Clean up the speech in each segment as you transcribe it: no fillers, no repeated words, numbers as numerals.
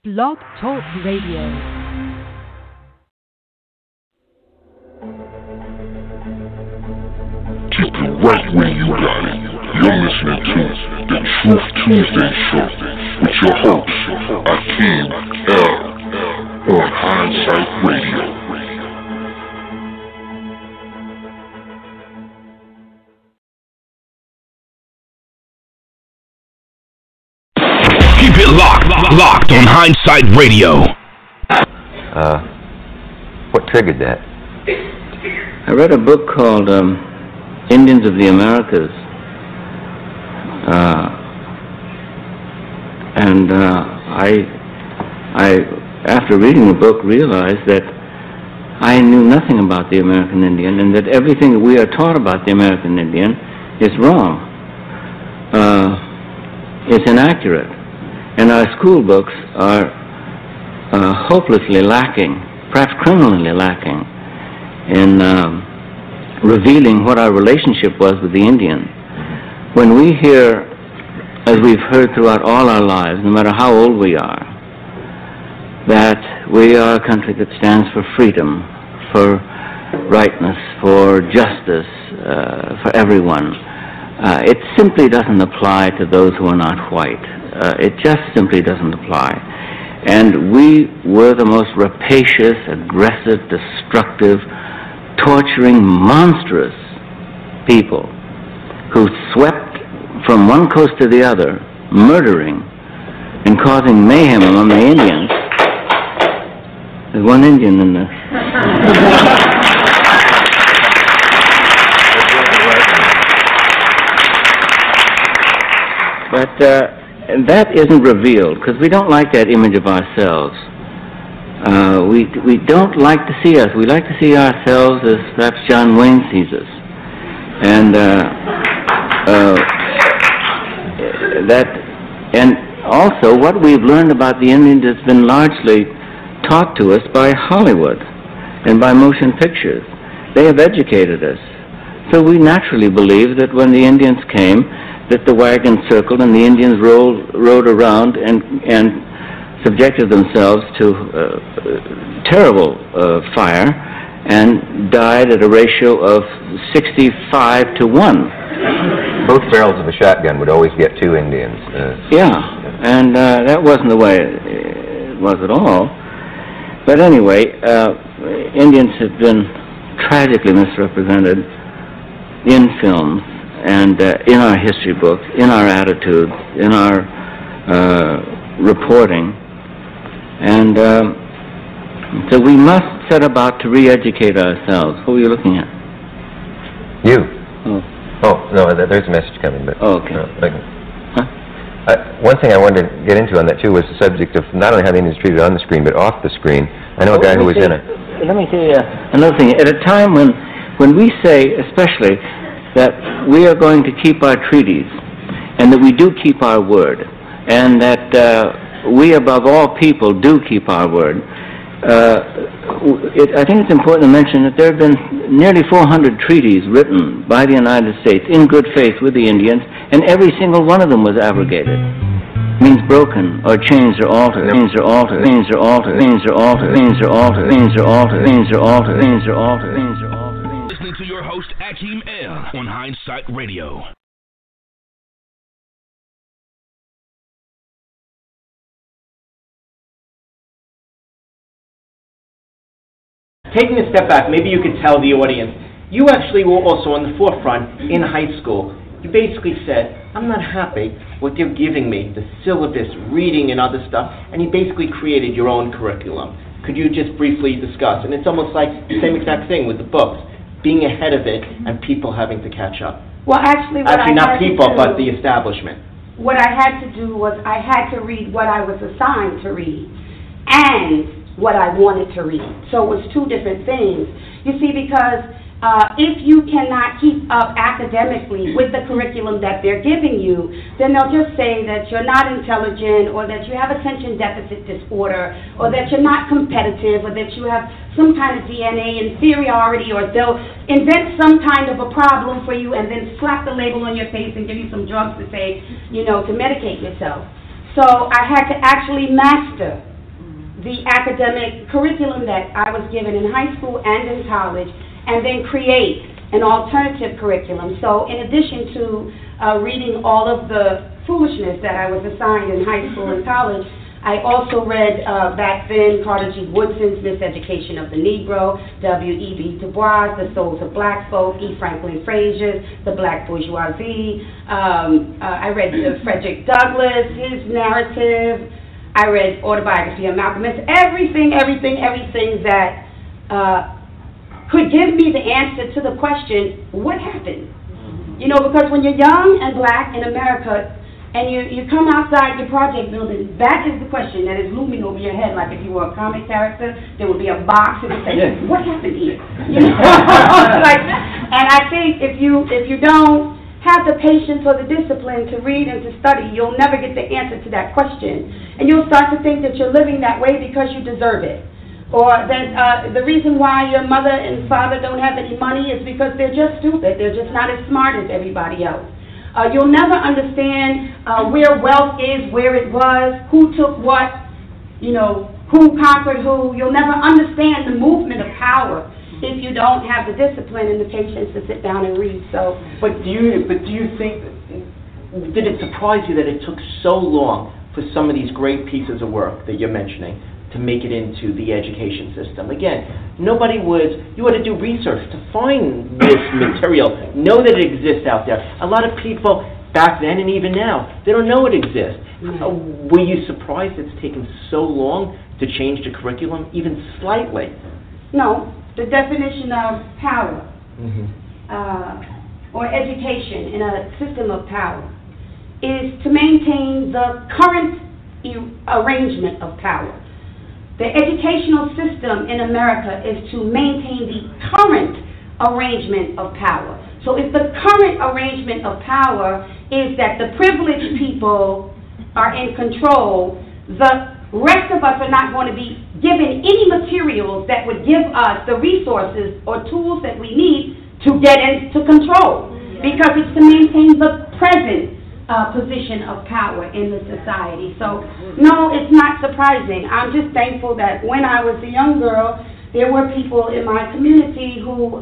Blog Talk Radio. Keep it right where you got it. You're listening to the Truth Tuesday Show with your host, Akeem L. on Hindsight Radio. Keep it locked on Hindsight Radio. What triggered that? I read a book called Indians of the Americas, and I, after reading the book, realized that I knew nothing about the American Indian, and that everything that we are taught about the American Indian is wrong. It's inaccurate, and our school books are hopelessly lacking, perhaps criminally lacking, in revealing what our relationship was with the Indian. When we hear, as we've heard throughout all our lives, no matter how old we are, that we are a country that stands for freedom, for rightness, for justice, for everyone, it simply doesn't apply to those who are not white. It just simply doesn't apply. And we were the most rapacious, aggressive, destructive, torturing, monstrous people who swept from one coast to the other, murdering and causing mayhem among the Indians. There's one Indian in this. But that isn't revealed, because we don't like that image of ourselves. We don't like to see us. We like to see ourselves as perhaps John Wayne sees us. And and also what we've learned about the Indians has been largely taught to us by Hollywood and by motion pictures. They have educated us. So we naturally believe that when the Indians came, that the wagon circled and the Indians rode around and subjected themselves to terrible fire and died at a ratio of 65 to 1. Both barrels of a shotgun would always get two Indians. And that wasn't the way it was at all. But anyway, Indians have been tragically misrepresented in films and in our history books, in our attitudes, in our reporting. And so we must set about to re-educate ourselves. Who are you looking at? You. Oh, no, there's a message coming, but... Oh, okay. One thing I wanted to get into on that, too, was the subject of not only how the Indians treated on the screen, but off the screen. I know a guy who was in it. Let me tell you another thing. At a time when we say, especially, that we are going to keep our treaties, and that we do keep our word, and that we, above all people, do keep our word, I think it's important to mention that there have been nearly 400 treaties written by the United States in good faith with the Indians, and every single one of them was abrogated. Means broken, or changed or altered, changed or altered, changed or altered, changed or altered, changed or altered, changed or altered, changed or altered, changed or altered, changed or altered. Listening to your host, Akeem L. on Hindsight Radio. Taking a step back, maybe you could tell the audience, you actually were also on the forefront in high school. You basically said, I'm not happy what they're giving me, the syllabus, reading and other stuff, and you basically created your own curriculum. Could you just briefly discuss? And it's almost like the same exact thing with the books, being ahead of it and people having to catch up. Well, actually, not people, but the establishment. What I had to do was I had to read what I was assigned to read and what I wanted to read. So it was two different things. You see, because if you cannot keep up academically with the curriculum that they're giving you, then they'll just say that you're not intelligent, or that you have attention deficit disorder, or that you're not competitive, or that you have some kind of DNA inferiority, or they'll invent some kind of a problem for you and then slap the label on your face and give you some drugs to say, to medicate yourself. So I had to actually master the academic curriculum that I was given in high school and in college, and then create an alternative curriculum. So in addition to reading all of the foolishness that I was assigned in high school and college, I also read back then Carter G. Woodson's Miseducation of the Negro, W.E.B. Du Bois, The Souls of Black Folk, E. Franklin Frazier's The Black Bourgeoisie. I read Frederick Douglass, his narrative. I read Autobiography of Malcolm X. Everything that could give me the answer to the question, what happened? You know, because when you're young and black in America, and you come outside your project building, that is the question that is looming over your head. Like if you were a comic character, there would be a box and it would say, what happened here? You know? And I think if you don't have the patience or the discipline to read and to study, you'll never get the answer to that question. And you'll start to think that you're living that way because you deserve it. Or that the reason why your mother and father don't have any money is because they're just stupid. They're just not as smart as everybody else. You'll never understand where wealth is, where it was, who took what, you know, who conquered who. You'll never understand the movement of power if you don't have the discipline and the patience to sit down and read. So, But do you think, did it surprise you that it took so long for some of these great pieces of work that you're mentioning to make it into the education system? Again, you had to do research to find this material, know that it exists out there. A lot of people back then and even now, they don't know it exists. Were you surprised it's taken so long to change the curriculum, even slightly? No, the definition of power or education in a system of power is to maintain the current arrangement of power. The educational system in America is to maintain the current arrangement of power. So if the current arrangement of power is that the privileged people are in control, the rest of us are not going to be given any materials that would give us the resources or tools that we need to get into control, because it's to maintain the present position of power in the society. So, no, it's not surprising. I'm just thankful that when I was a young girl, there were people in my community who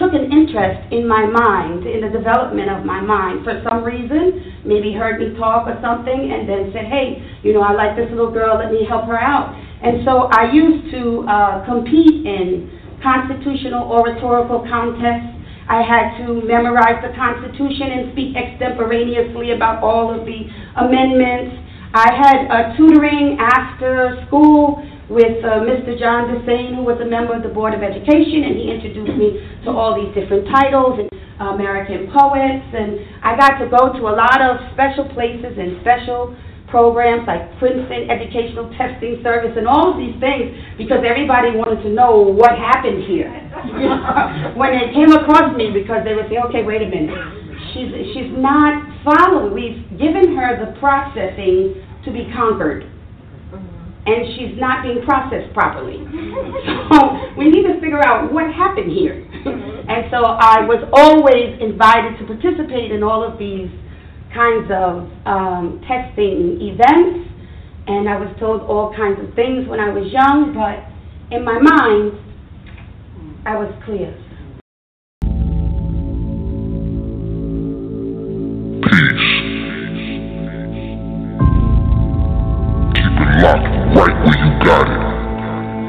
took an interest in my mind, in the development of my mind. For some reason, maybe heard me talk or something, and then said, hey, you know, I like this little girl, let me help her out. And so I used to compete in constitutional oratorical contests. I had to memorize the Constitution and speak extemporaneously about all of the amendments. I had tutoring after school with Mr. John Dessain, who was a member of the Board of Education, and he introduced me to all these different titles and American poets. And I got to go to a lot of special places and special programs like Princeton Educational Testing Service and all of these things, because everybody wanted to know what happened here. When they came across me, because they would say, okay, wait a minute, she's not following. We've given her the processing to be conquered, and she's not being processed properly. So we need to figure out what happened here. And so I was always invited to participate in all of these kinds of testing events, and I was told all kinds of things when I was young, but in my mind, I was clear. Peace. Keep it locked right where you got it.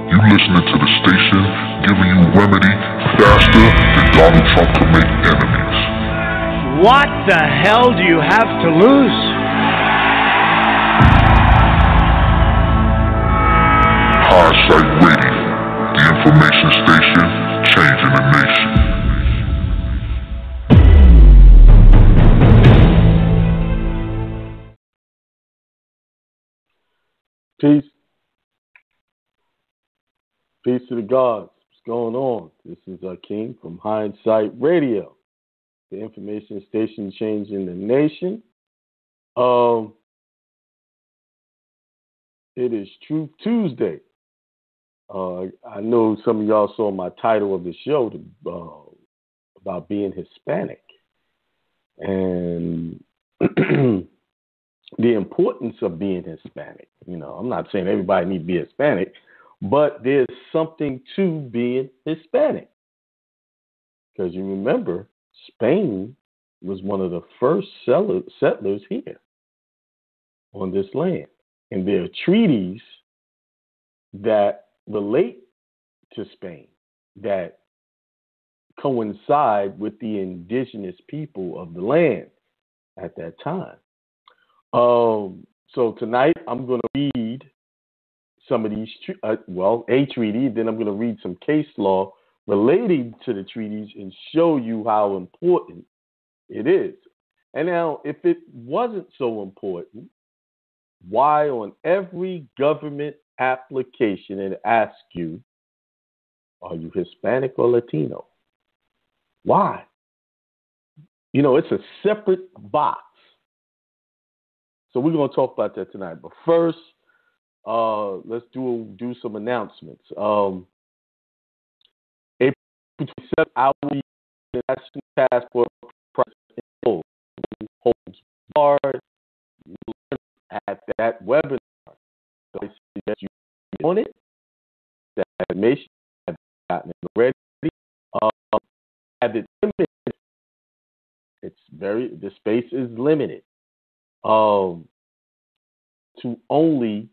You listening to the station giving you remedy faster than Donald Trump can make enemies. What the hell do you have to lose? Hindsight Radio, the information station changing the nation. Peace. Peace to the gods. What's going on? This is Akeem from Hindsight Radio, the information station changing the nation. It is Truth Tuesday. I know some of y'all saw my title of the show about being Hispanic. And the importance of being Hispanic. I'm not saying everybody needs to be Hispanic, but there's something to being Hispanic. Because you remember, Spain was one of the first settlers here on this land. And there are treaties that relate to Spain that coincide with the indigenous people of the land at that time. So tonight I'm going to read some of these, a treaty, then I'm going to read some case law relating to the treaties and show you how important it is. And now, if it wasn't so important, why on every government application it asks you, are you Hispanic or Latino? Why? It's a separate box. So we're going to talk about that tonight. But first, let's do some announcements. April 27th, I will be the National Passport President holds bar. You learn at that webinar. So I suggest you on it. That information I've gotten it already. Have it limited. The space is limited. To only,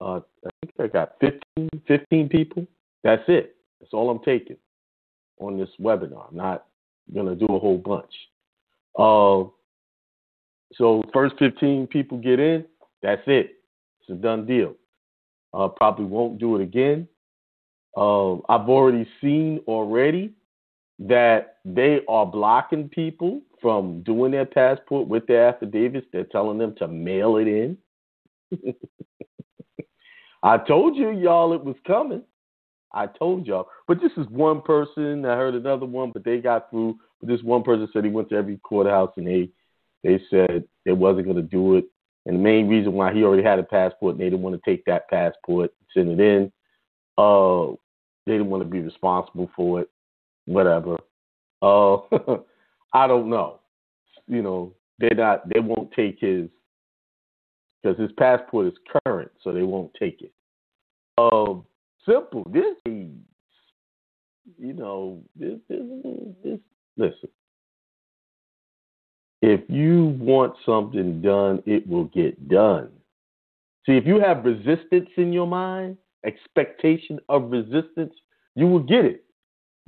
I think I got 15 people. That's it. That's all I'm taking on this webinar. I'm not going to do a whole bunch. So first 15 people get in, that's it. It's a done deal. Probably won't do it again. I've already seen that they are blocking people from doing their passport with their affidavits. They're telling them to mail it in. I told y'all it was coming. I told y'all. But this is one person. I heard another one, but they got through. But this one person said he went to every courthouse and they said they wasn't going to do it. And the main reason why he already had a passport and they didn't want to take that passport, send it in. They didn't want to be responsible for it. Whatever. I don't know. They won't take his, because his passport is current, so they won't take it. Simple. This, listen. If you want something done, it will get done. See, if you have resistance in your mind, expectation of resistance, you will get it.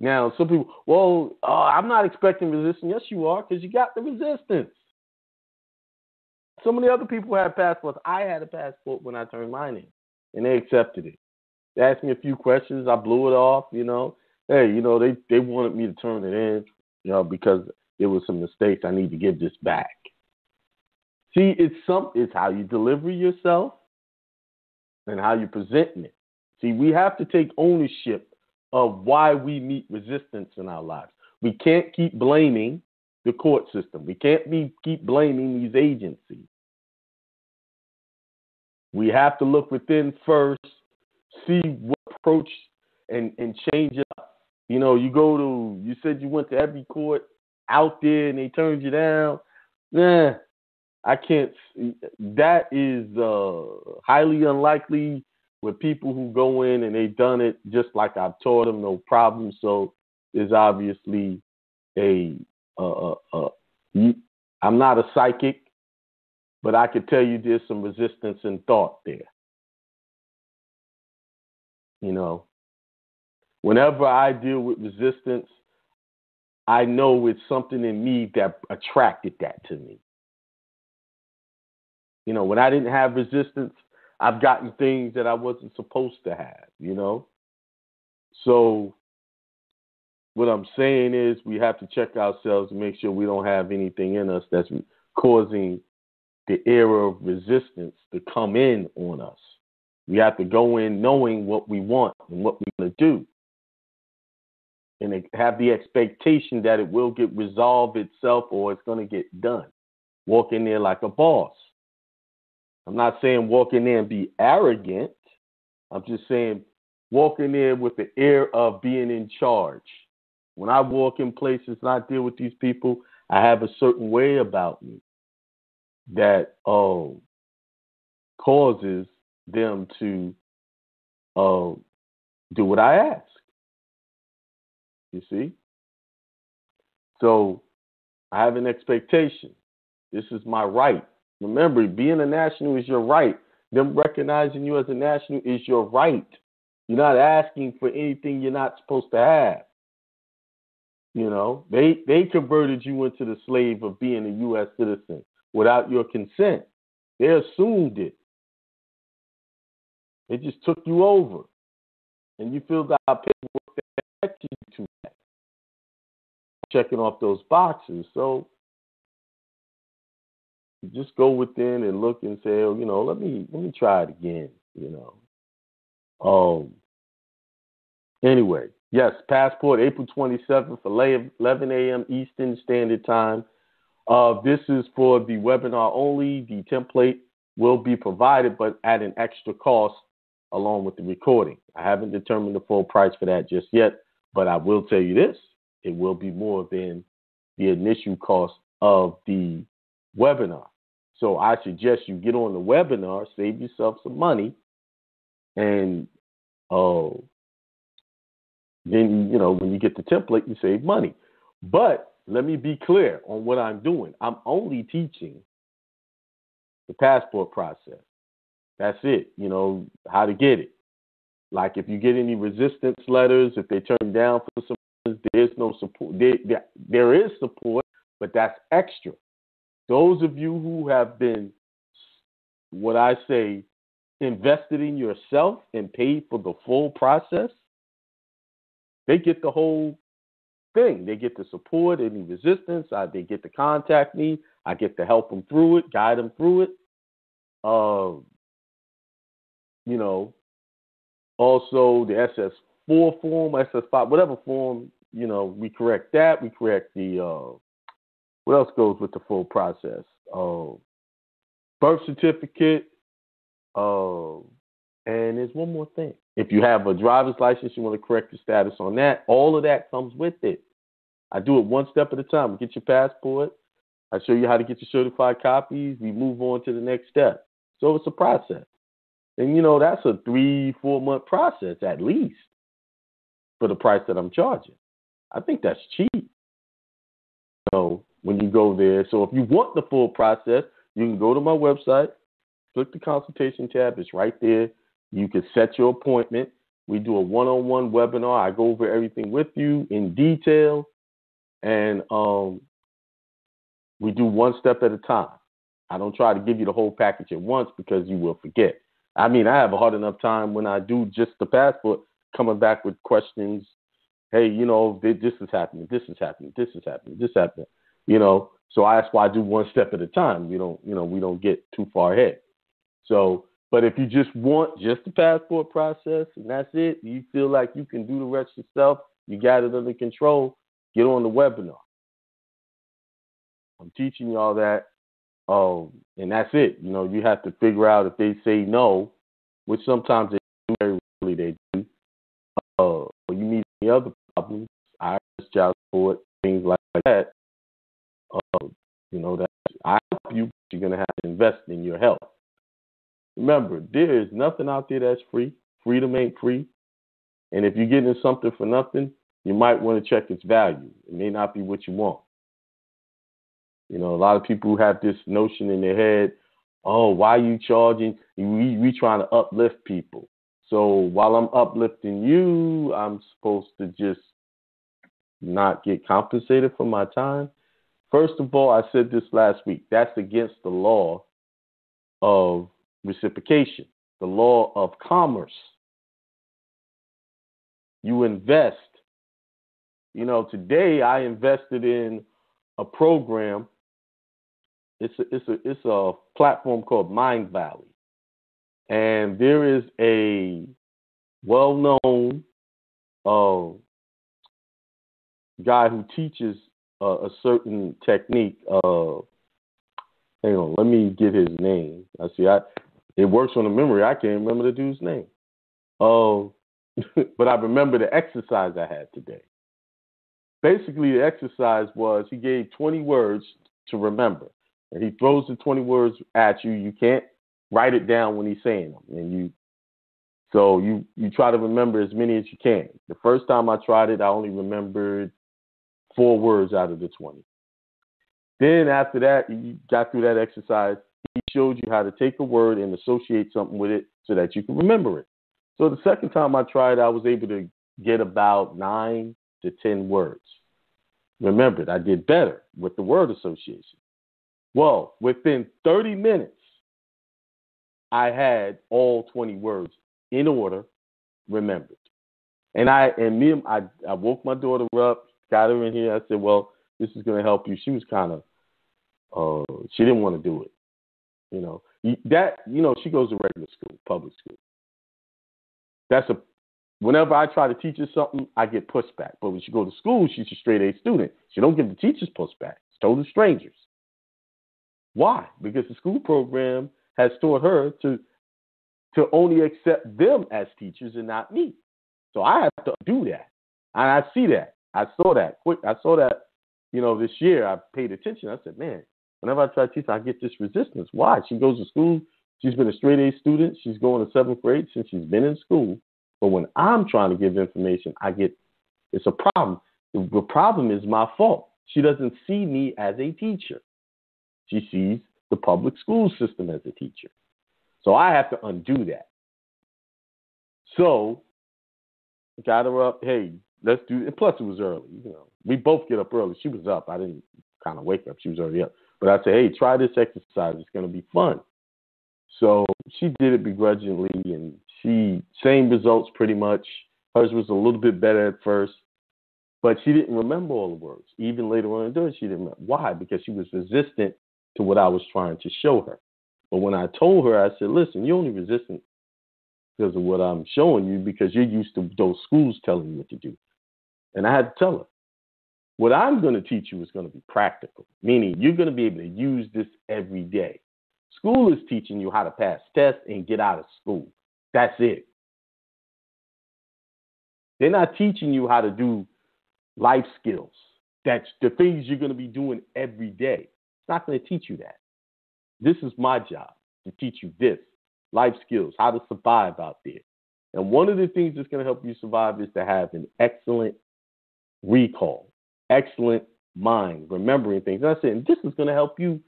Now, some people, I'm not expecting resistance. Yes, you are, because you got the resistance. Some of the other people had passports. I had a passport when I turned mine in, and they accepted it. They asked me a few questions. I blew it off, Hey, they wanted me to turn it in, because there was some mistakes. I need to give this back. See, it's how you deliver yourself and how you present it. See, we have to take ownership of why we meet resistance in our lives. We can't keep blaming the court system. We can't keep blaming these agencies. We have to look within first, see what approach and change it up. You said you went to every court out there and they turned you down. I can't. That is highly unlikely with people who go in and they've done it just like I've taught them, no problem. So there's obviously I'm not a psychic, but I could tell you there's some resistance in thought there. Whenever I deal with resistance, I know it's something in me that attracted that to me. When I didn't have resistance, I've gotten things that I wasn't supposed to have, So what I'm saying is we have to check ourselves and make sure we don't have anything in us that's causing the era of resistance to come in on us. We have to go in knowing what we want and what we're going to do. And have the expectation that it will get resolved itself or it's going to get done. Walk in there like a boss. I'm not saying walk in there and be arrogant. I'm just saying walk in there with the air of being in charge. When I walk in places and I deal with these people, I have a certain way about me. that causes them to do what I ask. You see? So I have an expectation. This is my right. Remember, being a national is your right. Them recognizing you as a national is your right. You're not asking for anything you're not supposed to have. You know, they converted you into the slave of being a U.S. citizen without your consent. They assumed it. They just took you over. And you filled out paperwork that connected you to that. Checking off those boxes. So you just go within and look and say, oh, you know, let me try it again, you know. Anyway, yes, passport April 27th, 11 a.m. Eastern Standard Time. This is for the webinar only. The template will be provided, but at an extra cost along with the recording. I haven't determined the full price for that just yet, but I will tell you this. It will be more than the initial cost of the webinar. So I suggest you get on the webinar, save yourself some money, and then, you know, when you get the template, you save money. But let me be clear on what I'm doing. I'm only teaching the passport process. That's it, you know, how to get it. Like if you get any resistance letters, if they turn down for some reason, there's no support. There is support, but that's extra. Those of you who have been, what I say, invested in yourself and paid for the full process, they get the whole thing. They get the support, any resistance. They get to contact me. I get to help them through it, guide them through it. You know, also the SS4 form, SS5, whatever form, you know, we correct that. We correct the, what else goes with the full process? Birth certificate. And there's one more thing. If you have a driver's license, you want to correct the status on that. All of that comes with it. I do it one step at a time. We get your passport. I show you how to get your certified copies. We move on to the next step. So it's a process. And, you know, that's a 3-4 month process at least for the price that I'm charging. I think that's cheap. So when you go there, so if you want the full process, you can go to my website, click the consultation tab. It's right there. You can set your appointment. We do a one-on-one webinar. I go over everything with you in detail. And we do one step at a time. I don't try to give you the whole package at once because you will forget. I mean, I have a hard enough time when I do just the passport coming back with questions. Hey, you know, this is happening. This is happening. This is happening. This is happening. You know, so that's why I do one step at a time. We don't get too far ahead. So, but if you just want just the passport process and that's it, you feel like you can do the rest yourself, you got it under control, get on the webinar. I'm teaching you all that. And that's it. You know, you have to figure out if they say no, which sometimes they do, very rarely they do. Or you meet any other problems, IRS, child support, things like that. You know, that I help you, but you're going to have to invest in your health. Remember, there is nothing out there that's free. Freedom ain't free. And if you're getting something for nothing, you might want to check its value. It may not be what you want. You know, a lot of people have this notion in their head, oh, why are you charging? We trying to uplift people. So while I'm uplifting you, I'm supposed to just not get compensated for my time? First of all, I said this last week, that's against the law of reciprocation, the law of commerce. You invest. You know, today I invested in a program. It's a platform called Mind Valley, and there is a well-known guy who teaches a certain technique. Hang on, let me get his name. It works on the memory. I can't remember the dude's name. But I remember the exercise I had today. Basically, the exercise was he gave 20 words to remember. And he throws the 20 words at you. You can't write it down when he's saying them. And you try to remember as many as you can. The first time I tried it, I only remembered 4 words out of the 20. Then after that, you got through that exercise, he showed you how to take a word and associate something with it so that you can remember it. So the second time I tried, I was able to get about 9 to 10 words. Remembered, I did better with the word association. Well, within 30 minutes, I had all 20 words in order, remembered. And I woke my daughter up, got her in here. I said, well, this is going to help you. She was kind of, she didn't want to do it. She goes to regular school, public school. Whenever I try to teach her something, I get pushback. But when she go to school, she's a straight A student. She don't give the teachers pushback. It's total strangers. Why? Because the school program has taught her to only accept them as teachers and not me. So I have to do that. And I see that. I saw that. This year I paid attention. I said, man, whenever I try to teach her, I get this resistance. Why? She goes to school. She's been a straight A student. She's going to 7th grade since she's been in school. But when I'm trying to give information, it's a problem. The problem is my fault. She doesn't see me as a teacher. She sees the public school system as a teacher. So I have to undo that. So got her up. Hey, let's do it. Plus it was early. We both get up early. She was up. I didn't kind of wake up. She was already up. But I said, hey, try this exercise. It's going to be fun. So she did it begrudgingly, and same results pretty much. Hers was a little bit better at first, but she didn't remember all the words. Even later on in the day, she didn't remember. Why? Because she was resistant to what I was trying to show her. But when I told her, I said, listen, you're only resistant because of what I'm showing you because you're used to those schools telling you what to do. And I had to tell her, what I'm going to teach you is going to be practical, meaning you're going to be able to use this every day. School is teaching you how to pass tests and get out of school. That's it. They're not teaching you how to do life skills. That's the things you're going to be doing every day. It's not going to teach you that. This is my job, to teach you this, life skills, how to survive out there. And one of the things that's going to help you survive is to have an excellent recall, excellent mind, remembering things. And I said, and this is going to help you.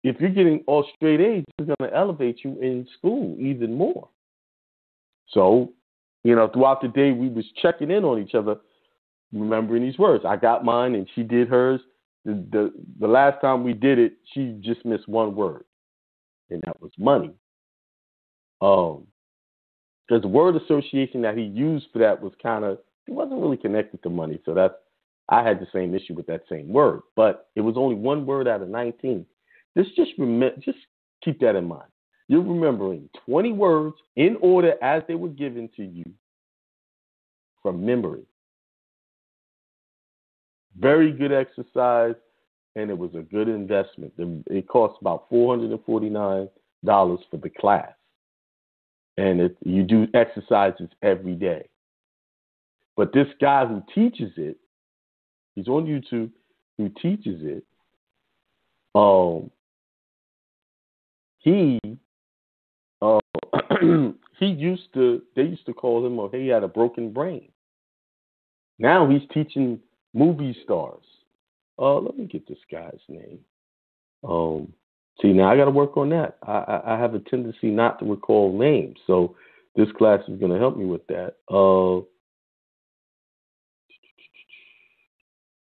If you're getting all straight A's, it's going to elevate you in school even more. So, throughout the day, we was checking in on each other, remembering these words. I got mine, and she did hers. The last time we did it, she just missed one word, and that was money. Because the word association that he used for that was it wasn't really connected to money. So I had the same issue with that same word, but it was only one word out of 19. Just keep that in mind. You're remembering 20 words in order as they were given to you from memory. Very good exercise, and it was a good investment. It cost about $449 for the class, and you do exercises every day. But this guy who teaches it, he's on YouTube, who teaches it, they used to call him, he had a broken brain. Now he's teaching movie stars. Let me get this guy's name. See, now I got to work on that. I have a tendency not to recall names, so this class is going to help me with that.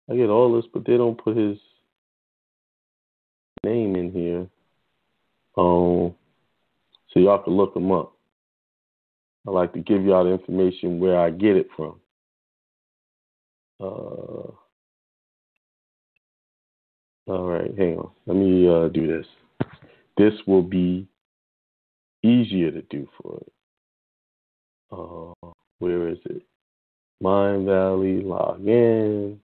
I get all this, but they don't put his name in here. So y'all can look him up. I like to give y'all the information where I get it from. All right, hang on. Let me do this. This will be easier to do for it. Where is it? Mind Valley, log in.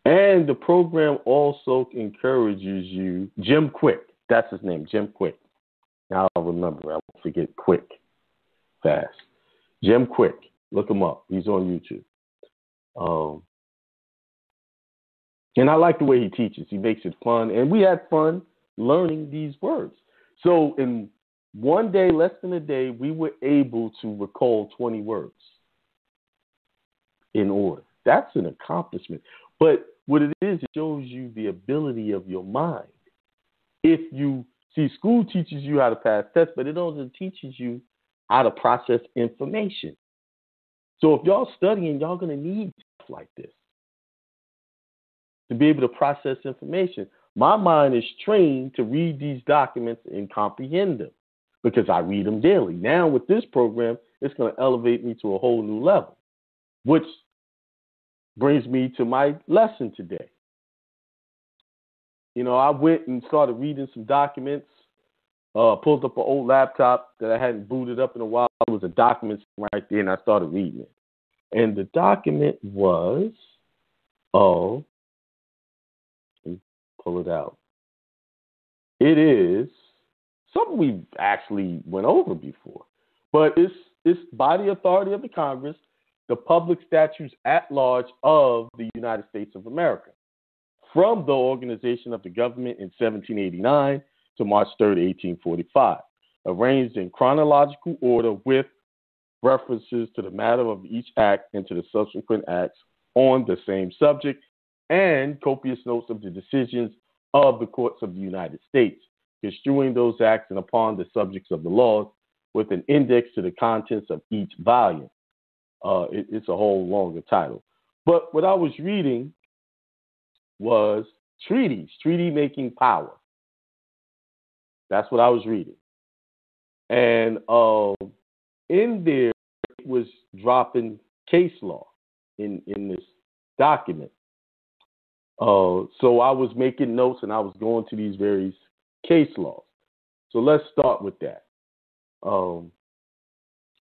And the program also encourages you, Jim Quick, that's his name, Jim Quick. Now I'll remember, I won't forget quick, fast. Jim Quick, look him up, he's on YouTube. And I like the way he teaches. He makes it fun. And we had fun learning these words. So in one day, less than a day, we were able to recall 20 words in order. That's an accomplishment. But what it is, it shows you the ability of your mind. If you see, school teaches you how to pass tests, but it also teaches you how to process information. So if y'all studying, y'all going to need stuff like this to be able to process information. My mind is trained to read these documents and comprehend them because I read them daily. Now with this program, it's going to elevate me to a whole new level, which brings me to my lesson today. You know, I went and started reading some documents, pulled up an old laptop that I hadn't booted up in a while. There was a document right there, and I started reading it. And the document was, let me pull it out. It is something we've actually went over before, but it's by the authority of the Congress, the public statutes at large of the United States of America, from the organization of the government in 1789 to March 3rd, 1845, arranged in chronological order with references to the matter of each act and to the subsequent acts on the same subject, and copious notes of the decisions of the courts of the United States, construing those acts and upon the subjects of the laws, with an index to the contents of each volume. It's a whole longer title. But what I was reading was treaties, treaty-making power. That's what I was reading. And in there, it was dropping case law in this document. So I was making notes and I was going to these various case laws. So let's start with that.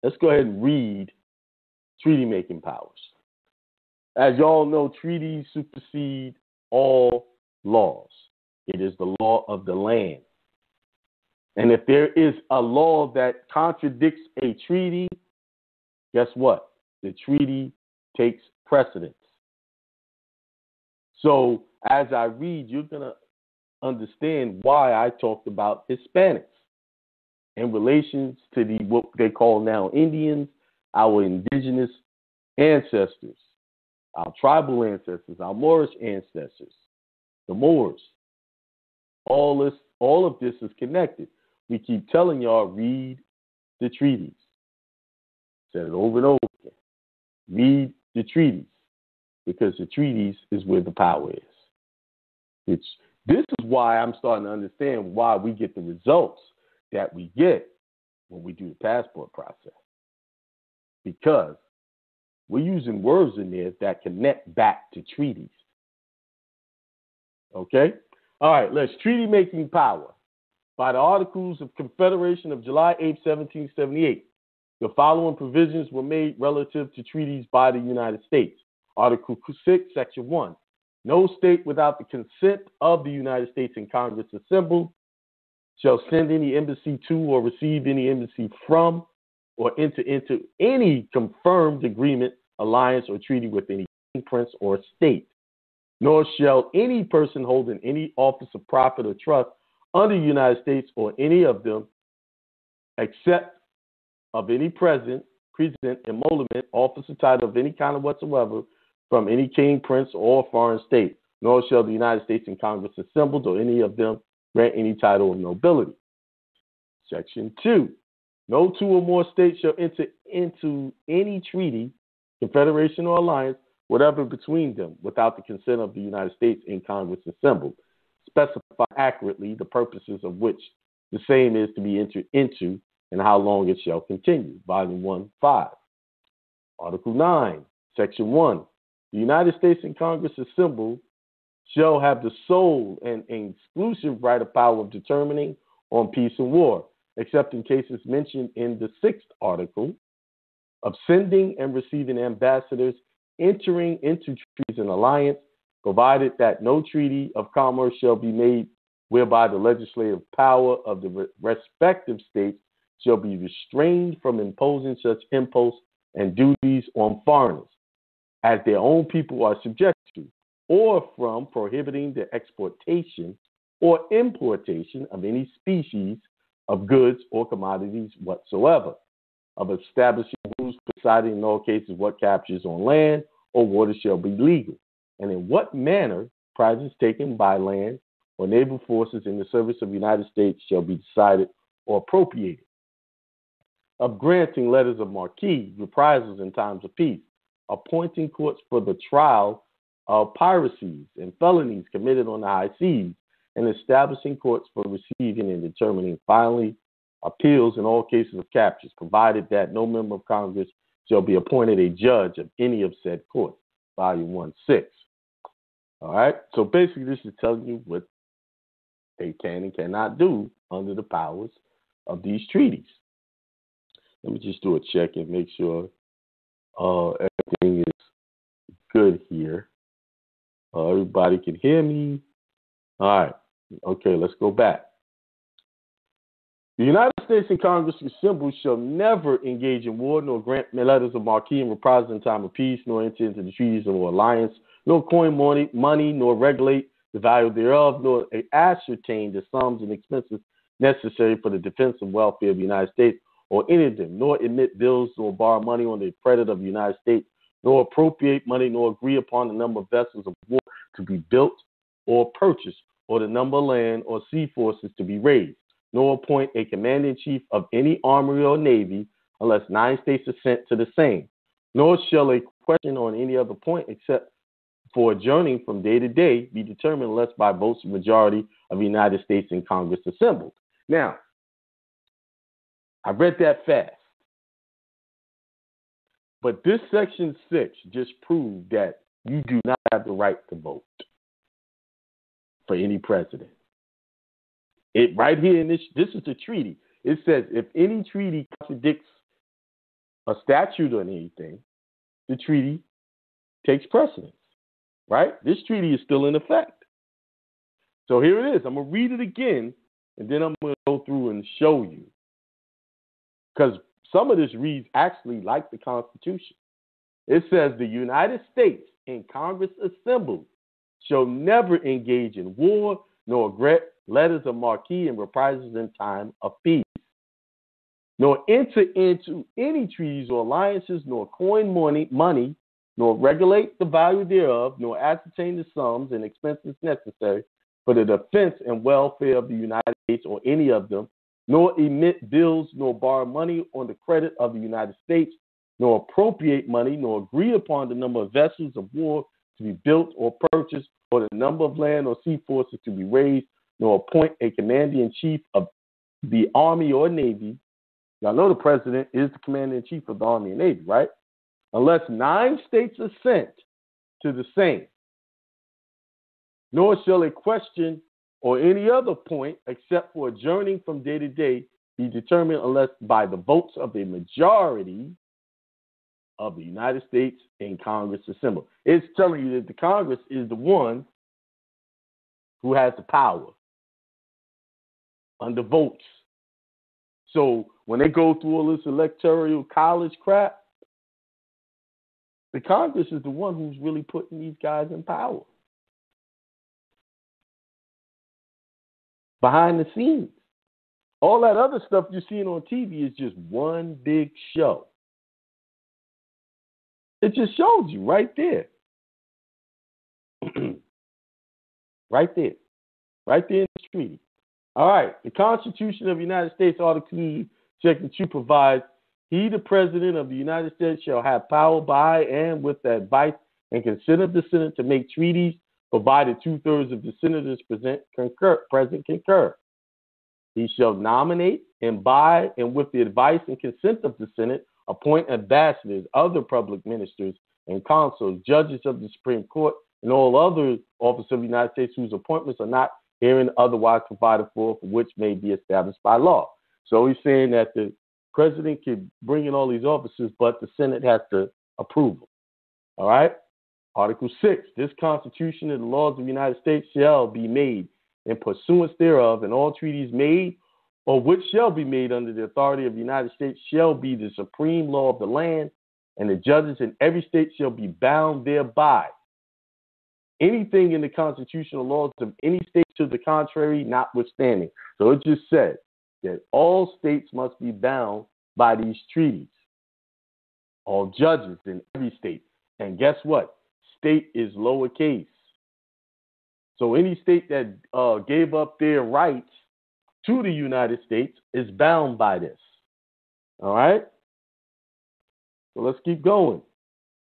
Let's go ahead and read treaty-making powers. As y'all know, treaties supersede all laws. It is the law of the land. And if there is a law that contradicts a treaty, guess what? The treaty takes precedence. So as I read, you're going to understand why I talked about Hispanics in relations to what they call now Indians, our indigenous ancestors, our tribal ancestors, our Moorish ancestors, the Moors. All of this is connected. We keep telling y'all, read the treaties. Said it over and over again. Read the treaties, because the treaties is where the power is. This is why I'm starting to understand why we get the results that we get when we do the passport process. Because we're using words in there that connect back to treaties. Okay? All right, let's treaty-making power. By the Articles of Confederation of July 8, 1778, the following provisions were made relative to treaties by the United States. Article 6, Section 1. No state without the consent of the United States and Congress assembled shall send any embassy to or receive any embassy from or enter into any confirmed agreement, alliance, or treaty with any king, prince, or state. Nor shall any person holding any office of profit or trust under the United States or any of them, except of any present, emolument, office or title of any kind of whatsoever, from any king, prince, or foreign state, nor shall the United States and Congress assembled or any of them grant any title of nobility. Section 2. No two or more states shall enter into any treaty, confederation, or alliance, whatever between them, without the consent of the United States and Congress assembled. Specify accurately the purposes of which the same is to be entered into and how long it shall continue. Volume 1, 5. Article 9, Section 1. The United States and Congress assembled shall have the sole and exclusive right of power of determining on peace and war, except in cases mentioned in the 6th article, of sending and receiving ambassadors, entering into treaties and alliance, provided that no treaty of commerce shall be made whereby the legislative power of the respective states shall be restrained from imposing such imposts and duties on foreigners, as their own people are subject to, or from prohibiting the exportation or importation of any species of goods or commodities whatsoever, of establishing rules deciding in all cases what captures on land or water shall be legal, and in what manner prizes taken by land or naval forces in the service of the United States shall be decided or appropriated, of granting letters of marque, reprisals in times of peace, appointing courts for the trial of piracies and felonies committed on the high seas, and establishing courts for receiving and determining finally appeals in all cases of captures, provided that no member of Congress shall be appointed a judge of any of said courts. Volume 1-6. All right? So basically this is telling you what they can and cannot do under the powers of these treaties. Let me just do a check and make sure everything is good here. Everybody can hear me. All right. Okay, let's go back. The United States and Congress assembled shall never engage in war, nor grant letters of marque and reprisals in time of peace, nor enter into the treaties of alliance, nor coin money, nor regulate the value thereof, nor ascertain the sums and expenses necessary for the defense and welfare of the United States, or any of them, nor emit bills, nor borrow money on the credit of the United States, nor appropriate money, nor agree upon the number of vessels of war to be built or purchased, or the number of land or sea forces to be raised, nor appoint a commander-in-chief of any army or navy unless 9 states assent to the same, nor shall a question on any other point except for adjourning from day to day be determined unless by votes of majority of the United States and Congress assembled. Now, I read that fast. But this Section 6 just proved that you do not have the right to vote for any president. It right here in this is the treaty. It says if any treaty contradicts a statute or anything, the treaty takes precedence. Right? This treaty is still in effect. So here it is. I'm going to read it again, and then I'm going to go through and show you. Because some of this reads actually like the Constitution. It says the United States and Congress assembled shall never engage in war, nor grant letters of marque and reprisals in time of peace, nor enter into any treaties or alliances, nor coin money, nor regulate the value thereof, nor ascertain the sums and expenses necessary for the defense and welfare of the United States or any of them, nor emit bills, nor borrow money on the credit of the United States, nor appropriate money, nor agree upon the number of vessels of war to be built or purchased, or the number of land or sea forces to be raised, nor appoint a commander-in-chief of the Army or Navy. Y'all know the president is the commander-in-chief of the Army and Navy, right? Unless 9 states assent to the same. Nor shall a question or any other point, except for adjourning from day to day, be determined unless by the votes of a majority of the United States and Congress assembled. It's telling you that the Congress is the one who has the power under votes. So when they go through all this electoral college crap, the Congress is the one who's really putting these guys in power. Behind the scenes. All that other stuff you're seeing on TV is just one big show. It just shows you right there. Right there. Right there in the treaty. All right. The Constitution of the United States, Article 2, Section 2 provides, he, the President of the United States, shall have power by and with the advice and consent of the Senate to make treaties, provided 2/3 of the senators present concur. He shall nominate and by and with the advice and consent of the Senate, appoint ambassadors, other public ministers and consuls, judges of the Supreme Court, and all other officers of the United States whose appointments are not herein otherwise provided for which may be established by law. So he's saying that the president can bring in all these officers, but the Senate has to approve them. All right? Article 6, this Constitution and the laws of the United States shall be made in pursuance thereof, and all treaties made or which shall be made under the authority of the United States shall be the supreme law of the land, and the judges in every state shall be bound thereby. anything in the constitutional laws of any state to the contrary notwithstanding. So it just said that all states must be bound by these treaties. All judges in every state. And guess what? State is lowercase. So any state that gave up their rights to the United States is bound by this. All right? So let's keep going.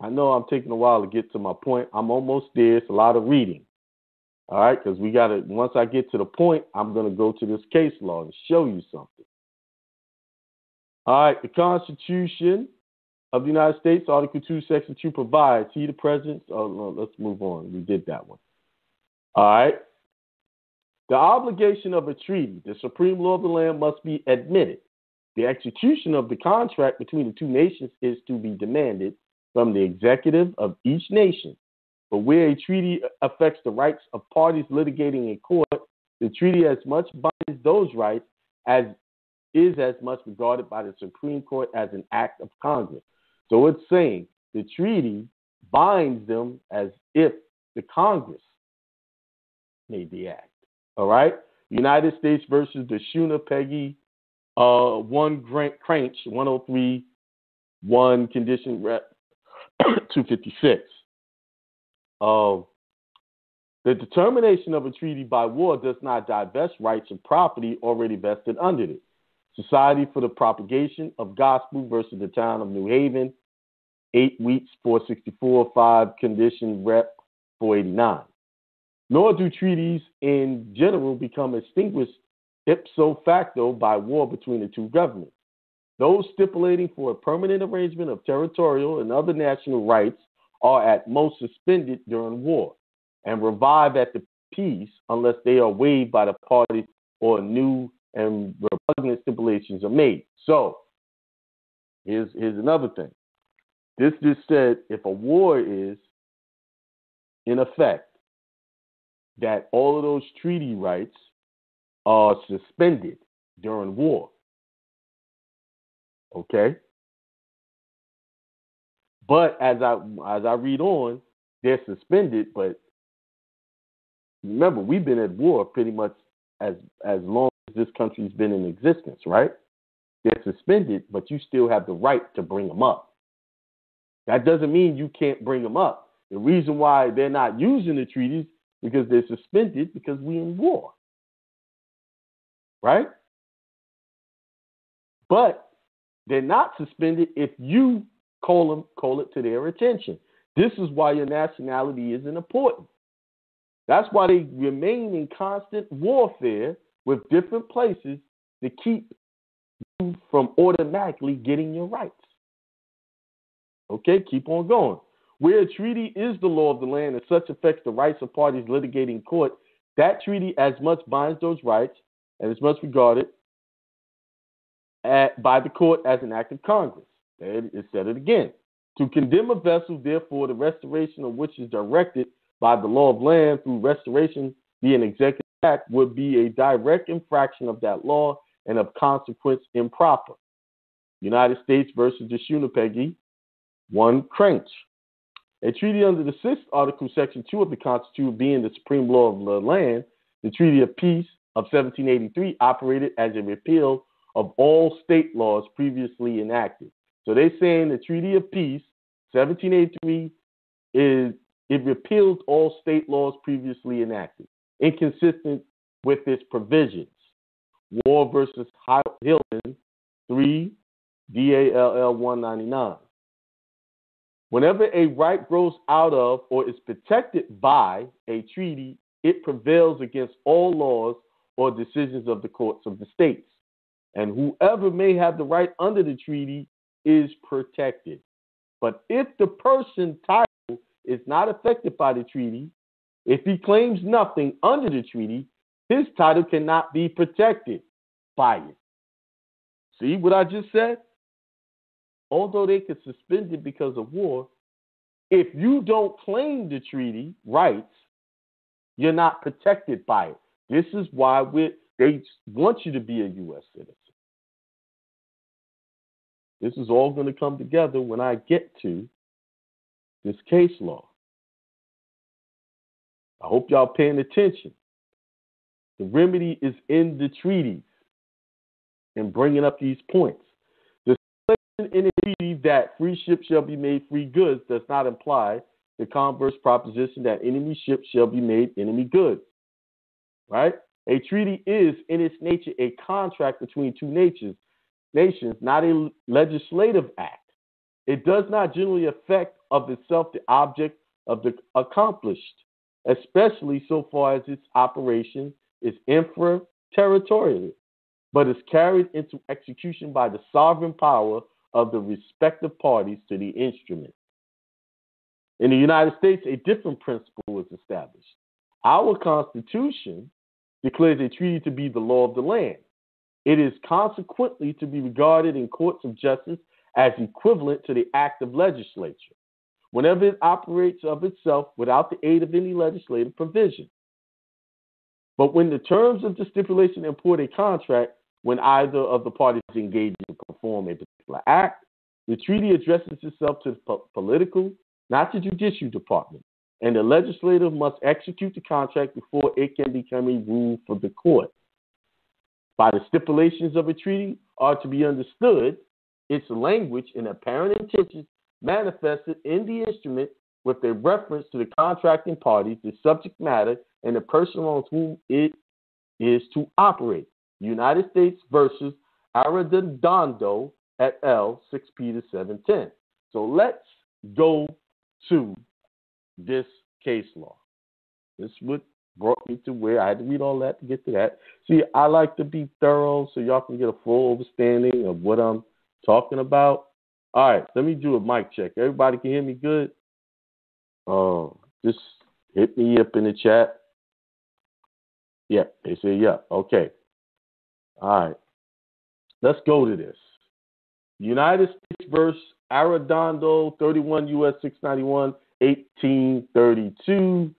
I know I'm taking a while to get to my point. I'm almost there. It's a lot of reading. All right? Because we got to, once I get to the point, I'm going to go to this case law and show you something. All right. The Constitution of the United States, Article 2, Section 2 provides, he the president, no, let's move on. We did that one. All right. The obligation of a treaty, the supreme law of the land, must be admitted. The execution of the contract between the two nations is to be demanded from the executive of each nation. But where a treaty affects the rights of parties litigating in court, the treaty as much binds those rights as is as much regarded by the Supreme Court as an act of Congress. So it's saying the treaty binds them as if the Congress made the act. All right? United States versus the Shuna Peggy 1 Cranch 103 1 condition rep 256. The determination of a treaty by war does not divest rights of property already vested under it. Society for the Propagation of Gospel versus the Town of New Haven, 8 weeks, 464, 5 condition rep 489. Nor do treaties in general become extinguished ipso facto by war between the two governments. Those stipulating for a permanent arrangement of territorial and other national rights are at most suspended during war and revive at the peace unless they are waived by the parties or new and repugnant stipulations are made. So, here's another thing. This just said if a war is in effect, that all of those treaty rights are suspended during war. Okay? But as I read on, they're suspended, but remember, we've been at war pretty much as long as this country's been in existence, right? They're suspended, but you still have the right to bring them up. That doesn't mean you can't bring them up. The reason why they're not using the treaties because they're suspended because we're in war, right? But they're not suspended if you call it to their attention. This is why your nationality isn't important. That's why they remain in constant warfare with different places to keep you from automatically getting your rights. Okay, keep on going. Where a treaty is the law of the land and such affects the rights of parties litigating in court, that treaty as much binds those rights and is much regarded by the court as an act of Congress. It said it again. To condemn a vessel, therefore, the restoration of which is directed by the law of land through restoration be an executive act would be a direct infraction of that law and of consequence improper. United States versus the Shunapegi, 1 Cranch. A treaty under the 6th Article, Section 2 of the Constitution being the supreme law of the land, the Treaty of Peace of 1783 operated as a repeal of all state laws previously enacted. So they're saying the Treaty of Peace, 1783, it repealed all state laws previously enacted, inconsistent with its provisions. War versus Hilton, 3 DALL 199. Whenever a right grows out of or is protected by a treaty, it prevails against all laws or decisions of the courts of the states. And whoever may have the right under the treaty is protected. But if the person's title is not affected by the treaty, if he claims nothing under the treaty, his title cannot be protected by it. See what I just said? Although they could suspend it because of war, if you don't claim the treaty rights, you're not protected by it. This is why they want you to be a U.S. citizen. This is all going to come together when I get to this case law. I hope y'all paying attention. The remedy is in the treaties and bringing up these points. The stipulation in a treaty that free ships shall be made free goods does not imply the converse proposition that enemy ships shall be made enemy goods. Right? A treaty is, in its nature, a contract between two nations, not a legislative act. It does not generally affect of itself the object of the accomplished, especially so far as its operation is infra-territorial, but is carried into execution by the sovereign power of the respective parties to the instrument. In the United States, a different principle was established. Our Constitution declares a treaty to be the law of the land. It is consequently to be regarded in courts of justice as equivalent to the act of legislature, whenever it operates of itself without the aid of any legislative provision. But when the terms of the stipulation import a contract, when either of the parties engages to perform a particular act, the treaty addresses itself to the political, not the judicial department, and the legislator must execute the contract before it can become a rule for the court. By the stipulations of a treaty are to be understood its language and apparent intentions manifested in the instrument with a reference to the contracting parties, the subject matter, and the person on whom it is to operate. United States versus Arredondo et al., 6 Peter 7:10. So let's go to this case law. This is what brought me to where I had to read all that to get to that. See, I like to be thorough so y'all can get a full understanding of what I'm talking about. All right, let me do a mic check. Everybody can hear me good? Just hit me up in the chat. Yeah, they say yeah. Okay. All right. Let's go to this. United States versus Arredondo, 31 U.S. 691, 1832.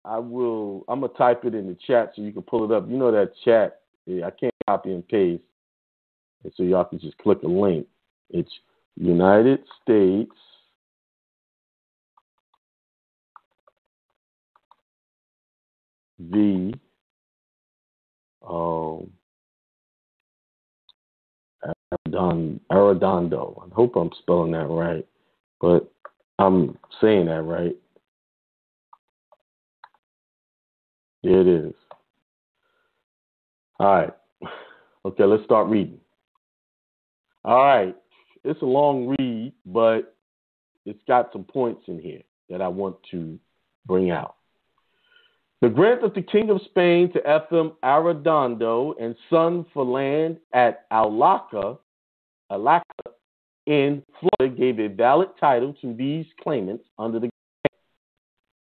I'm gonna type it in the chat so you can pull it up. You know that chat, I can't copy and paste. And so y'all can just click a link. It's United States v. Arredondo. I hope I'm spelling that right, but I'm saying that right. There it is. All right. Okay, let's start reading. All right. It's a long read, but it's got some points in here that I want to bring out. The grant of the King of Spain to Ephraim Arredondo and son for land at Alaca in Florida gave a valid title to these claimants under the grant.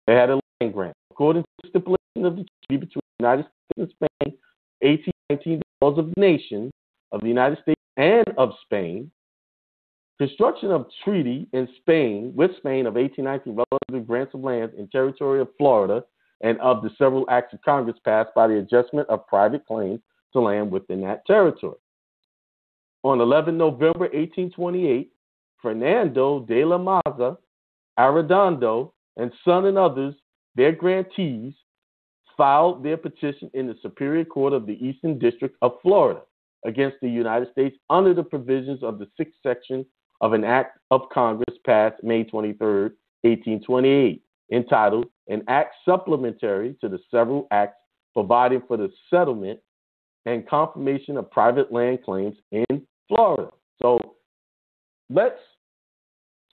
They had a land grant. According to the stipulation of the treaty between the United States and Spain, 1819, the laws of nations of the United States and of Spain, construction of treaty in Spain with Spain of 1819 relative to grants of land in territory of Florida and of the several acts of Congress passed by the adjustment of private claims to land within that territory. On 11 November 1828, Fernando de la Maza, Arredondo, and son and others, their grantees, filed their petition in the Superior Court of the Eastern District of Florida against the United States under the provisions of the 6th section of an act of Congress passed May 23, 1828, entitled An Act Supplementary to the Several Acts Providing for the Settlement and Confirmation of Private Land Claims in Florida. So they're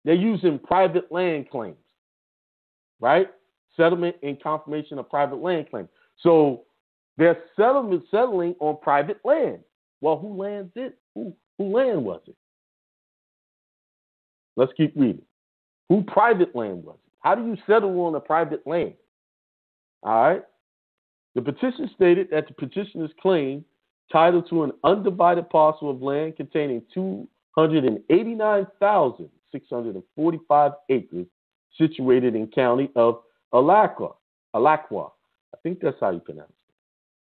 using private land claims, right? Settlement and confirmation of private land claims. So they're settling on private land. Well, who land was it? Let's keep reading. Who private land was it? How do you settle on a private land? All right. The petition stated that the petitioner's claim title to an undivided parcel of land containing 289,645 acres situated in county of Alacqua. I think that's how you pronounce it.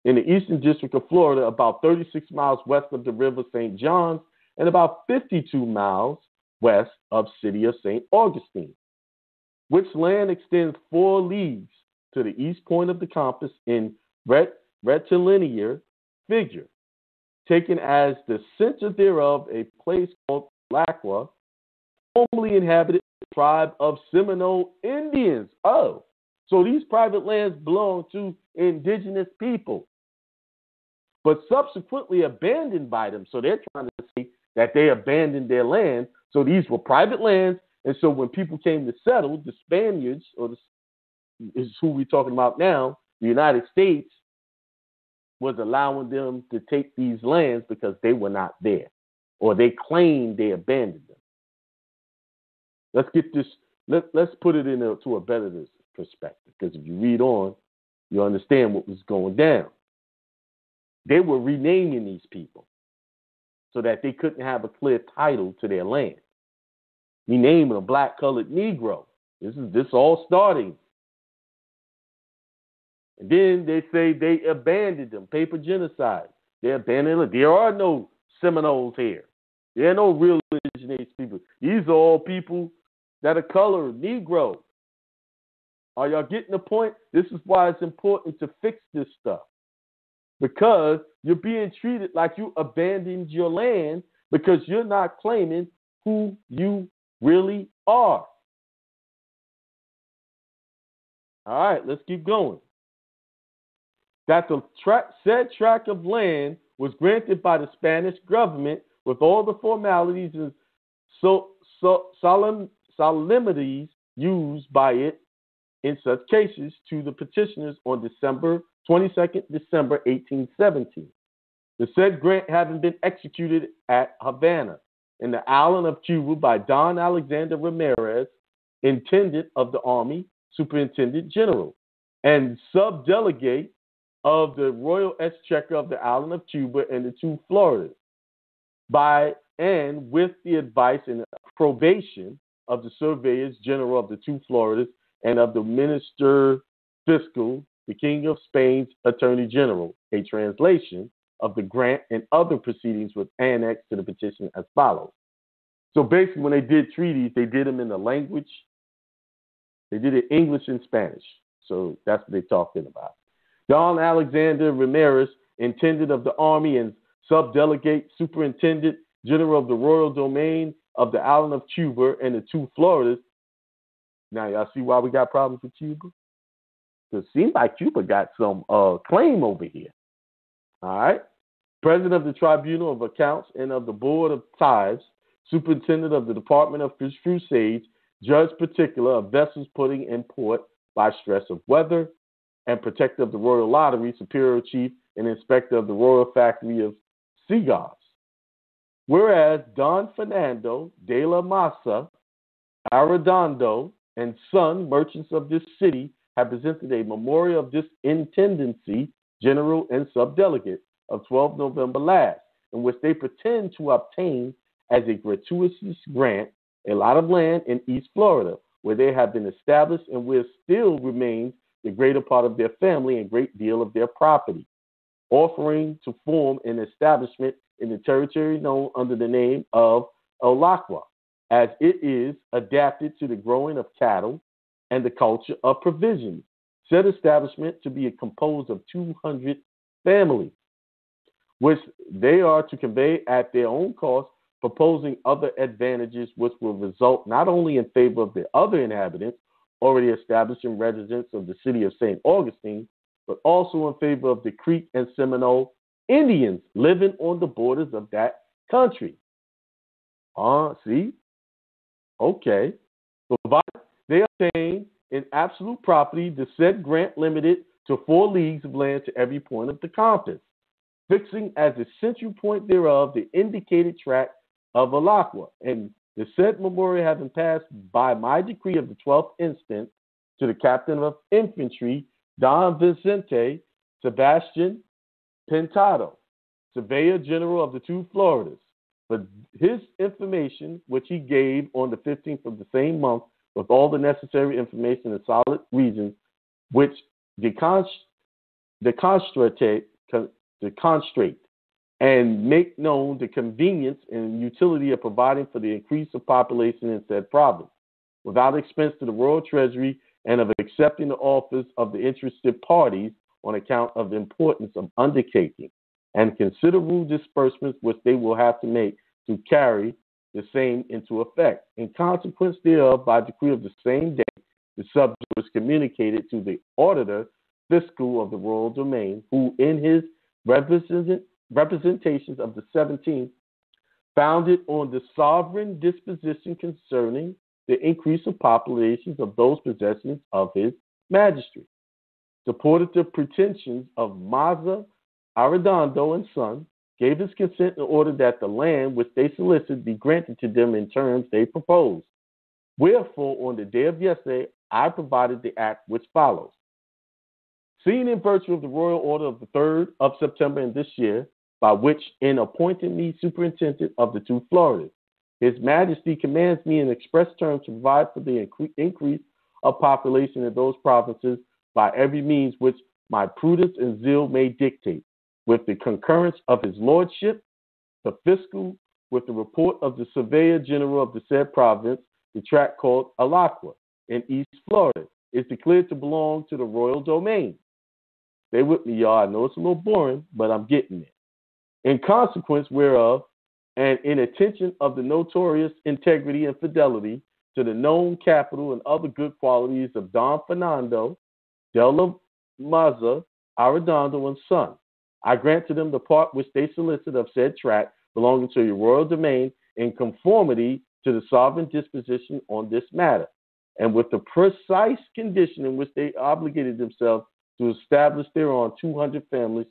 In the Eastern District of Florida, about 36 miles west of the River St. Johns and about 52 miles west of city of St. Augustine. which land extends 4 leagues to the east point of the compass in rectilinear figure, taken as the center thereof a place called Lacqua, formerly inhabited by the tribe of Seminole Indians. Oh, so these private lands belong to indigenous people, but subsequently abandoned by them. So they're trying to say that they abandoned their land. So these were private lands. And so when people came to settle, the Spaniards, is who we're talking about now, the United States was allowing them to take these lands because they were not there, or they claimed they abandoned them. Let's get this, let's put it into a better perspective, because if you read on, you understand what was going down. They were renaming these people so that they couldn't have a clear title to their land. Renaming a black colored Negro. This all starting. And then they say they abandoned them. Paper genocide. They abandoned them. There are no Seminoles here. There are no real indigenous people. These are all people that are colored, Negro. Are y'all getting the point? This is why it's important to fix this stuff. Because you're being treated like you abandoned your land because you're not claiming who you really are. All right, let's keep going. That the said tract of land was granted by the Spanish government with all the formalities and solemnities used by it in such cases to the petitioners on December 22nd, December 1817. The said grant having been executed at Havana in the island of Cuba by Don Alexander Ramirez, intendant of the Army, Superintendent General, and subdelegate of the Royal Exchequer of the island of Cuba and the 2 Floridas, by and with the advice and approbation of the Surveyors General of the 2 Floridas and of the Minister Fiscal, the King of Spain's Attorney General. A translation of the grant and other proceedings was annexed to the petition as follows. So basically, when they did treaties, they did them in the language. They did it English and Spanish. So that's what they're talking about. Don Alexander Ramirez, intendant of the Army and subdelegate Superintendent General of the Royal Domain of the island of Cuba and the 2 Floridas. Now, y'all see why we got problems with Cuba? Because it seems like Cuba got some claim over here. All right? President of the Tribunal of Accounts and of the Board of Tithes, Superintendent of the Department of Crusades, Judge particular of vessels putting in port by stress of weather, and Protector of the Royal Lottery, Superior Chief and Inspector of the Royal Factory of Cigars. Whereas Don Fernando de la Masa, Arredondo, and son, merchants of this city, have presented a memorial of this intendancy, general and subdelegate, of 12 November last, in which they pretend to obtain as a gratuitous grant a lot of land in East Florida, where they have been established and where still remains the greater part of their family and great deal of their property, offering to form an establishment in the territory known under the name of Olacqua, as it is adapted to the growing of cattle and the culture of provisions. Said establishment to be composed of 200 families, which they are to convey at their own cost, proposing other advantages which will result not only in favor of the other inhabitants already established in residence of the city of St. Augustine, but also in favor of the Creek and Seminole Indians living on the borders of that country. See? Okay. Provided they obtain in absolute property the said grant limited to 4 leagues of land to every point of the compass, fixing as the central point thereof the indicated tract of Olacqua, and the said memorial having passed by my decree of the 12th instant to the captain of infantry, Don Vicente Sebastian Pintado, surveyor general of the 2 Floridas, for his information, which he gave on the 15th of the same month, with all the necessary information and solid reasons, which demonstrate and make known the convenience and utility of providing for the increase of population in said province. without expense to the royal treasury and of accepting the office of the interested parties on account of the importance of undertaking and considerable disbursements which they will have to make to carry the same into effect. In consequence thereof, by decree of the same day, the subject was communicated to the auditor fiscal of the royal domain, who in his representations of the 17th found it on the sovereign disposition concerning the increase of populations of those possessions of his majesty, supported the pretensions of Maza Arredondo and Son, gave his consent in order that the land which they solicited be granted to them in terms they proposed. Wherefore, on the day of yesterday, I provided the act which follows. Seeing in virtue of the royal order of the 3rd of September in this year, by which in appointing me superintendent of the 2 Floridas, His Majesty commands me in express terms to provide for the increase of population in those provinces by every means which my prudence and zeal may dictate, with the concurrence of his lordship, the fiscal, with the report of the Surveyor General of the said province, the tract called Alaqua in East Florida is declared to belong to the royal domain. Stay with me, y'all. I know it's a little boring, but I'm getting it. In consequence whereof, and in attention of the notorious integrity and fidelity to the known capital and other good qualities of Don Fernando de la Maza Arredondo and Son, I grant to them the part which they solicit of said tract belonging to your royal domain in conformity to the sovereign disposition on this matter, and with the precise condition in which they obligated themselves to establish thereon 200 families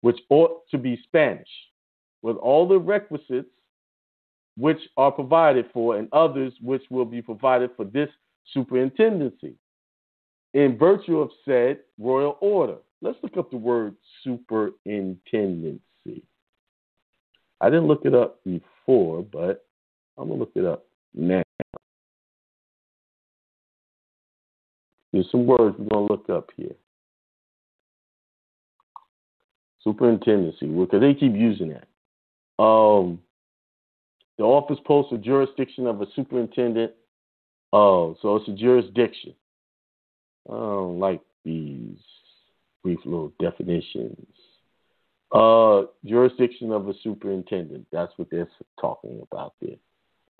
which ought to be Spanish, with all the requisites which are provided for, and others which will be provided for this superintendency, in virtue of said royal order. Let's look up the word superintendency. I didn't look it up before, but I'm going to look it up now. There's some words we're going to look up here. Superintendency, because they keep using that. The office, post, or jurisdiction of a superintendent. Oh, so it's a jurisdiction. I don't like these brief little definitions. Jurisdiction of a superintendent. That's what they're talking about there.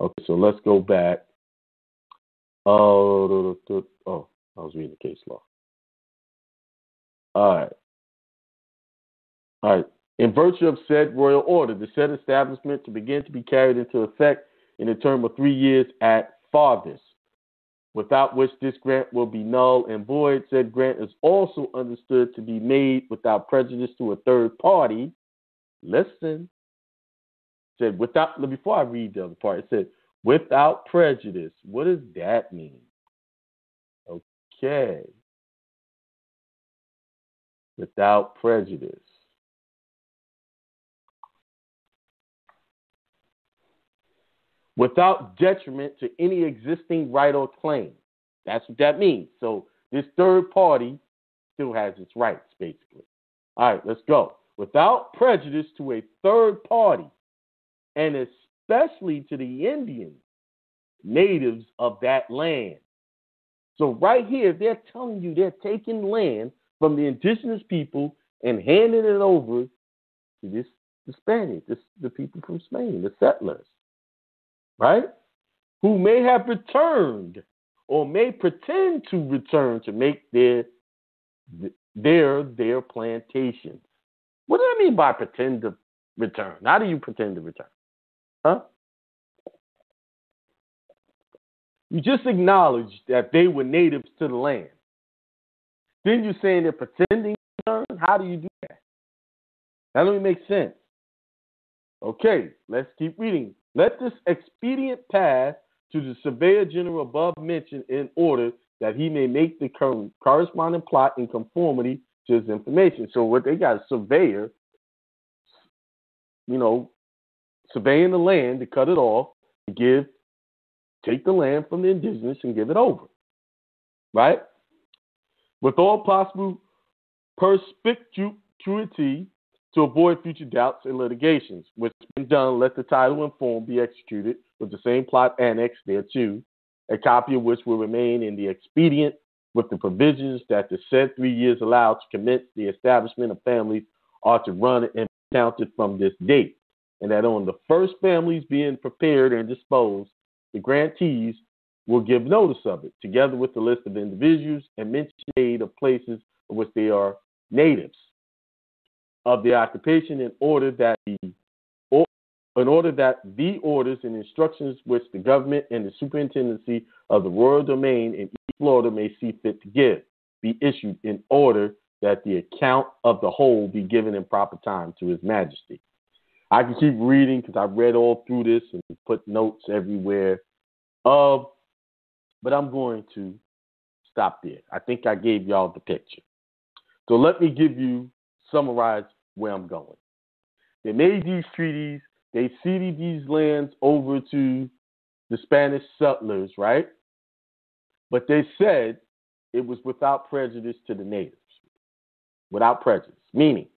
Okay, so let's go back. I was reading the case law. All right. In virtue of said royal order, the said establishment to begin to be carried into effect in a term of 3 years at farthest, without which this grant will be null and void. Said grant is also understood to be made without prejudice to a third party. Listen. Said without, before I read the other part, it said without prejudice. What does that mean? Okay. Without prejudice. Without detriment to any existing right or claim. That's what that means. So this third party still has its rights, basically. All right, let's go. Without prejudice to a third party, and especially to the Indians, natives of that land. So right here, they're telling you they're taking land from the indigenous people and handing it over to the Spaniards, the people from Spain, the settlers. Right? Who may have returned or may pretend to return to make their plantations. What do I mean by pretend to return? How do you pretend to return? Huh? You just acknowledged that they were natives to the land. Then you're saying they're pretending to return? How do you do that? That doesn't make sense. Okay, let's keep reading. Let this expedient pass to the Surveyor General above mentioned in order that he may make the corresponding plot in conformity to his information. So what they got, a surveyor, surveying the land to cut it off, to take the land from the indigenous and give it over. Right? With all possible perspicuity, to avoid future doubts and litigations, which when done, let the title and form be executed with the same plot annexed thereto, a copy of which will remain in the expedient with the provisions that the said 3 years allowed to commence the establishment of families are to run and be counted from this date, and that on the first families being prepared and disposed, the grantees will give notice of it, together with the list of individuals and mention made of places of which they are natives of the occupation, in order that the orders and instructions which the government and the superintendency of the royal domain in East Florida may see fit to give be issued, in order that the account of the whole be given in proper time to His Majesty. I can keep reading because I've read all through this and put notes everywhere. But I'm going to stop there. I think I gave y'all the picture. So let me summarize where I'm going. They made these treaties. They ceded these lands over to the Spanish settlers, right? But they said it was without prejudice to the natives. Without prejudice, meaning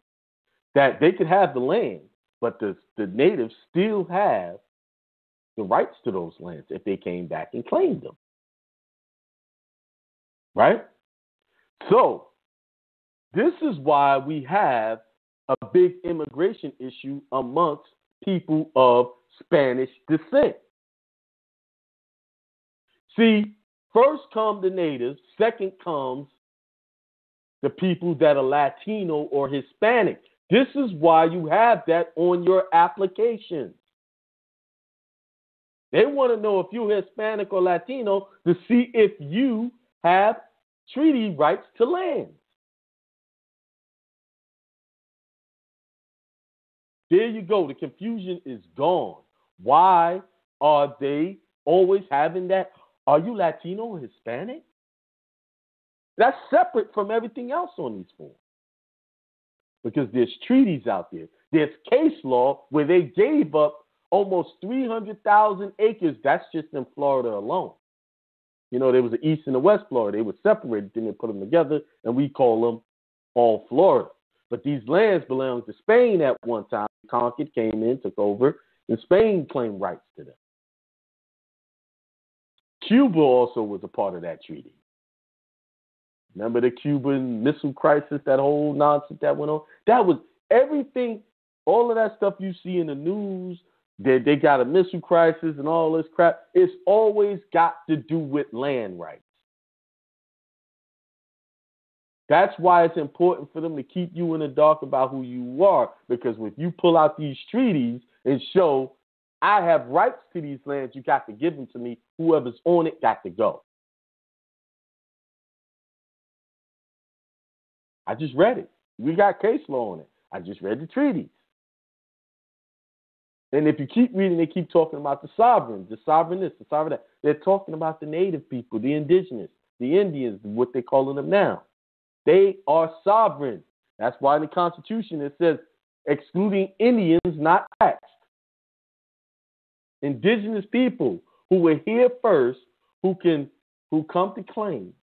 that they could have the land, but the natives still have the rights to those lands if they came back and claimed them. Right? So, this is why we have a big immigration issue amongst people of Spanish descent. See, first come the natives, second comes the people that are Latino or Hispanic. This is why you have that on your application. They want to know if you're Hispanic or Latino to see if you have treaty rights to land. There you go. The confusion is gone. Why are they always having that? Are you Latino or Hispanic? That's separate from everything else on these forms. Because there's treaties out there. There's case law where they gave up almost 300,000 acres. That's just in Florida alone. You know, there was the East and the West Florida. They were separated, then they put them together, and we call them all Florida. But these lands belonged to Spain at one time. Conquered, came in, took over, and Spain claimed rights to them. Cuba also was a part of that treaty. Remember the Cuban Missile Crisis, that whole nonsense that went on? That was everything, all of that stuff you see in the news, they got a missile crisis and all this crap. It's always got to do with land rights. That's why it's important for them to keep you in the dark about who you are, because when you pull out these treaties and show, I have rights to these lands, you got to give them to me. Whoever's on it got to go. I just read it. We got case law on it. I just read the treaties. And if you keep reading, they keep talking about the sovereign this, the sovereign that. They're talking about the native people, the indigenous, the Indians, what they're calling them now. They are sovereign. That's why in the Constitution it says excluding Indians not taxed. Indigenous people who were here first, who come to claim,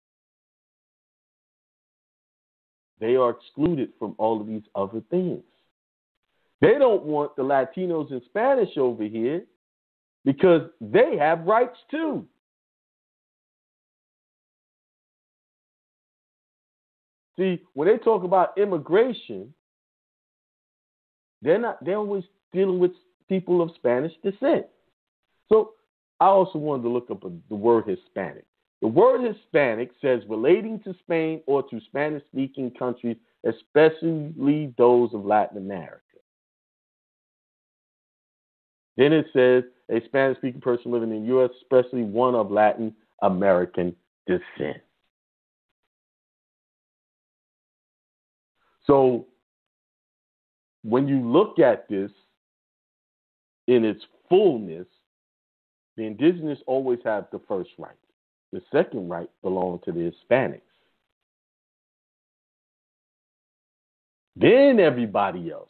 they are excluded from all of these other things. They don't want the Latinos and Spanish over here because they have rights too. See, when they talk about immigration, they're always dealing with people of Spanish descent. So I also wanted to look up the word Hispanic. The word Hispanic says relating to Spain or to Spanish-speaking countries, especially those of Latin America. Then it says a Spanish-speaking person living in the U.S., especially one of Latin American descent. So when you look at this in its fullness, the indigenous always have the first right. The second right belongs to the Hispanics. Then everybody else.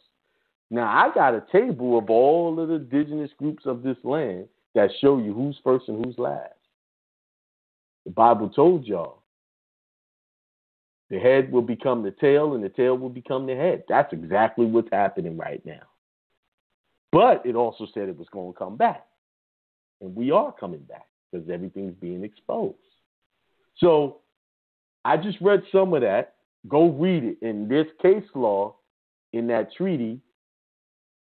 Now, I got a table of all of the indigenous groups of this land that show you who's first and who's last. The Bible told y'all the head will become the tail and the tail will become the head. That's exactly what's happening right now. But it also said it was going to come back. And we are coming back. because everything's being exposed. So I just read some of that. Go read it. In this case law, in that treaty,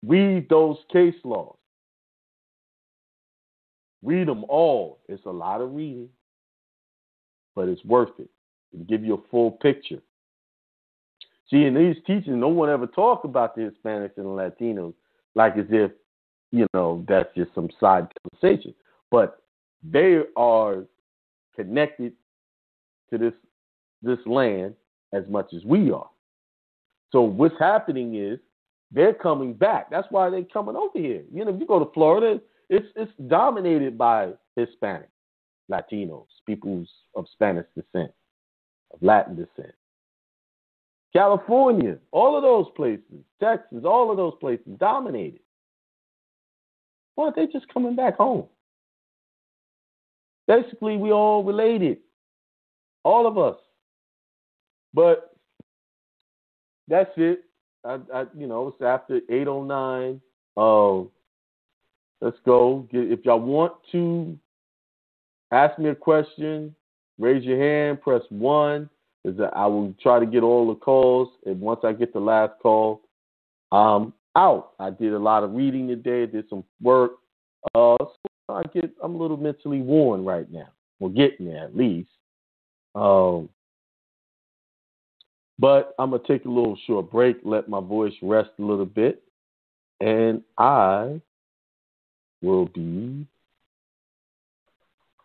read those case laws. Read them all. It's a lot of reading, but it's worth it. It'll give you a full picture. See, in these teachings, no one ever talked about the Hispanics and the Latinos like as if, that's just some side conversation. But they are connected to this land as much as we are. So what's happening is they're coming back. That's why they're coming over here. If you go to Florida, it's dominated by Hispanic, Latinos, people of Spanish descent, of Latin descent. California, all of those places, Texas, all of those places dominated. Well, they're just coming back home. Basically, we all related, all of us. But that's it. It's after 8:09. Let's go. If y'all want to ask me a question, raise your hand, press 1. I will try to get all the calls, and once I get the last call, I'm out. I did a lot of reading today, did some work. So I'm a little mentally worn right now. We're getting there at least. But I'm going to take a little short break, let my voice rest a little bit, and I will be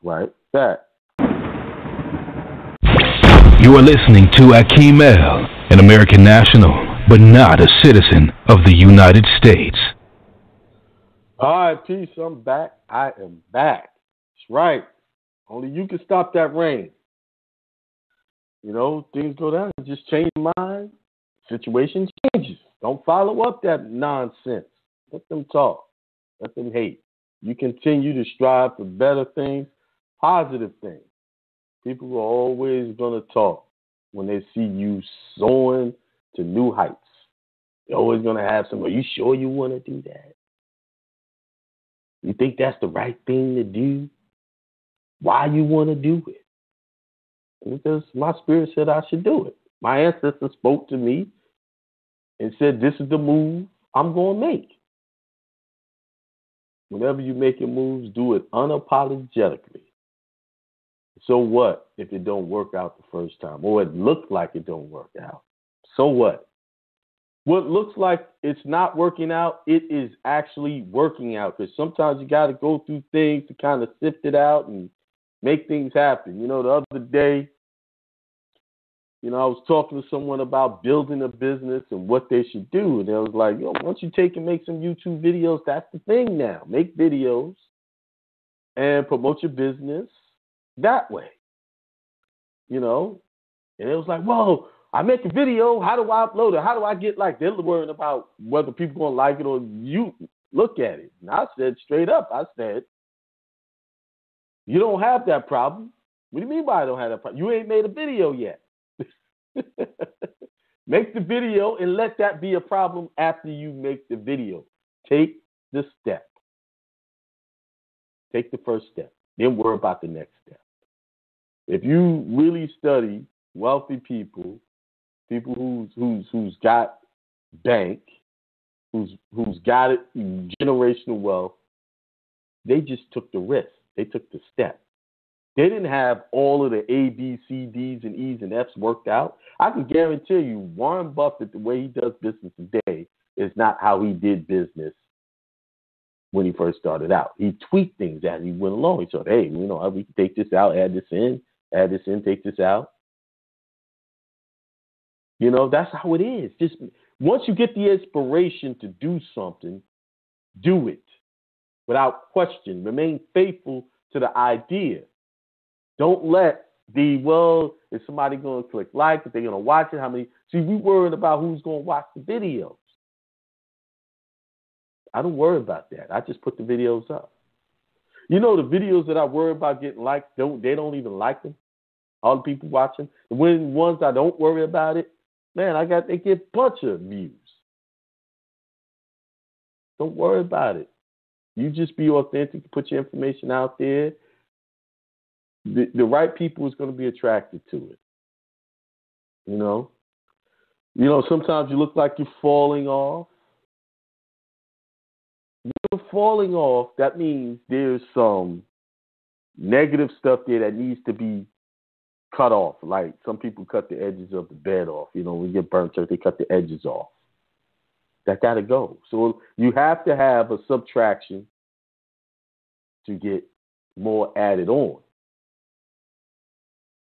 right back. You are listening to Akeem El, an American national, but not a citizen of the United States. All right, peace. I'm back. I am back. That's right. Only you can stop that rain. Things go down. Just change your mind. Situation changes. Don't follow up that nonsense. Let them talk. Let them hate. You continue to strive for better things, positive things. People are always going to talk when they see you soaring to new heights. They're always going to have somebody, are you sure you want to do that? You think that's the right thing to do? Why you want to do it? Because my spirit said I should do it. My ancestors spoke to me and said, this is the move I'm going to make. Whenever you're making moves, do it unapologetically. So what if it don't work out the first time? Or it looked like it don't work out? So what? What looks like it's not working out, it is actually working out. Because sometimes you got to go through things to kind of sift it out and make things happen. The other day, I was talking to someone about building a business and what they should do. And they was like, once you take and make some YouTube videos, that's the thing now. Make videos and promote your business that way. And it was like, whoa, I make a video. How do I upload it? How do I get they're worrying about whether people going to like it or you look at it. And I said straight up, you don't have that problem. What do you mean by I don't have that problem? You ain't made a video yet. Make the video and let that be a problem after you make the video. Take the step. Take the first step. Then worry about the next step. If you really study wealthy people who's got bank, who's got it, generational wealth, they just took the risk. They took the step. They didn't have all of the A, B, C, D's, and E's and F's worked out. I can guarantee you Warren Buffett, the way he does business today, is not how he did business when he first started out. He tweaked things as he went along. He said, hey, we can take this out, add this in, take this out. That's how it is. Just once you get the inspiration to do something, do it without question. Remain faithful to the idea. Don't let is somebody going to click like? If they're going to watch it? How many? See, we worried about who's going to watch the videos. I don't worry about that. I just put the videos up. The videos that I worry about getting liked, they don't even like them. All the people watching. The ones I don't worry about it, man, they get a bunch of views. Don't worry about it. You just be authentic, put your information out there. the right people is going to be attracted to it. You know, sometimes you look like you're falling off. When you're falling off, that means there's some negative stuff there that needs to be cut off. Like some people cut the edges of the bed off. You know, when you get burnt out, they cut the edges off. That got to go. So you have to have a subtraction to get more added on.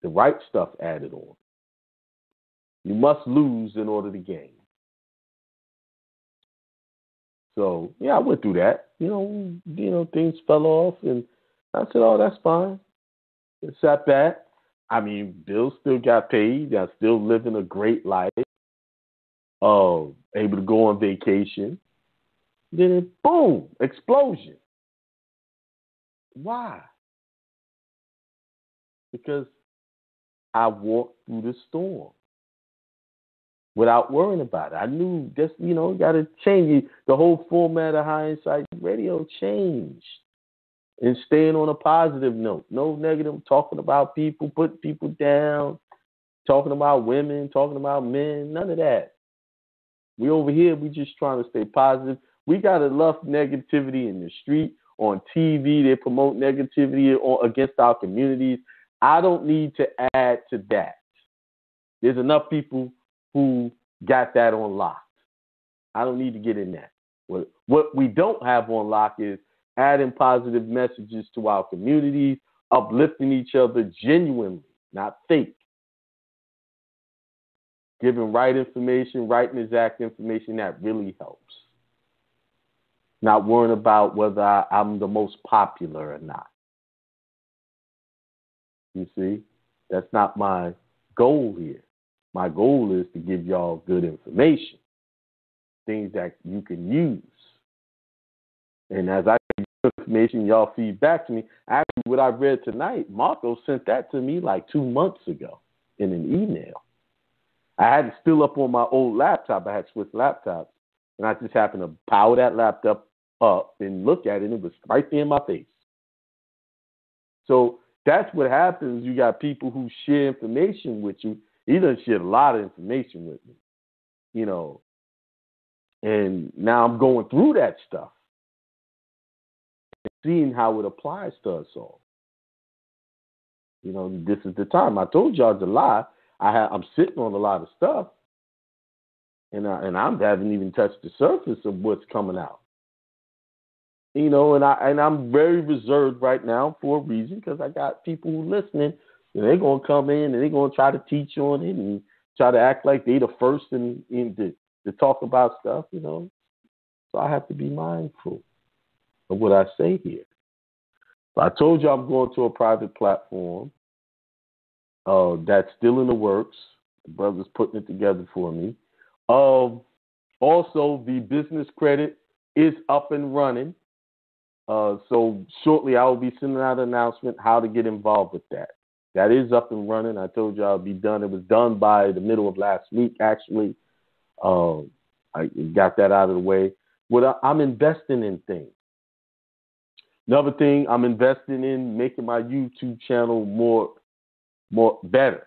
The right stuff added on. You must lose in order to gain. So, yeah, I went through that. You know, things fell off, and I said, oh, that's fine. It sat back. I mean, bills still got paid. I'm still living a great life. Able to go on vacation. Then it, boom, explosion. Why? Because I walked through the storm without worrying about it. I knew just, you got to change it. The whole format of Hindsight Radio changed. And staying on a positive note. No negative, talking about people, putting people down, talking about women, talking about men, none of that. We over here, we just trying to stay positive. We got enough negativity in the street, on TV. They promote negativity against our communities. I don't need to add to that. There's enough people who got that on lock. I don't need to get in that. What we don't have on lock is adding positive messages to our communities, uplifting each other genuinely, not fake. Giving right information, right and exact information that really helps. Not worrying about whether I'm the most popular or not. You see, that's not my goal here. My goal is to give y'all good information, things that you can use. And as I give you information, y'all feed back to me. Actually, what I read tonight, Marco sent that to me like 2 months ago in an email. I had it still up on my old laptop. I had switched laptops, and I just happened to power that laptop up and look at it, and it was right there in my face. So that's what happens. You got people who share information with you. He done shared a lot of information with me, and now I'm going through that stuff and seeing how it applies to us all. This is the time. I told y'all July, I'm sitting on a lot of stuff, and I haven't even touched the surface of what's coming out. And I'm very reserved right now for a reason, because I got people who listening, and they're gonna come in and they're gonna try to teach on it and try to act like they the first to talk about stuff, So I have to be mindful of what I say here. But I told you I'm going to a private platform. That's still in the works. The brother's putting it together for me. Also, the business credit is up and running. So shortly I will be sending out an announcement how to get involved with that. That is up and running. I told you I'll be done. It was done by the middle of last week, actually. I got that out of the way. I'm investing in things. Another thing, I'm investing in making my YouTube channel more better,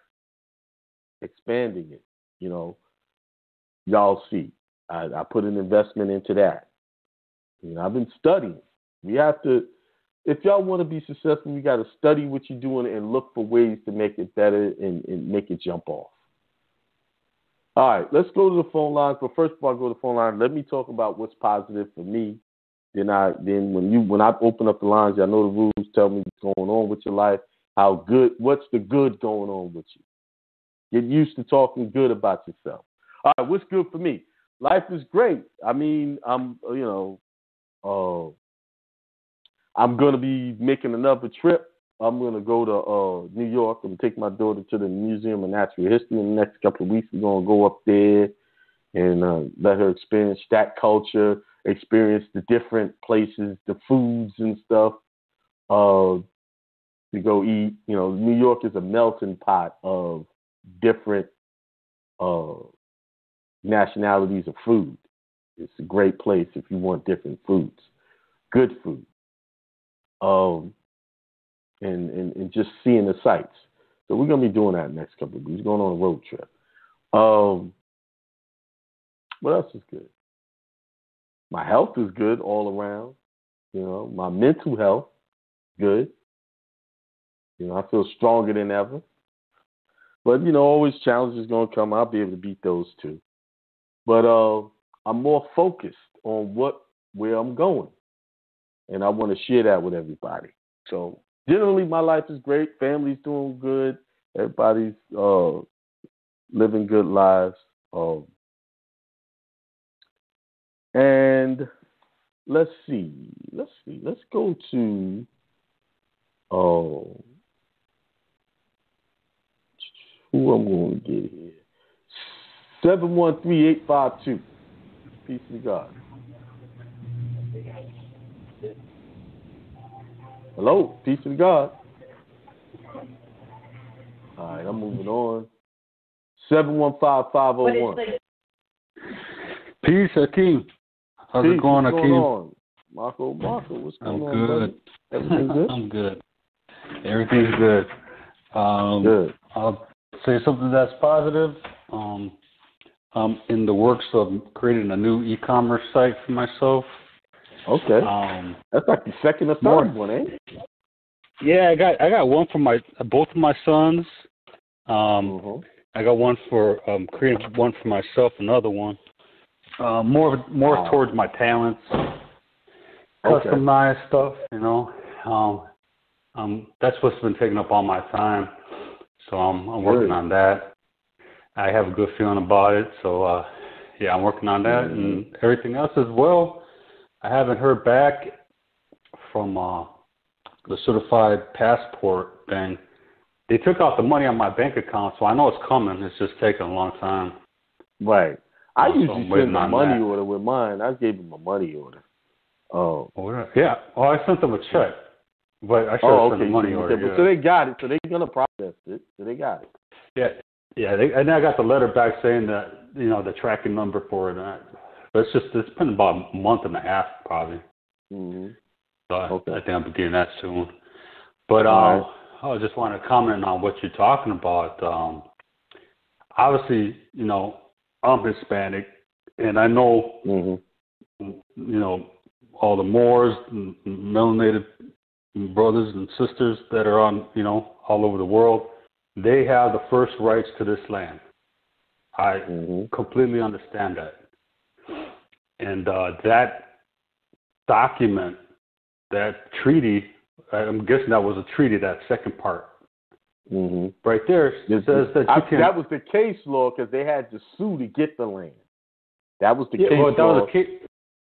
expanding it. Y'all see, I put an investment into that. I've been studying. We have to, if y'all want to be successful, you got to study what you're doing and look for ways to make it better and make it jump off. All right, let's go to the phone lines. But first, before I go to the phone line, let me talk about what's positive for me. Then when I open up the lines, y'all know the rules. Tell me what's going on with your life. What's the good going on with you? Get used to talking good about yourself. All right, what's good for me? Life is great. I mean, I'm going to be making another trip. I'm going to go to New York and take my daughter to the Museum of Natural History in the next couple of weeks. We're going to go up there and let her experience that culture, experience the different places, the foods and stuff. To go eat. New York is a melting pot of different nationalities of food. It's a great place if you want different foods, good food. and just seeing the sights. So we're going to be doing that next couple of weeks. Going on a road trip. What else is good? My health is good all around. My mental health, good. I feel stronger than ever. But, always challenges going to come. I'll be able to beat those too. But I'm more focused on where I'm going. And I want to share that with everybody. So generally, my life is great. Family's doing good. Everybody's living good lives. And let's see. Let's go to who I'm going to get here. 713-852. Peace to God. Hello, peace to God. All right, I'm moving on. 715-501. Peace, Hakeem. How's it going, Hakeem? What's going on? Marco, what's going on, brother? Everything good? I'm good. Everything's good. Good. I'll say something that's positive. I'm in the works of creating a new e-commerce site for myself. Okay. That's like the second or third one, ain't it? Yeah, I got one for both of my sons. I got one for creating one for myself, another one. More towards my talents, customized stuff. That's what's been taking up all my time. So I'm working on that. I have a good feeling about it. So I'm working on that and everything else as well. I haven't heard back from the certified passport thing. They took out the money on my bank account, so I know it's coming. It's just taking a long time. Right. I usually send a money that. order with mine. I gave them a money order. Oh. Yeah. Well, I sent them a check, but I should have sent a money order. Yeah. So they got it. So they're going to process it. So they got it. Yeah. Yeah. And I got the letter back saying that, the tracking number for it. But it's been about a month and a half, probably. Mm-hmm. So I think I'll be getting that soon. But I just want to comment on what you're talking about. Obviously, I'm Hispanic, and I know, all the Moors, and melanated brothers and sisters that are on, all over the world. They have the first rights to this land. I completely understand that. And that document, that treaty, I'm guessing that was a treaty, that second part. Mm-hmm. Right there says that you can. That was the case law because they had to sue to get the land. That was the case law. That was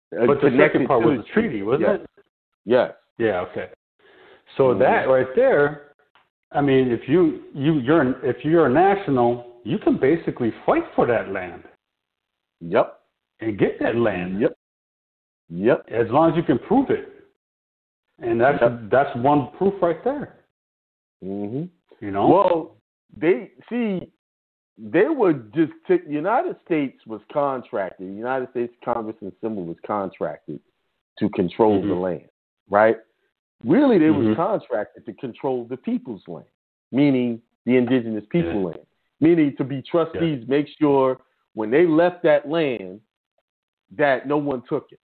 but the second part was the treaty, wasn't it? Yes. Yeah. Okay. So that right there, I mean, if you're a national, you can basically fight for that land. Yep. And get that land. Yep. As long as you can prove it, and that's one proof right there. Mm-hmm. Well, they were just United States was contracted. The United States Congress and Assembly was contracted to control the land, right? Really, they was contracted to control the people's land, meaning the indigenous people land, meaning to be trustees, make sure when they left that land that no one took it.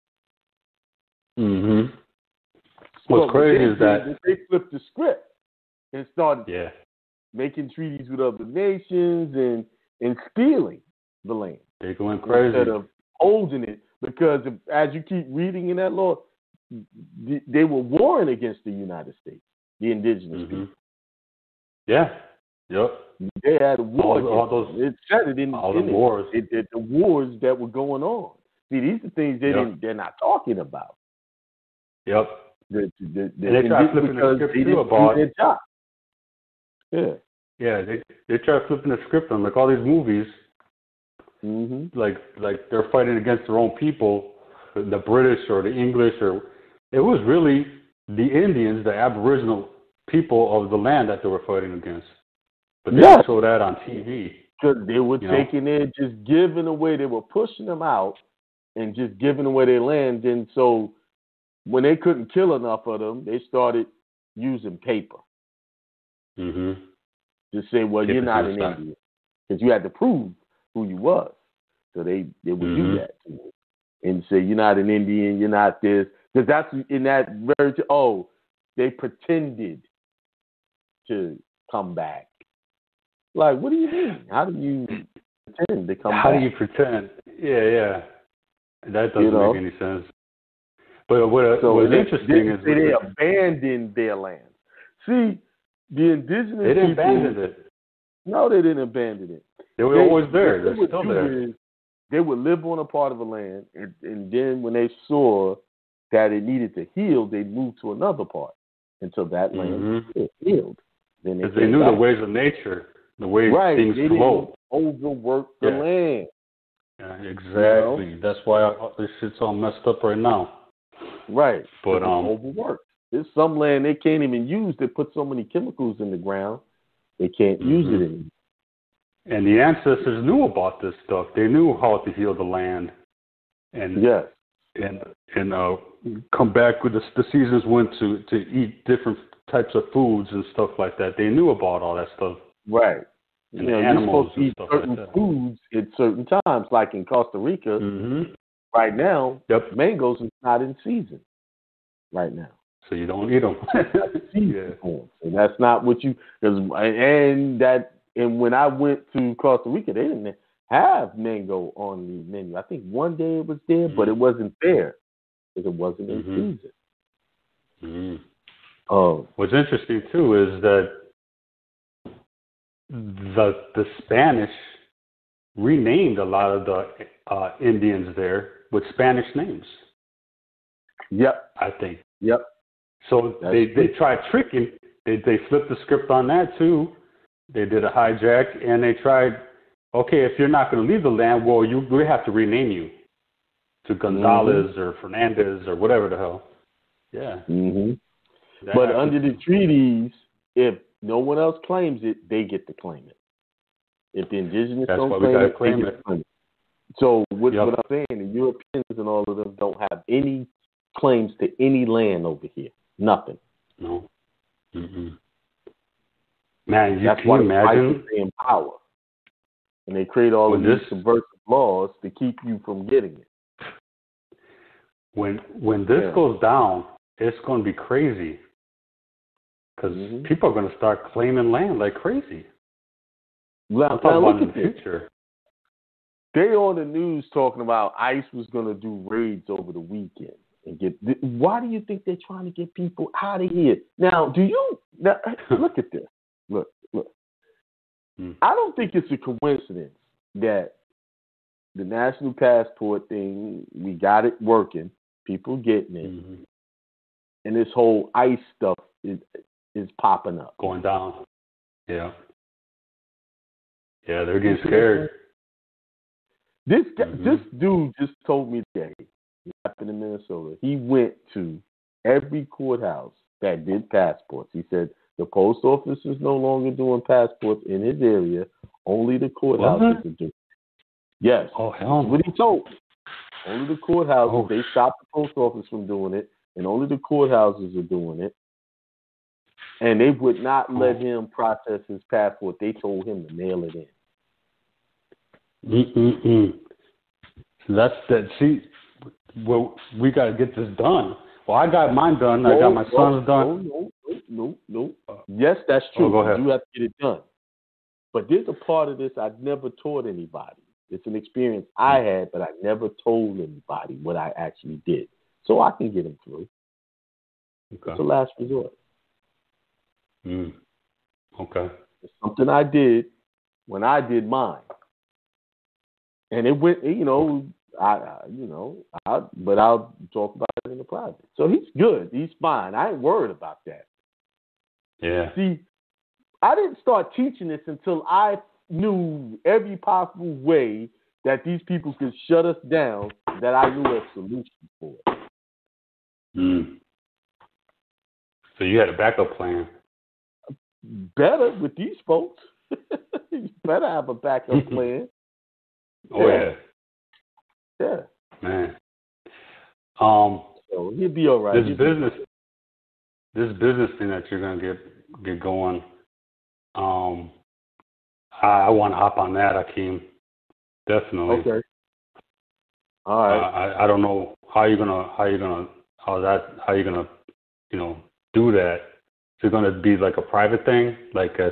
Mm-hmm. What's crazy is that they flipped the script and started making treaties with other nations and stealing the land. They're going crazy. Instead of holding it, because as you keep reading in that law, they were warring against the United States, the indigenous people. Yeah. Yep. They had a war. All those, it said it in all the wars. The wars that were going on. See, these are things they're not talking about. Yep. And they tried flipping the script too about their job. Yeah, they tried flipping the script on like all these movies. Like they're fighting against their own people, the British or the English, or it was really the Indians, the Aboriginal people of the land that they were fighting against. But they didn't show that on TV. Because they were taking it, just giving away. They were pushing them out and just giving away their land. And so when they couldn't kill enough of them, they started using paper. Mm-hmm. To say, well, you're not an Indian. Because you had to prove who you was. So they would do that to you. And say, you're not an Indian, you're not this. Because that's in that very, they pretended to come back. Like, what do you mean? How do you pretend to come back? How do you pretend? Yeah. That doesn't make any sense. But what's interesting is they abandoned their land. See, the indigenous they didn't people, abandon it. No, they didn't abandon it. They were always there. They're still there. They would live on a part of the land, and then when they saw that it needed to heal, they'd move to another part until that land healed. Then they knew the ways of nature, the way things flow. Overwork the land. Yeah, exactly. You know? That's why this shit's all messed up right now. Right. But overworked. There's some land they can't even use. They put so many chemicals in the ground, they can't use it anymore. And the ancestors knew about this stuff. They knew how to heal the land, and come back with the seasons when to eat different types of foods and stuff like that. They knew about all that stuff. Right. And animals you're supposed to eat certain foods at certain times, like in Costa Rica. Right now, mangoes is not in season. Right now, so you don't eat them. And that's not what you. And when I went to Costa Rica, they didn't have mango on the menu. I think one day it was there, but it wasn't there because it wasn't in season. What's interesting too is that the Spanish renamed a lot of the Indians there with Spanish names. Yep. I think. Yep. So they tried tricking. They flipped the script on that too. They did a hijack and they tried, okay, if you're not going to leave the land, well, we have to rename you to Gonzalez or Fernandez or whatever the hell. Yeah. But under the treaties, if no one else claims it, they get to claim it. If the indigenous don't claim it, claim it. So what I'm saying, the Europeans and all of them don't have any claims to any land over here. Nothing. No. Man, that's why they in power. And they create all of these subversive laws to keep you from getting it. When this goes down, it's going to be crazy. Because people are going to start claiming land like crazy. Well, I'm talking about in the future. They on the news talking about ICE was going to do raids over the weekend and why do you think they're trying to get people out of here? Now, look at this. Look. I don't think it's a coincidence that the national passport thing, we got it working, people getting it, and this whole ICE stuff is popping up. Going down. Yeah. Yeah, they're getting scared. This dude just told me today, he happened in Minnesota, he went to every courthouse that did passports. He said the post office is no longer doing passports in his area, only the courthouses are doing it. Yes. Oh, hell no. That's what he told me. Only the courthouses, they stopped the post office from doing it, and only the courthouses are doing it. And they would not let him process his passport. They told him to mail it in. That's that. See, well, we got to get this done. Well, I got mine done. I got my son's done. No. Yes, that's true. Go ahead. You have to get it done. But there's a part of this I never taught anybody. It's an experience I had, but I never told anybody what I actually did. So I can get them through. Okay. It's a last resort. Okay. It's something I did when I did mine. And it went, but I'll talk about it in the private. So he's good. He's fine. I ain't worried about that. Yeah. See, I didn't start teaching this until I knew every possible way that these people could shut us down, that I knew a solution for it. So you had a backup plan. Better with these folks. You better have a backup plan. Yeah. Man. So he'll be all right. This business thing that you're gonna get going, I want to hop on that, Akeem. Definitely. Okay. All right. I don't know how you're gonna do that. Is it gonna be like a private thing, like a?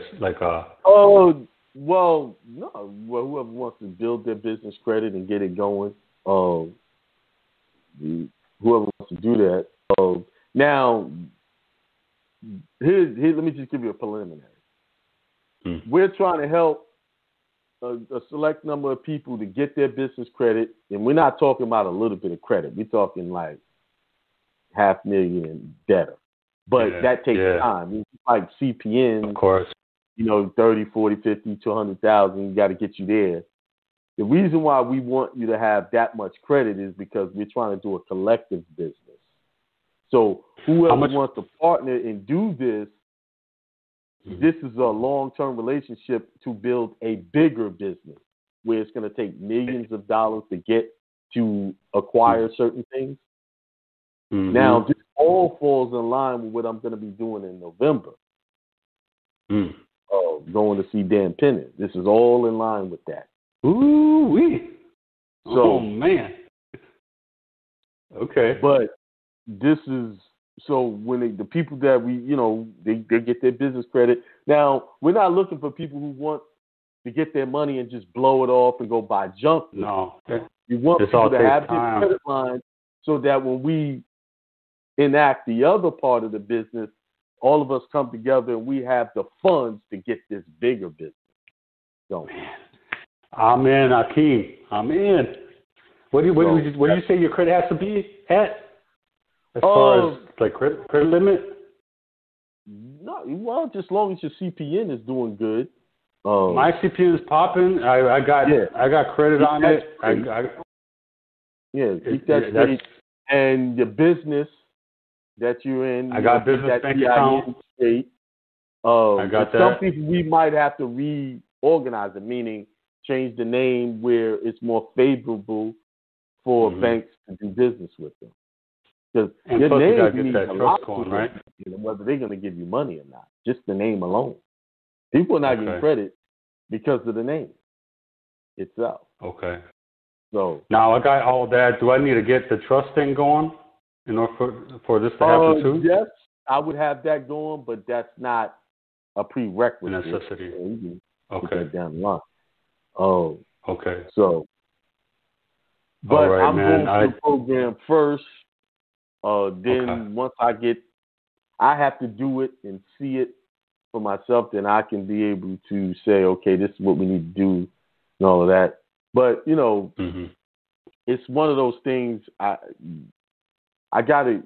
Oh well, no. Well, whoever wants to build their business credit and get it going, whoever wants to do that. Now, here, let me just give you a preliminary. We're trying to help a select number of people to get their business credit, and we're not talking about a little bit of credit. We're talking like $500,000 and better. But that takes time. It's like CPN, of course. 30, 40, 50, 200,000. You got to get you there. The reason why we want you to have that much credit is because we're trying to do a collective business. So whoever wants to partner and do this, this is a long-term relationship to build a bigger business where it's going to take millions of dollars to get to acquire certain things. Now, this all falls in line with what I'm going to be doing in November. Going to see Dan Pennant. This is all in line with that. Ooh-wee. So, oh, man. Okay. But this is, so when the people that we, they get their business credit. Now, we're not looking for people who want to get their money and just blow it off and go buy junk. No. You want people to have their credit line so that when we enact the other part of the business, all of us come together and we have the funds to get this bigger business going. I'm in, Akeem. I'm in. What do you say your credit has to be at? As far as like credit limit? No, well, just as long as your CPN is doing good. My CPN is popping. I got credit on it. Keep that straight. And your business that you're in. I got business bank account. I got that. Some people we might have to reorganize it, meaning change the name where it's more favorable for banks to do business with them. Because your name needs a lot going, right? Whether they're going to give you money or not, just the name alone. People are not getting credit because of the name itself. Okay. So now I got all that. Do I need to get the trust thing going in order for this to happen too? Yes, I would have that going, but that's not a prerequisite. A necessity. Okay. Down the line. Okay. So, but I'm going through the program first. Then once I have to do it and see it for myself, then I can be able to say, okay, this is what we need to do and all of that. But, it's one of those things I got to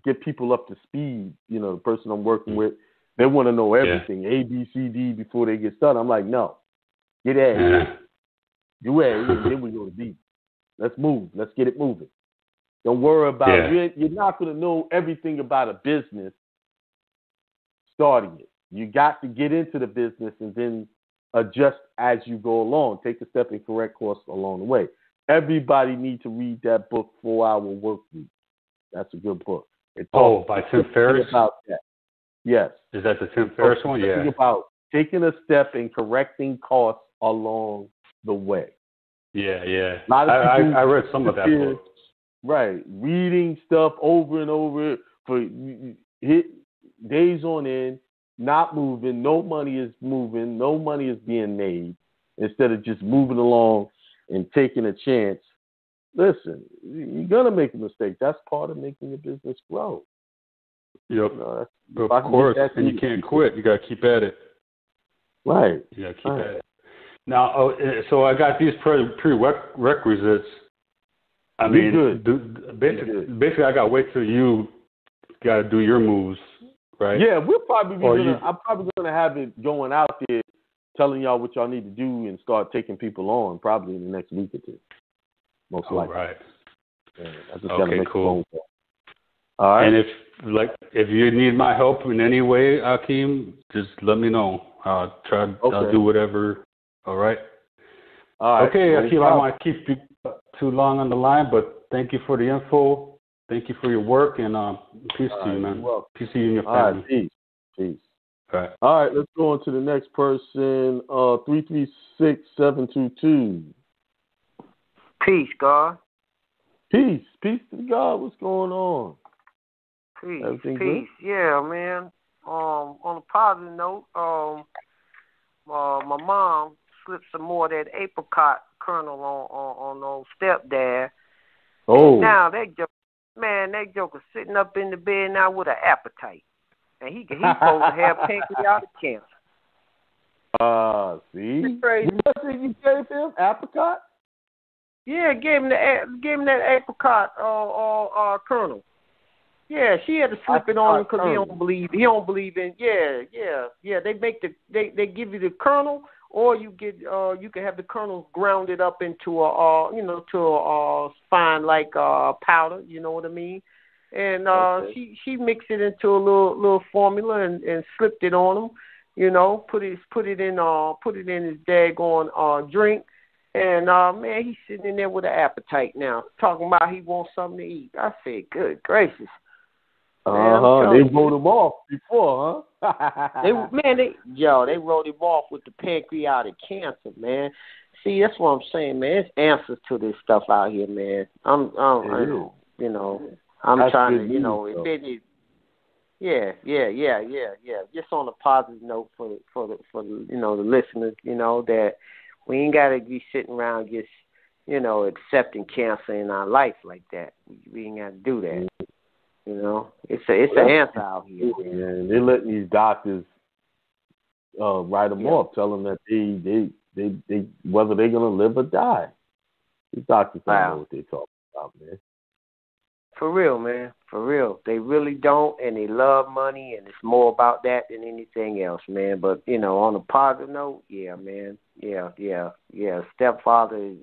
get people up to speed. The person I'm working with, they want to know everything, A, B, C, D, before they get started. I'm like, no, get A, do A, and then we go to B. Let's move. Let's get it moving. Don't worry about it. You're not going to know everything about a business starting it. You got to get into the business and then adjust as you go along. Take the step and correct course along the way. Everybody needs to read that book, 4-Hour Work Week. That's a good book. By Tim Ferriss? About that. Yes. Is that the Tim Ferriss one? Yeah. Think about taking a step and correcting costs along the way. Yeah. I read some of that book. Right. Reading stuff over and over for days on end, not moving, no money is moving, no money is being made, instead of just moving along and taking a chance. Listen, you're going to make a mistake. That's part of making your business grow. Yep. Of course. And you can't quit. You got to keep at it. Right. You got to keep at it. Now, so I got these prerequisites. I mean, basically, I got to wait till you got to do your moves, right? Yeah, I'm probably gonna have it going out there, telling y'all what y'all need to do and start taking people on probably in the next week or two. Most likely. Right. Yeah, I just gotta make a phone call. All right. And if you need my help in any way, Akeem, just let me know. I'll do whatever. All right. All right. Okay, Akeem, I don't want to keep you too long on the line, but thank you for the info. Thank you for your work, and peace to you, man. Peace to you and your family. All right, peace. Right. All right, let's go on to the next person. 336-722. Peace, God. Peace to God. What's going on? Peace. Everything Peace. good? Yeah, man. On a positive note, my mom slipped some more of that apricot kernel on old stepdad. Oh. And now that joker's sitting up in the bed now with an appetite, and he's supposed to have pancreatic cancer. See? Crazy. What did you gave him? Apricot? Yeah, gave him that apricot kernel. Yeah, she had to slip it on him because he don't believe in. Yeah. They make they give you the kernel, or you can have the kernels grounded up into a fine like powder. You know what I mean? And she mixed it into a little formula and slipped it on him. You know, put it in his daggone drink. And man, he's sitting in there with an appetite now, talking about he wants something to eat. I said, good gracious. They wrote him off before, huh? They wrote him off with the pancreatic cancer, man. See, that's what I'm saying, man. There's answers to this stuff out here, man. I'm trying to, Yeah. Just on a positive note for the the listeners, that we ain't gotta be sitting around just accepting cancer in our life like that. We ain't gotta do that. It's an answer out here. Yeah, they're letting these doctors write them off, tell them that they whether they're gonna live or die. These doctors don't know what they're talking about, man. For real, man. For real. They really don't, and they love money, and it's more about that than anything else, man. But, on a positive note, yeah, man. Yeah. Stepfather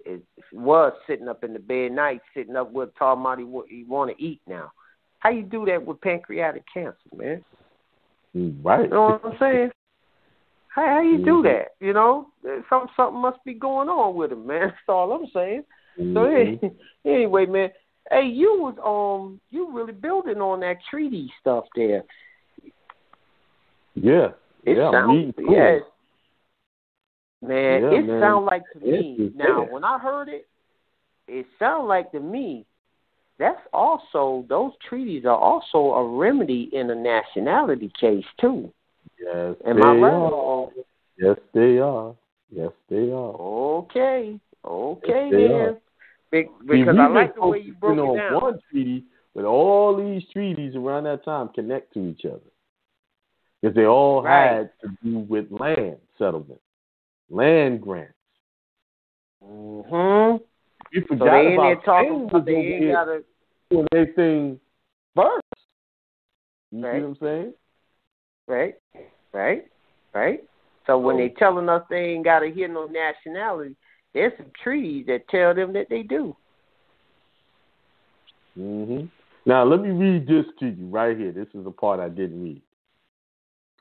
was sitting up in the bed at night, sitting up with talking about he want to eat now. How you do that with pancreatic cancer, man? Right. You know what I'm saying? How you do that? Something must be going on with him, man. That's all I'm saying. So anyway, man. Hey, you really building on that treaty stuff there. Yeah. It sounds like to me. Now, when I heard it sounded like to me those treaties are also a remedy in a nationality case too. Yes, Am I right? Yes, they are. Okay, yes, then. Because I like the way you broke it down. One treaty, but all these treaties around that time connect to each other. Because they all had to do with land settlement, land grants. Mm-hmm. You forgot about Spain was doing everything first. You see what I'm saying? Right. So when they telling us they ain't got to hear no nationality, there's some treaties that tell them that they do. Mm-hmm. Now, let me read this to you right here. This is the part I didn't read.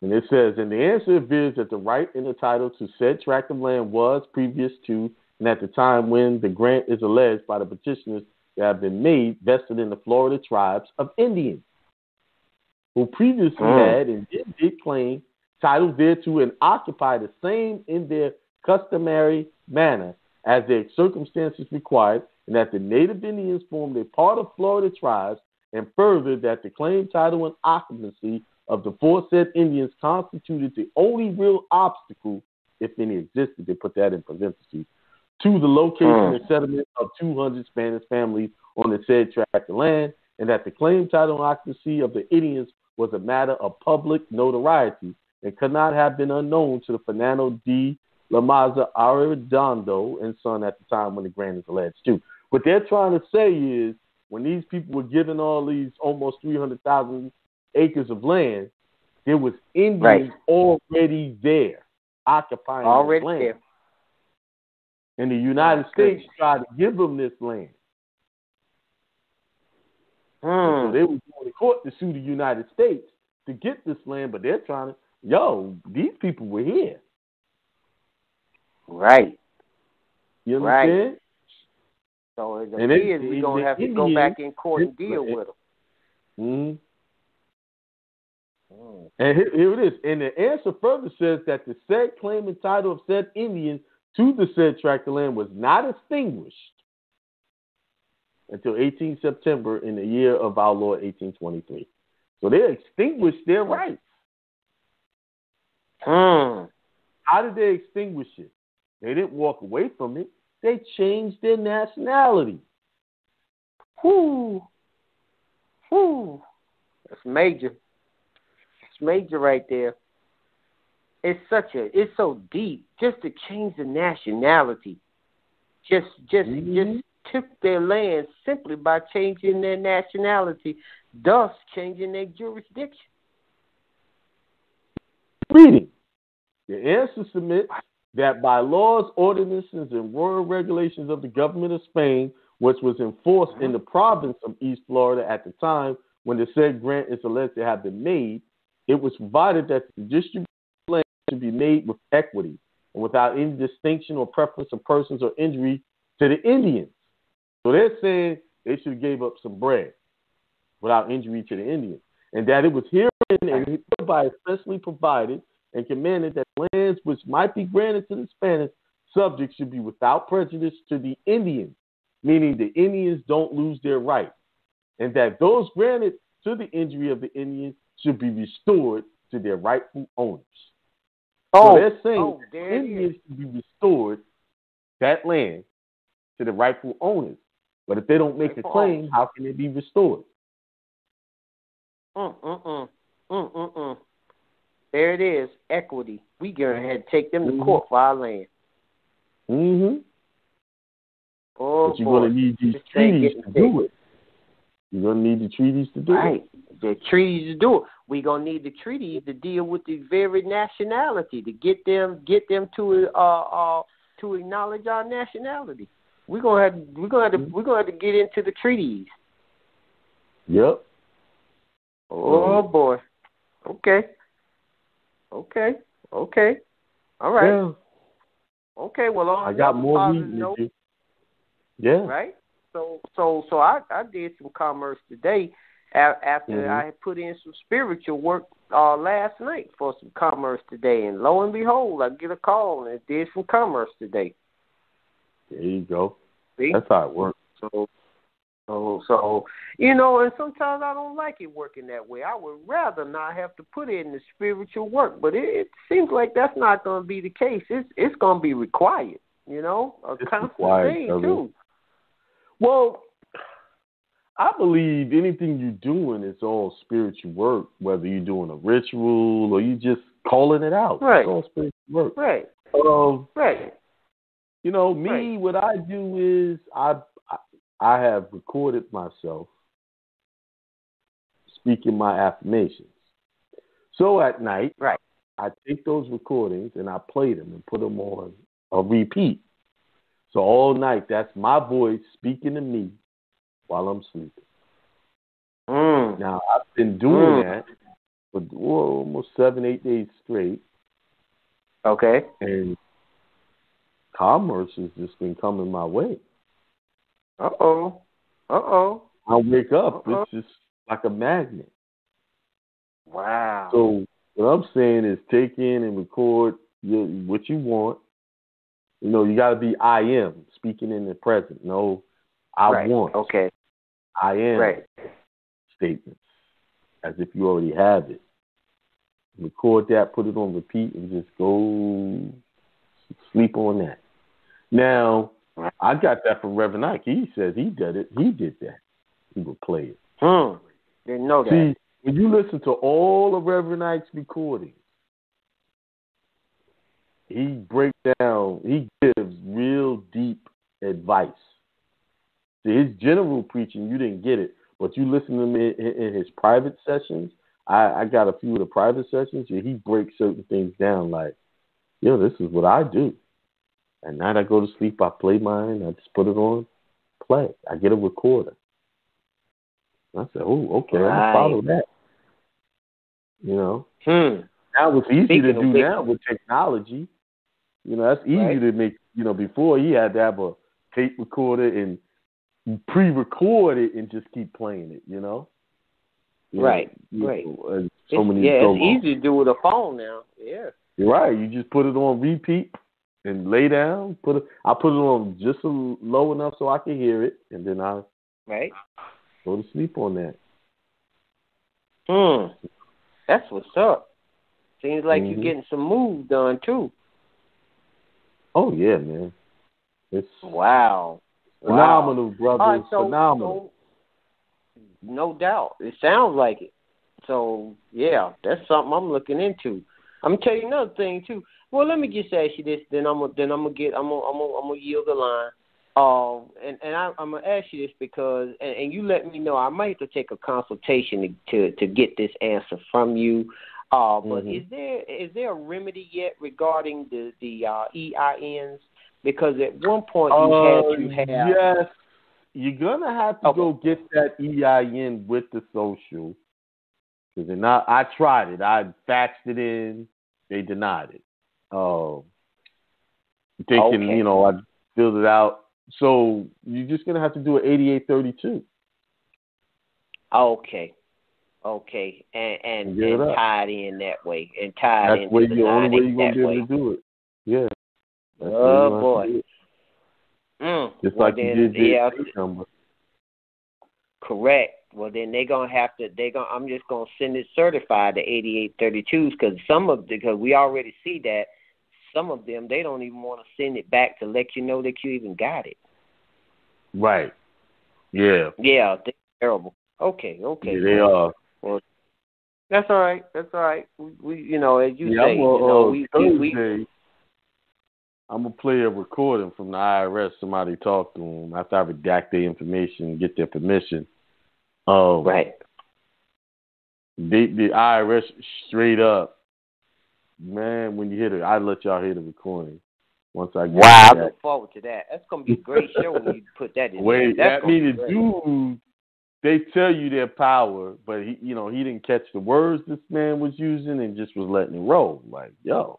And it says, and the answer appears that the right and the title to said tract of land was previous to and at the time when the grant is alleged by the petitioners that have been made vested in the Florida tribes of Indians, who previously had and did claim title thereto and occupy the same in their customary manner as their circumstances required, and that the native Indians formed a part of Florida tribes, and further that the claim, title, and occupancy of the aforesaid Indians constituted the only real obstacle, if any existed, they put that in parentheses, to the location and settlement of 200 Spanish families on the said tract of land, and that the claim, title, and occupancy of the Indians was a matter of public notoriety and could not have been unknown to the Fernando D. La Maza Arredondo and son at the time when the grant is alleged too. What they're trying to say is when these people were given all these almost 300,000 acres of land, there was Indians already there occupying this land. There. And the United States tried to give them this land. So they were going to court to sue the United States to get this land, but they're trying to, these people were here. Right. You understand? So it appears we're going to have to go back in court and deal with them. Mm-hmm. And here it is. And the answer further says that the said claim and title of said Indians to the said tract of land was not extinguished until 18 September in the year of our Lord 1823. So they extinguished their rights. How did they extinguish it? They didn't walk away from it. They changed their nationality. Whoo. That's major. It's major right there. It's so deep. Just to change the nationality. Just took their land simply by changing their nationality, thus changing their jurisdiction. Reading. The answer submits that by laws, ordinances, and royal regulations of the government of Spain, which was enforced in the province of East Florida at the time when the said grant is alleged to have been made, it was provided that the distribution of land should be made with equity and without any distinction or preference of persons or injury to the Indians. So they're saying they should have gave up some bread without injury to the Indians, and that it was herein and hereby especially provided and commanded that lands which might be granted to the Spanish subjects should be without prejudice to the Indians, meaning the Indians don't lose their rights, and that those granted to the injury of the Indians should be restored to their rightful owners. So they're saying the Indians should be restored that land to the rightful owners. But if they don't make a claim, how can it be restored? There it is, equity. We go ahead and take them to court for our land. Mm-hmm. Oh, but you're going to need these treaties to do it. You're going to need the treaties to do it. Right, the treaties to do it. We're going to need the treaties to deal with the very nationality, to get them to acknowledge our nationality. We're gonna have to get into the treaties. Yep. Oh boy. Okay. All right. Yeah. Okay. Well, I got more reading to do. Yeah. Right. So I did some commerce today after I had put in some spiritual work last night for some commerce today, and lo and behold, I get a call and did some commerce today. There you go. See? That's how it works. So and sometimes I don't like it working that way. I would rather not have to put in the spiritual work, but it seems like that's not going to be the case. It's going to be required, a constant thing too. Well, I believe anything you're doing is all spiritual work, whether you're doing a ritual or you just calling it out. Right. It's all spiritual work. Right. Right. What I do is I have recorded myself speaking my affirmations. So at night, I take those recordings and I play them and put them on a repeat. So all night, that's my voice speaking to me while I'm sleeping. Now, I've been doing that for almost 7-8 days straight. Okay. And commerce has just been coming my way. Uh-oh. I wake up, it's just like a magnet. Wow. So what I'm saying is take in and record what you want. You got to be I am, speaking in the present. No, I want. Okay. I am statements, as if you already have it. Record that, put it on repeat, and just go sleep on that. Now, I got that from Reverend Ike. He says he did it. He did that. He would play it. Didn't know that. See, when you listen to all of Reverend Ike's recordings, he breaks down, he gives real deep advice. See, his general preaching, you didn't get it, but you listen to him in his private sessions. I got a few of the private sessions where he breaks certain things down like, this is what I do. At night I go to sleep, I play mine, I just put it on, play. I get a recorder. I said, okay, I'm going to follow that. Now it's easy to do now with technology. That's easy to make, before he had to have a tape recorder and pre-record it and just keep playing it, Right. So It's easy to do with a phone now. Yeah. You're right. You just put it on repeat and lay down. I put it on just low enough so I can hear it, and then I go to sleep on that. That's what's up. Seems like you're getting some moves done too. Oh yeah, man. It's phenomenal, brother. Right, it's phenomenal. No doubt. It sounds like it. So yeah, that's something I'm looking into. I'm gonna tell you another thing too. Well, let me just ask you this, then I'm gonna yield the line. I'm gonna ask you this because, and you let me know. I might have to take a consultation to get this answer from you. But is there a remedy yet regarding the EINs? Because at one point you had to have. Yes, you're gonna have to go get that EIN with the social. Because I tried it. I faxed it in. They denied it. Thinking, I filled it out. So you're just going to have to do an 8832. Okay. And tie it in that way. And tie That's it into the only way you're going that to be way. able to do it. Yeah. Oh, boy. Just like you did the number. Correct. Well, then they're gonna have to. I'm just gonna send it certified to 8832s because we already see that some of them they don't even want to send it back to let you know that you even got it. Right. Yeah. Yeah, they're terrible. Okay. Yeah, they are. Well, that's all right. We as you say, Thursday, I'm gonna play a recording from the IRS. Somebody talk to them after I redact their information and get their permission. Right. The IRS straight up, man. When you hear it, I let y'all hear the recording. Once I get I look forward to that. That's gonna be a great show when you put that in. Wait, there. that means the dude. They tell you their power, but he didn't catch the words this man was using and just was letting it roll. Like, yo,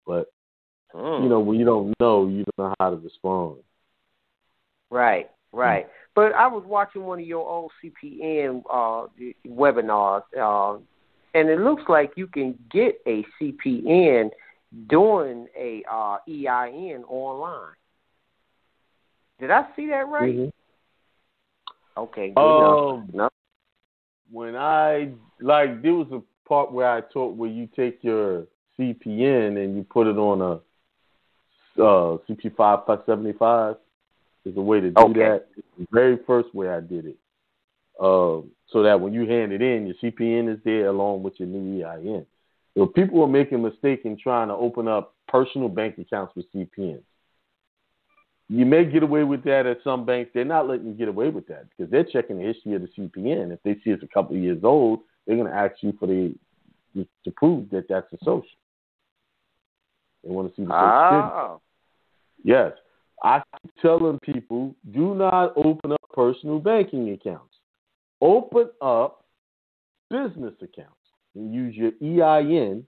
but when you don't know how to respond. Right. But I was watching one of your old CPN webinars, and it looks like you can get a CPN doing a EIN online. Did I see that right? Mm-hmm. Okay, good enough. No. When there was a part where I taught where you take your CPN and you put it on a CP575 is a way to do that. It's the very first way I did it. So that when you hand it in, your CPN is there along with your new EIN. So people are making a mistake in trying to open up personal bank accounts with CPNs. You may get away with that at some banks. They're not letting you get away with that because they're checking the history of the CPN. If they see it's a couple of years old, they're going to ask you to prove that that's a social. They want to see the social. Yes. I keep telling people, do not open up personal banking accounts. Open up business accounts and use your EIN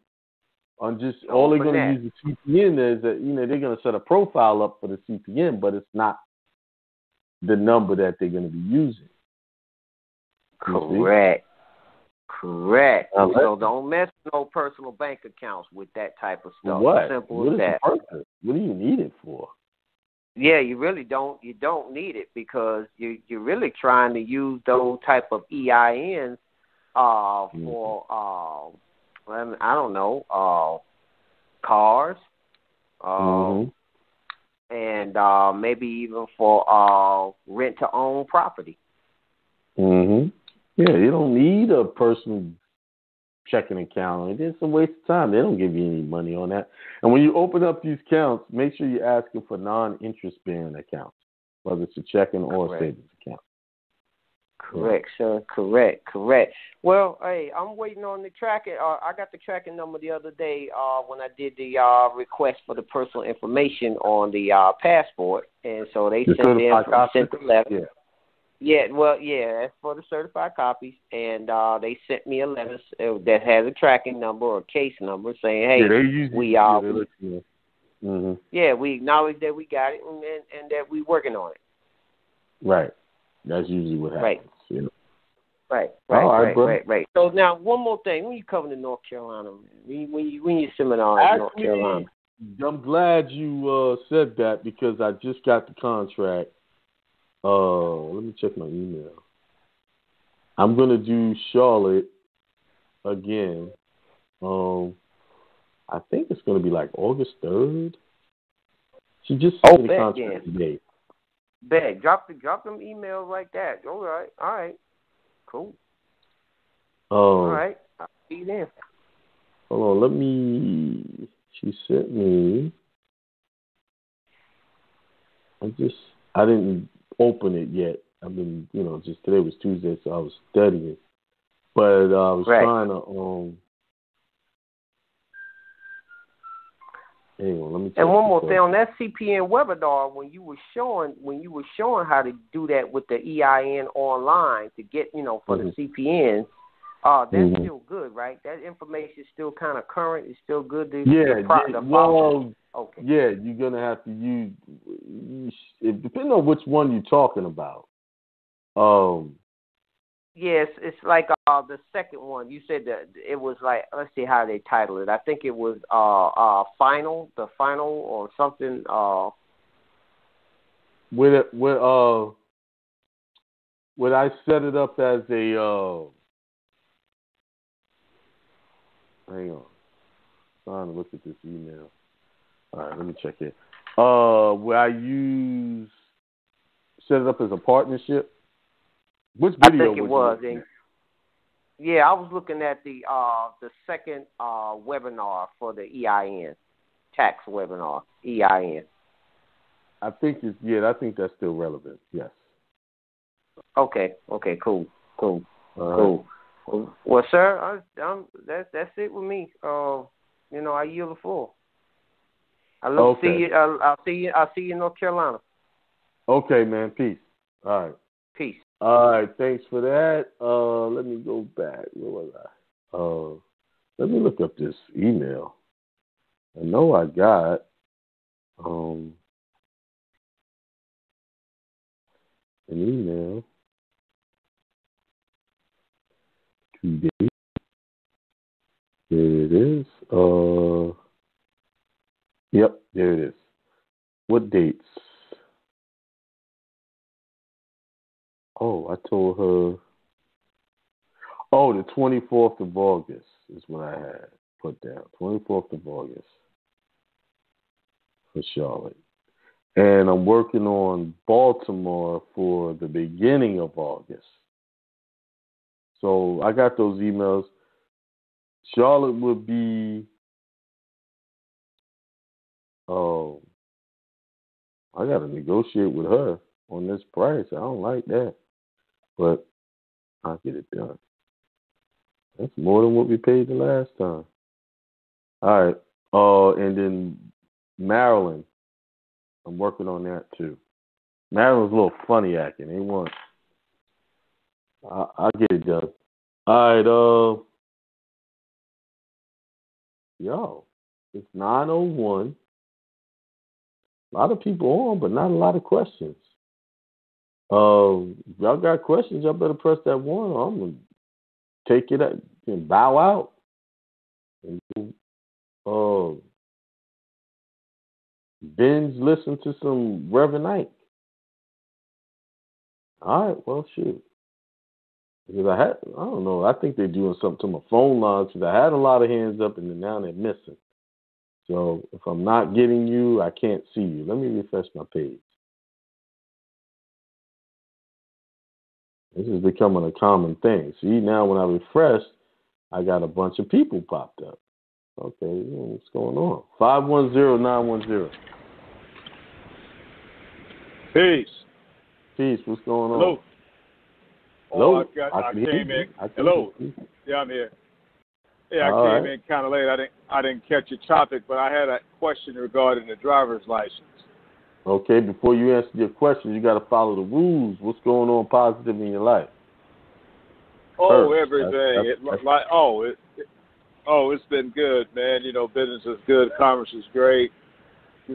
on just all they're going to use the CPN is that, they're going to set a profile up for the CPN, but it's not the number that they're going to be using. Correct. So don't mess with no personal bank accounts with that type of stuff. What? Simple as that. What do you need it for? Yeah, you really don't. You don't need it because you're really trying to use those type of EINs for I don't know, cars, and maybe even for rent to own property. Yeah, you don't need a personal checking account. It's a waste of time. They don't give you any money on that. And when you open up these accounts, make sure you're asking for non-interest bearing accounts, whether it's a checking or a savings account. Correct, sir. Correct. Well, hey, I'm waiting on the tracking. I got the tracking number the other day when I did the request for the personal information on the passport, and so they sent the letter. Yeah, that's for the certified copies, and they sent me a letter that has a tracking number or case number saying, "Hey, we acknowledge that we got it and that we working on it." Right. That's usually what happens. Right. Right. So now, one more thing. When you coming to North Carolina, man? When you seminar in North Carolina? I'm glad you said that because I just got the contract. Let me check my email. I'm gonna do Charlotte again. I think it's gonna be like August 3rd. She just sent me the contract today. Bet. Drop them emails like that. All right. Cool. All right. I'll see you then. Hold on, she sent me. I didn't open it yet. I've been, just today was Tuesday, so I was studying. But I was trying to, hang on, let me check. And one more thing on that CPN webinar, when you were showing how to do that with the EIN online to get, for the CPN, that's still good, right? That information is still kind of current. It's still good to follow. Okay. Yeah, you're gonna have to use. It depends on which one you're talking about. Yes, it's like the second one. You said that it was like, let's see how they title it. I think it was the final or something. Would I set it up as a? Hang on, I'm trying to look at this email. All right, let me check it. Will I set it up as a partnership? Which video? I think it was. Yeah, I was looking at the second webinar for the EIN tax webinar. EIN. I think I think that's still relevant. Yes. Okay. Cool. Cool. Well, sir, that's it with me. I yield the floor. I'll see you. I'll see you in North Carolina. Okay, man. Peace. All right. Peace. All right. Thanks for that. Let me go back. Where was I? Let me look up this email. I know I got. An email. Today. There it is. Yep, there it is. What dates? Oh, I told her. Oh, the 24th of August is what I had put down. 24th of August for Charlotte. And I'm working on Baltimore for the beginning of August. So I got those emails. Charlotte would be, I got to negotiate with her on this price. I don't like that. But I'll get it done. That's more than what we paid the last time. All right. And then Maryland. I'm working on that too. Maryland's a little funny acting. They want. I'll get it done. All right. Yo, it's 9:01. A lot of people on, but not a lot of questions. If y'all got questions, y'all better press that one. Or I'm gonna take it and bow out. And binge listen to some Reverend Ike. All right, well, shoot. Because I don't know, I think they're doing something to my phone lines because I had a lot of hands up and then now they're missing. So if I'm not getting you, I can't see you. Let me refresh my page. This is becoming a common thing. See, now when I refresh, I got a bunch of people popped up. Okay, what's going on? 510-910. Peace. Peace, what's going on? Hello. Hello? I came in. Hello. Yeah, I'm here. Yeah, I came in kind of late. I didn't catch your topic, but I had a question regarding the driver's license. Okay, before you answer your question, you got to follow the rules. What's going on positive in your life? Oh, everything. It's been good, man. Business is good. Commerce is great.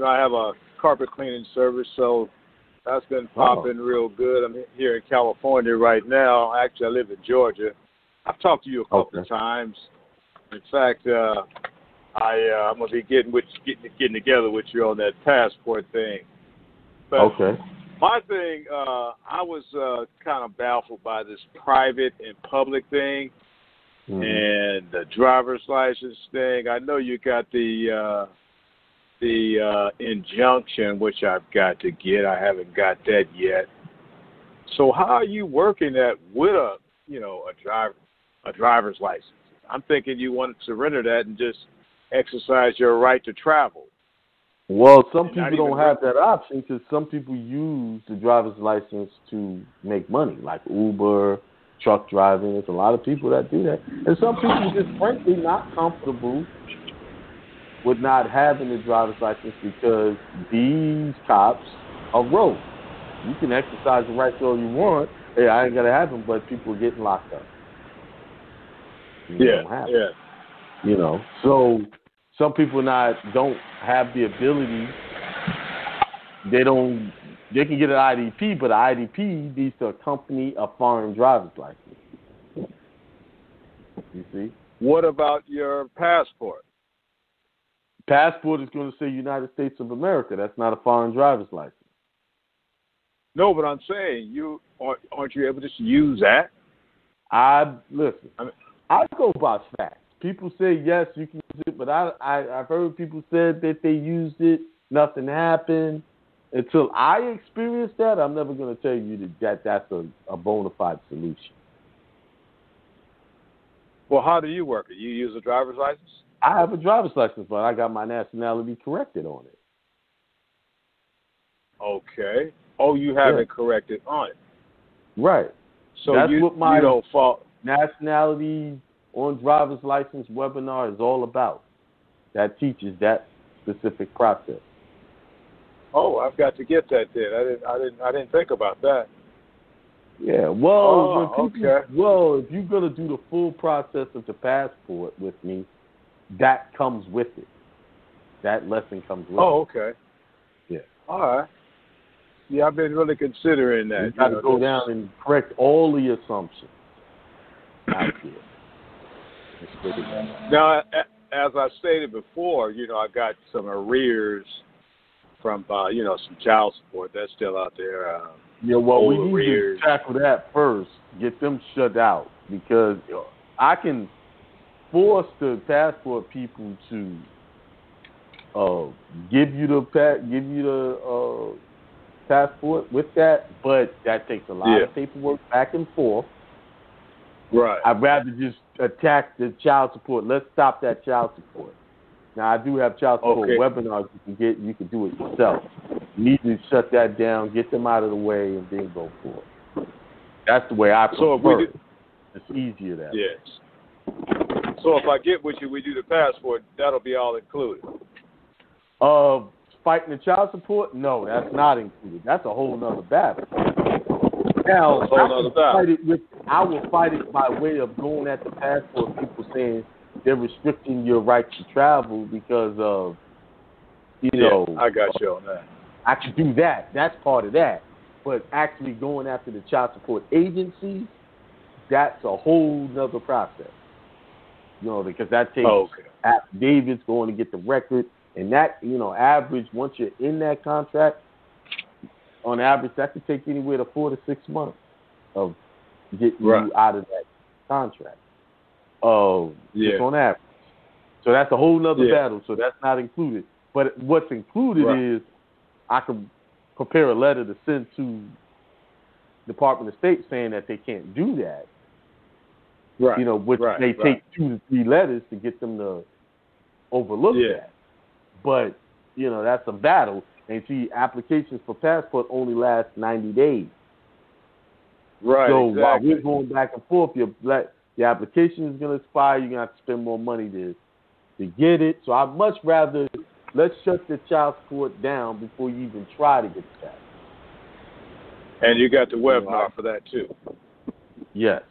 I have a carpet cleaning service, so That's been popping real good. I'm here in California right now. Actually, I live in Georgia. I've talked to you a couple of times. In fact, I'm gonna be getting together with you on that passport thing. But my thing, I was kind of baffled by this private and public thing, and the driver's license thing. I know you got the injunction, which I've got to get. I haven't got that yet. So how are you working that with a driver's license? I'm thinking you want to surrender that and just exercise your right to travel. Well, some people don't have that option because some people use the driver's license to make money, like Uber, truck driving. There's a lot of people that do that. And some people just frankly not comfortable with not having the driver's license because these cops are rogue. You can exercise the right all you want. Hey, I ain't going to have them, but people are getting locked up. You know, so some people don't have the ability. They can get an IDP, but an IDP needs to accompany a foreign driver's license. You see? What about your passport? Passport is going to say United States of America. That's not a foreign driver's license. No, but I'm saying aren't you able to just use that? Listen. I go by facts. People say yes, you can use it, but I've heard people said that they used it, nothing happened. Until I experience that, I'm never going to tell you that that's a bona fide solution. Well, how do you work it? You use a driver's license? I have a driver's license, but I got my nationality corrected on it. Okay. Oh, you have it corrected on it. Right. So that's what my nationality on driver's license webinar is all about. That teaches that specific process. Oh, I've got to get that then. I didn't think about that. Yeah, well, if you're gonna do the full process of the passport with me, that comes with it. That lesson comes with it. Oh, okay. Yeah. All right. Yeah, I've been really considering that. You got to go down and correct all the assumptions out there. Now, as I stated before, I got some arrears from, some child support. That's still out there. We need to tackle that first. Get them shut out because I can force the passport people to give you the passport with that, but that takes a lot of paperwork back and forth. Right. I'd rather just attack the child support. Let's stop that child support. Now, I do have child support webinars you can get. You can do it yourself. You need to shut that down, get them out of the way, and then go for it. That's the way I prefer it. It's easier that way. Yes. So if I get with you, we do the passport, that'll be all included. Fighting the child support? No, that's not included. That's a whole nother battle. Now, I will fight it by way of going at the passport people saying they're restricting your right to travel because of, I got you on that. I can do that. That's part of that. But actually going after the child support agencies, that's a whole nother process. Because that takes affidavits, going to get the record. And that, average, once you're in that contract, on average, that could take anywhere to 4 to 6 months of getting you out of that contract. Just on average. So that's a whole nother battle. So that's not included. But what's included is I can prepare a letter to send to Department of State saying that they can't do that. Right. Which they take 2 to 3 letters to get them to overlook that. But, that's a battle. And see, applications for passport only last 90 days. Right. So while we're going back and forth, your application is going to expire. You're going to have to spend more money to get it. So I'd much rather let's shut the child support down before you even try to get the passport. And you got the webinar for that too. Yes.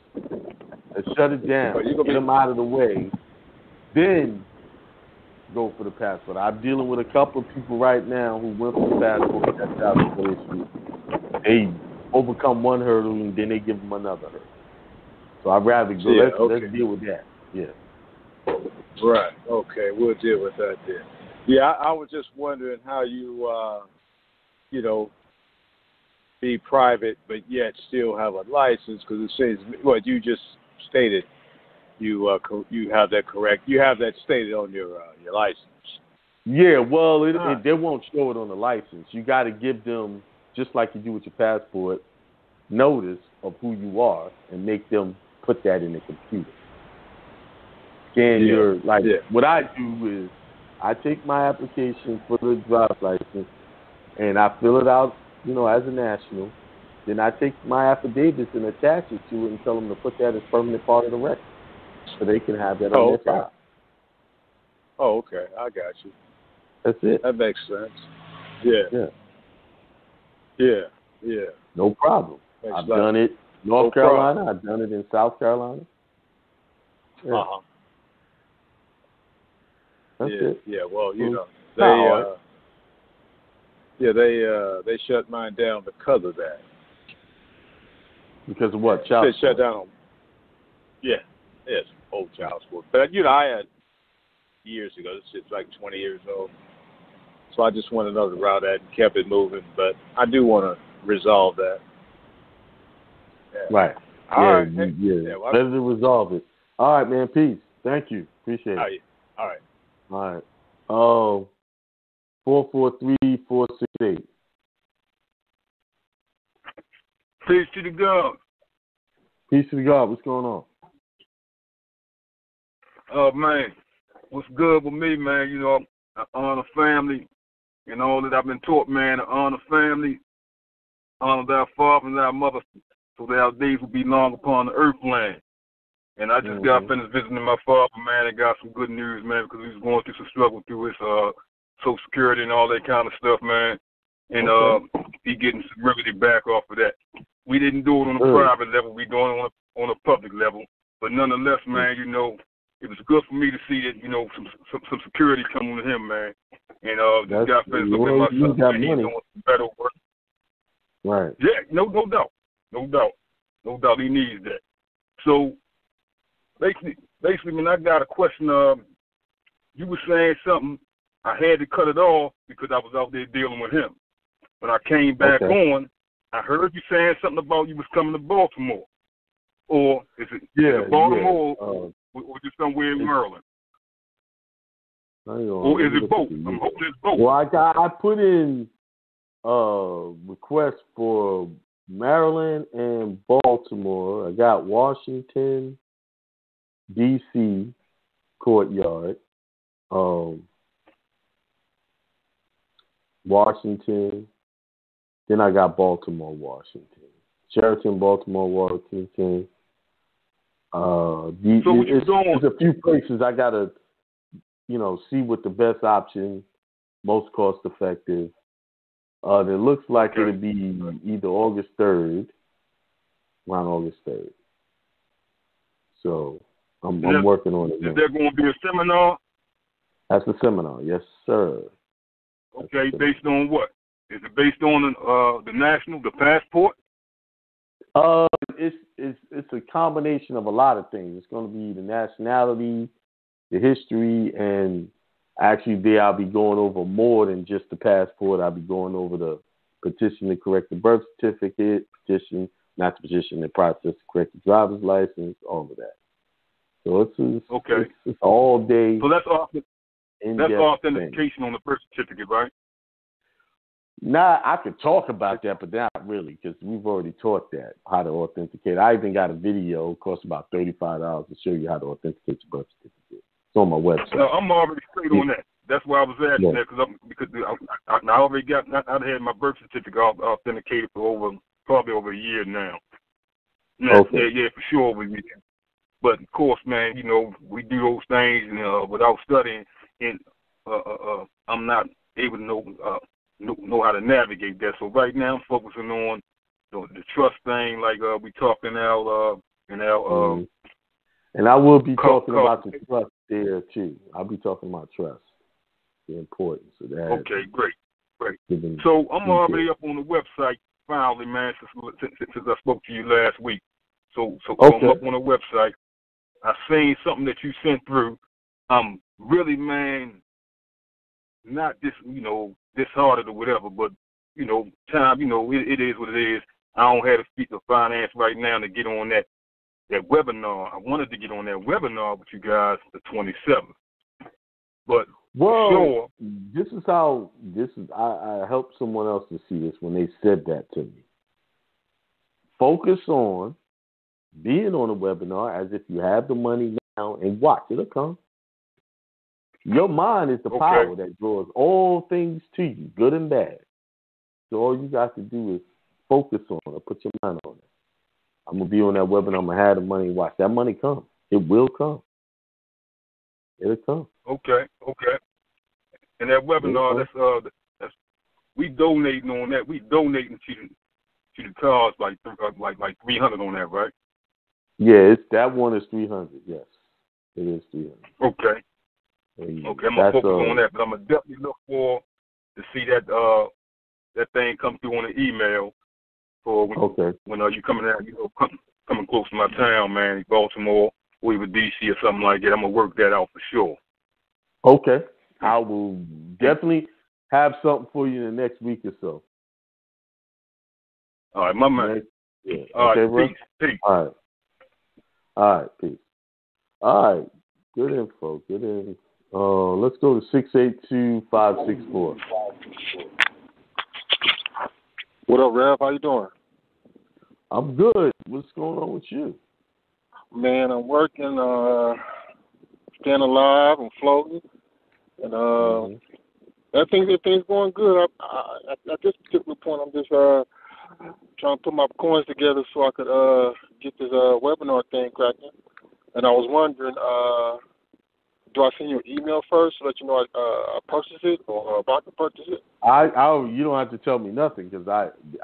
Let's shut it down. Get them out of the way. Then go for the passport. I'm dealing with a couple of people right now who went for the passport. That's child support issue. they overcome one hurdle and then they give them another hurdle. So I'd rather go. Let's deal with that. Yeah. Right. Okay. We'll deal with that then. Yeah, I was just wondering how you, be private but yet still have a license, because it says what you just stated. You have that correct. You have that stated on your license. Yeah. Well, they won't show it on the license. You got to give them, just like you do with your passport, notice of who you are and make them put that in the computer. Scan what I do is I take my application for the driver's license and I fill it out, as a national. Then I take my affidavits and attach it to it and tell them to put that as permanent part of the record so they can have that on their file. Oh, okay. I got you. That's it. That makes sense. Yeah. No problem. I've done it in North Carolina. I've done it in South Carolina. Yeah. That's it. Yeah. Well, they shut mine down because of that. Because of what? They shut down. Yes, old child support. But I had years ago. This shit's like 20 years old. So I just went another route at it and kept it moving. But I do want to resolve that. Yeah. Right. All right. Better to resolve it. All right, man. Peace. Thank you. Appreciate it. All right. 443-468. Peace to the God. Peace to the God. What's going on? Oh, man. What's good with me, man? I honor family and all that I've been taught, man. To honor family, honor thy father and thy mother, so that our days will be long upon the earth land. And I just got finished visiting my father, man, and got some good news, man, because he was going through some struggle through his Social Security and all that kind of stuff, man. And he getting some remedy back off of that. We didn't do it on a private level. We doing it on a public level. But nonetheless, man, it was good for me to see that, some security coming to him, man. And just got finished looking at my son, man. He's doing some better work. Right. Yeah, no doubt. No doubt. He needs that. So, basically, man, I got a question. You were saying something. I had to cut it off because I was out there dealing with him. When I came back on, I heard you saying something about you was coming to Baltimore. Or is it Baltimore or just somewhere in Maryland? Or is it both? I'm hoping it's both. Well, I put in requests for Maryland and Baltimore. I got Washington, D.C. courtyard, Washington. Then I got Baltimore, Washington, Sheraton, Baltimore, Washington. There's a few places I gotta, see what the best option, most cost effective. It looks like it'll be either August 3rd, around August 3rd. So I'm working on it. Is there going to be a seminar? That's a seminar, yes, sir. Okay, based on what? Is it based on the passport? It's a combination of a lot of things. It's going to be the nationality, the history, and actually there I'll be going over more than just the passport. I'll be going over the petition to correct the birth certificate, the process to correct the driver's license, all of that. So it's all day. So that's authentication on the birth certificate, right? Nah, I could talk about that, but not really, because we've already taught that, how to authenticate. I even got a video, it costs about $35 to show you how to authenticate your birth certificate. It's on my website. No, I'm already straight on that. That's why I was asking that, because I already I've had my birth certificate authenticated for probably over a year now. Yeah, for sure over a year. But of course, man, we do those things without studying, and I'm not able to know how to navigate that. So right now I'm focusing on the trust thing, like we talking now, and I will be talking about the trust there too. I'll be talking about trust, the importance of that. Okay, great. So I'm already up on the website profoundly, man, since I spoke to you last week. So Okay. I'm up on the website. I seen something that you sent through. Really, man, not disheartened or whatever, but time, it is what it is. I don't have the feet of finance right now to get on that webinar. I wanted to get on that webinar with you guys the 27th, but sure. I helped someone else to see this when they said that to me. Focus on being on a webinar as if you have the money now and watch. It'll come. Your mind is the power that draws all things to you, good and bad. So all you got to do is focus on it, put your mind on it. I'm going to be on that webinar. I'm going to have the money and watch. That money come. It will come. It'll come. Okay. And that webinar, that's we donating on that. We donating to the cause like 300 on that, right? Yeah, that one is 300. Yes, it is 300. Okay. I'm gonna focus on that, but I'm gonna definitely look for to see that thing come through on the email for when you coming out, coming close to my town, man, Baltimore, or even DC or something like that. I'm gonna work that out for sure. Okay, I will definitely have something for you in the next week or so. All right, my man. Yeah. All okay, right, peace. All right, peace. All right, good info. Let's go to 682-564. What up, Rev? How you doing? I'm good. What's going on with you? Man, I'm working, staying alive, I'm floating, and everything's going good. At this particular point, I'm just trying to put my coins together so I could get this webinar thing cracking. And I was wondering, do I send you an email first to let you know I purchased it or about to purchase it? You don't have to tell me nothing because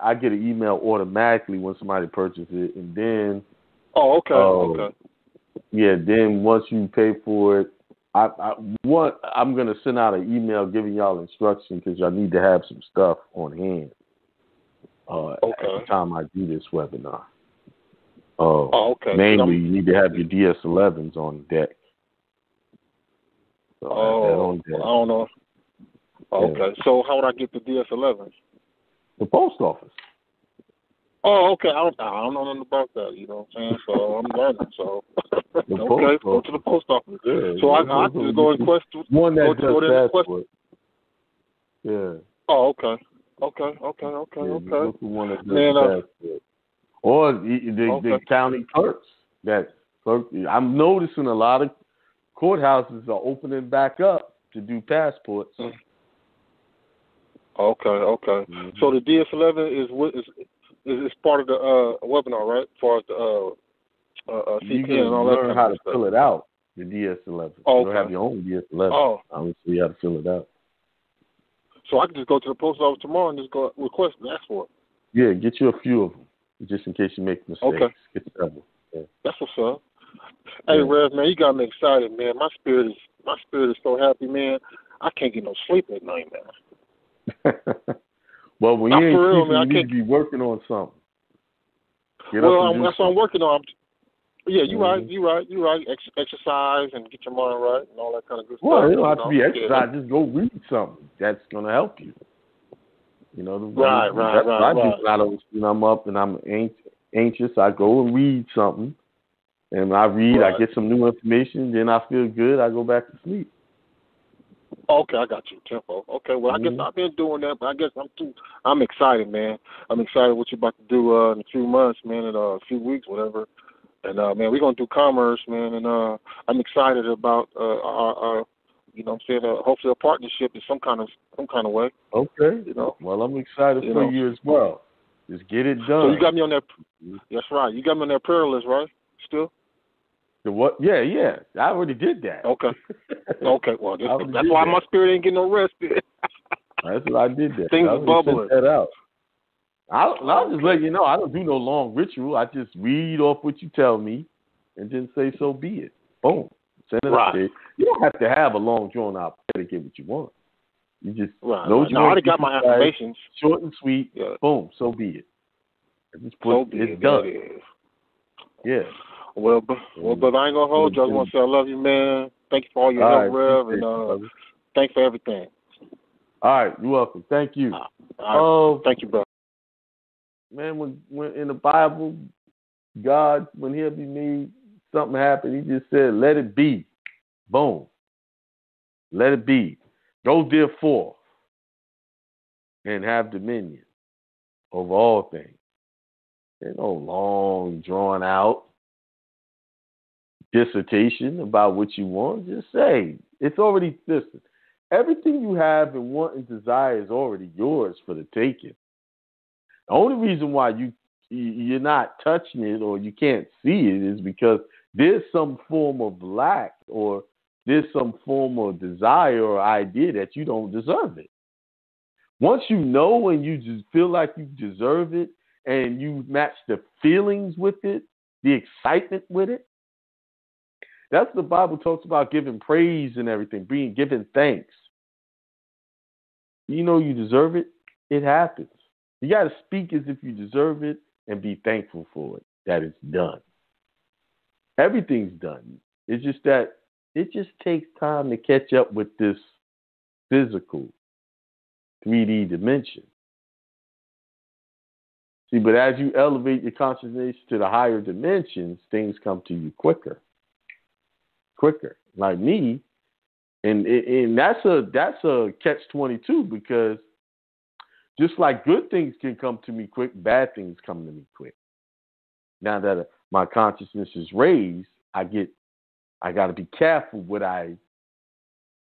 I get an email automatically when somebody purchases it, and then. Oh, okay. Okay. Yeah, then once you pay for it, I'm gonna send out an email giving y'all instructions because y'all need to have some stuff on hand. At the time I do this webinar. Okay. Mainly, you need to have your DS11s on deck. So I don't know. Okay, yeah. So how would I get the DS11s? The post office. Oh, okay. I don't know nothing about that. You know what I'm saying? So I'm learning. So go to the post office. Yeah, so I just go and quest one that does passport. Yeah. Oh, okay. Look for one that does passport. Or the county clerks. I'm noticing a lot of courthouses are opening back up to do passports. Okay. Mm-hmm. So the DS11 is part of the webinar, right? As far as the CPN and all that. Learn how to fill it out. The DS11. Oh, you don't have your own DS11. Oh. I'm gonna show you how to fill it out. So I can just go to the post office tomorrow and just go request and ask for it. Yeah, get you a few of them just in case you make mistakes. Okay. Get several. Yeah. That's what's up. Hey, Rev, man, you got me excited, man. My spirit is so happy, man. I can't get no sleep at night, man. Well, when you ain't sleeping, you need to be working on something. That's what I'm working on. Yeah, you're right. Exercise and get your mind right and all that kind of good stuff. Well, it don't have to be exercise. Just go read something that's going to help you. Right. I do. When I'm up and I'm anxious, I go and read something. And I read, I get some new information, then I feel good, I go back to sleep. Okay, I got you, Tempo. Okay, well, I guess I've been doing that, but I guess I'm excited, man. I'm excited what you're about to do in a few months, man, in a few weeks, whatever. And, man, we're going to do commerce, man, and I'm excited about our you know what I'm saying, hopefully a partnership in some kind of way. Okay. Well, I'm excited for you as well. Just get it done. So you got me on that, that's right. You got me on that prayer list, right, still? The what? Yeah. I already did that. Okay. Well, that's why my spirit ain't getting no rest. That's what I did. That things are bubbling. That out. I'll just let you know. I don't do no long ritual. I just read off what you tell me, and then say so be it. Boom. Send it up there. You don't have to have a long drawn out prayer to get what you want. You just know what you want. I already got my affirmations. Short and sweet. Yeah. Boom. So be it. So be it. done. That is. Yeah. Well, but I ain't gonna hold you. I just want to say I love you, man. Thank you for all your help, Rev, and thanks for everything. All right, you're welcome. Thank you. Thank you, bro. Man, when in the Bible, God, when He made something happen, He just said, "Let it be." Boom. Let it be. Go therefore and have dominion over all things. There's no long, drawn out dissertation about what you want. Just say it's already. Listen, everything you have and want and desire is already yours for the taking. The only reason why you're not touching it or you can't see it is because there's some form of lack or there's some form of desire or idea that you don't deserve it. Once you know and you just feel like you deserve it and you match the feelings with it, the excitement with it, that's what the Bible talks about, giving praise and everything, giving thanks. You know you deserve it, it happens. You got to speak as if you deserve it and be thankful for it, that it's done. Everything's done. It's just that it just takes time to catch up with this physical 3D dimension. See, but as you elevate your consciousness to the higher dimensions, things come to you quicker. Like me, and that's a catch-22 because just like good things can come to me quick, bad things come to me quick. Now that my consciousness is raised, I got to be careful what I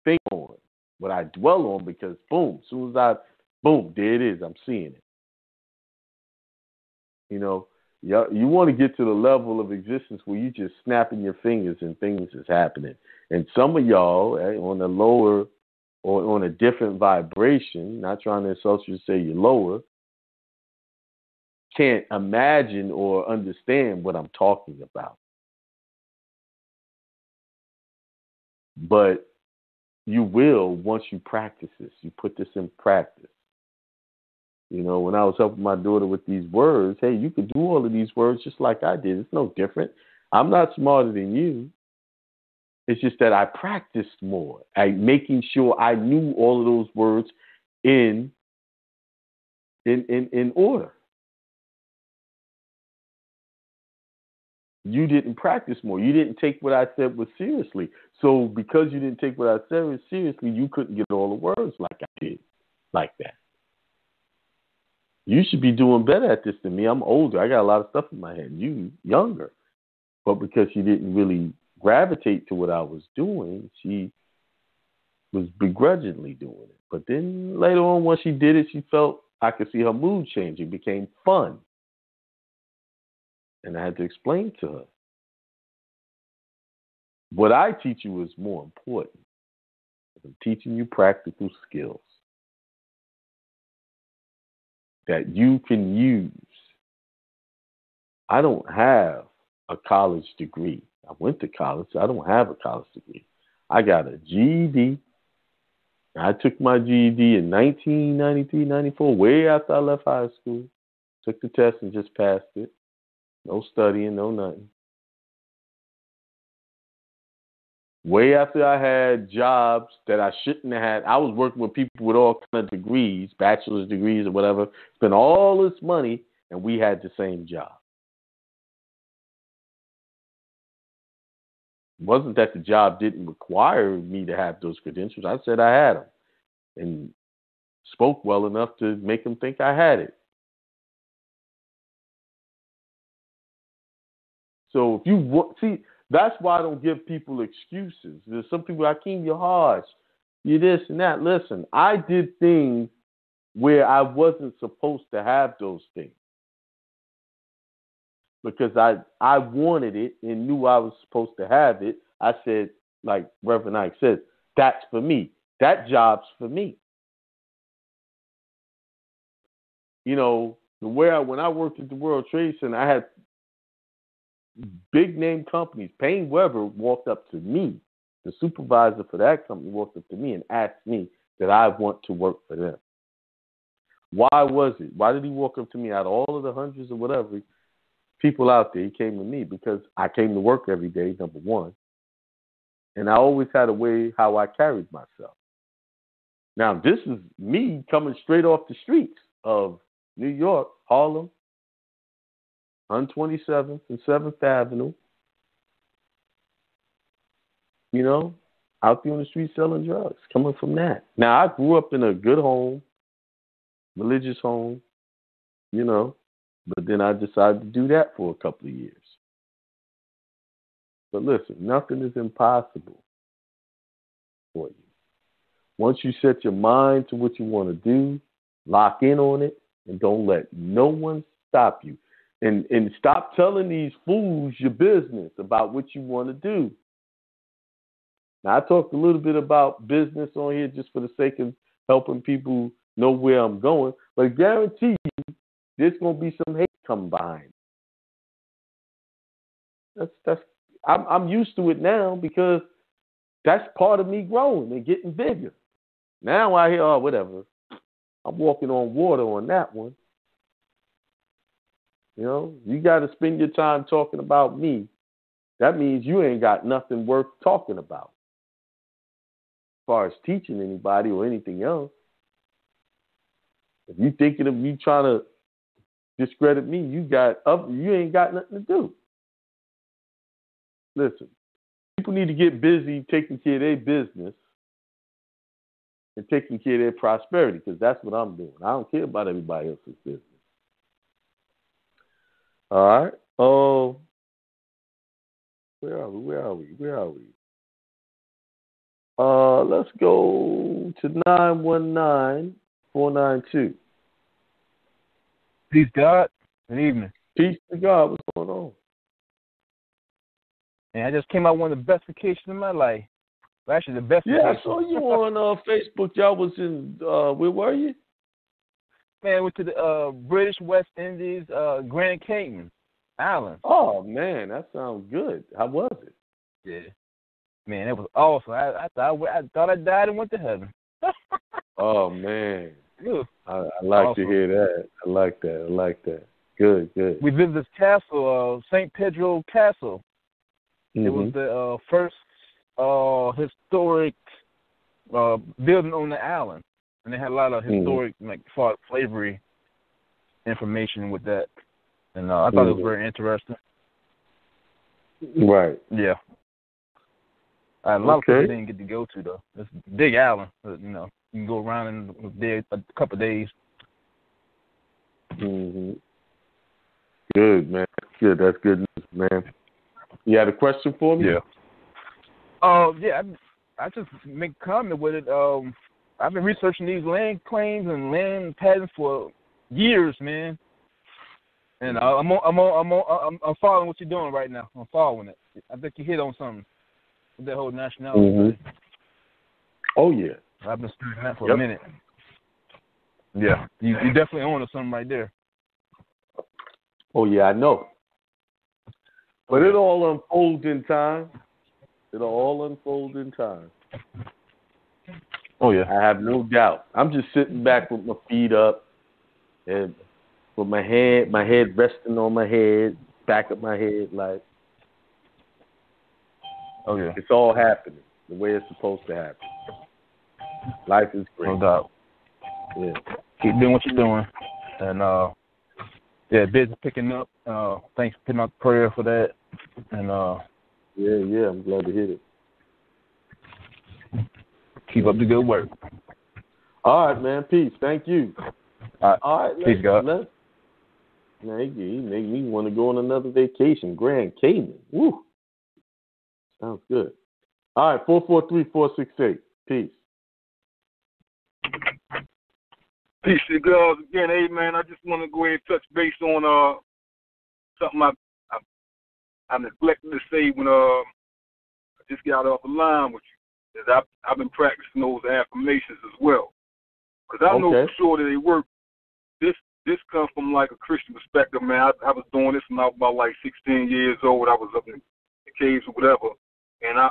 think on, what I dwell on, because boom, as soon as there it is, I'm seeing it. You know, you want to get to the level of existence where you just snapping your fingers and things is happening. And some of y'all on the lower or on a different vibration, not trying to insult you to say you're lower, can't imagine or understand what I'm talking about. But you will once you practice this. You put this in practice. You know, when I was helping my daughter with these words, hey, you could do all of these words just like I did. It's no different. I'm not smarter than you. It's just that I practiced more at making sure I knew all of those words in order. You didn't practice more. You didn't take what I said was seriously. So because you didn't take what I said was seriously, you couldn't get all the words like I did, like that. You should be doing better at this than me. I'm older. I got a lot of stuff in my head. You younger. But because she didn't really gravitate to what I was doing, she was begrudgingly doing it. But then later on, once she did it, she felt I could see her mood change. It became fun. And I had to explain to her. What I teach you is more important. I'm teaching you practical skills that you can use. I don't have a college degree. I went to college. I don't have a college degree. I got a GED. I took my GED in 1993, 94, way after I left high school. Took the test and just passed it. No studying, no nothing. Way after I had jobs that I shouldn't have had. I was working with people with all kinds of degrees, bachelor's degrees or whatever, spent all this money, and we had the same job. It wasn't that the job didn't require me to have those credentials. I said I had them and spoke well enough to make them think I had it. So if you see, that's why I don't give people excuses. There's some people, Hakeem, you're harsh. You're this and that. Listen, I did things where I wasn't supposed to have those things because I wanted it and knew I was supposed to have it. I said, like Reverend Ike said, that's for me. That job's for me. You know, when I worked at the World Trade Center, I had big name companies. Payne Weber walked up to me. The supervisor for that company walked up to me and asked me that I want to work for them. Why was it? Why did he walk up to me out of all of the hundreds or whatever people out there? He came to me because I came to work every day, number one. And I always had a way how I carried myself. Now, this is me coming straight off the streets of New York, Harlem, 127th and 7th Avenue. You know, out there on the street selling drugs, coming from that. Now, I grew up in a good home, religious home, you know, but then I decided to do that for a couple of years. But listen, nothing is impossible for you. Once you set your mind to what you want to do, lock in on it, and don't let no one stop you. And stop telling these fools your business about what you want to do. Now, I talked a little bit about business on here just for the sake of helping people know where I'm going, but I guarantee you there's going to be some hate coming behind it. I'm used to it now because that's part of me growing and getting bigger. Now I hear, oh, whatever. I'm walking on water on that one. You know, you got to spend your time talking about me. That means you ain't got nothing worth talking about as far as teaching anybody or anything else. If you thinking of me trying to discredit me, you ain't got nothing to do. Listen, people need to get busy taking care of their business and taking care of their prosperity, because that's what I'm doing. I don't care about everybody else's business. All right. Oh, where are we? Let's go to 919-492. Peace, God. Good evening. Peace to God. What's going on? And I just came out one of the best vacations of my life. Well, actually, the best Yeah, vacation. I saw you on Facebook. Y'all was in, where were you? Man, I went to the British West Indies, Grand Cayman Islands. Oh, man, that sounds good. How was it? Yeah. Man, it was awesome. I thought I died and went to heaven. Oh, man. I like awesome. to hear that. I like that. Good. We visited this castle, St. Pedro Castle. Mm-hmm. It was the first historic building on the island. And they had a lot of historic, fought slavery information with that. And I thought it was very interesting. Right. Yeah. A lot of people didn't get to go to, though. It's a big island. But, you know, you can go around in a couple of days. Mm-hmm. Good, man. Good. That's good news, man. You had a question for me? Yeah. I just make a comment with it. I've been researching these land claims and land patents for years, man. And I'm following what you're doing right now. I'm following it. I think you hit on something with that whole nationality. Mm-hmm. Oh yeah. I've been studying that for a minute. Yeah, you definitely own something right there. Oh yeah, I know. But it all unfolds in time. It'll all unfold in time. Oh yeah. I have no doubt. I'm just sitting back with my feet up and with my head resting on my head, back of my head, like, oh yeah, it's all happening the way it's supposed to happen. Life is great. No doubt. Yeah. Keep doing what you're doing, and business picking up. Thanks for putting out prayer for that, and yeah, I'm glad to hear it. Keep up the good work. All right, man. Peace. Thank you. All right. Peace, God. Man, he make me want to go on another vacation. Grand Cayman. Woo. Sounds good. All right, 443-468. Peace. Peace to girls again. Hey, man, I just want to go ahead and touch base on something I neglected to say when I just got off the line with you. Is I've been practicing those affirmations as well. Because I know for sure that they work. This comes from like a Christian perspective, man. I was doing this when I was about like 16 years old. I was up in the caves or whatever. And I,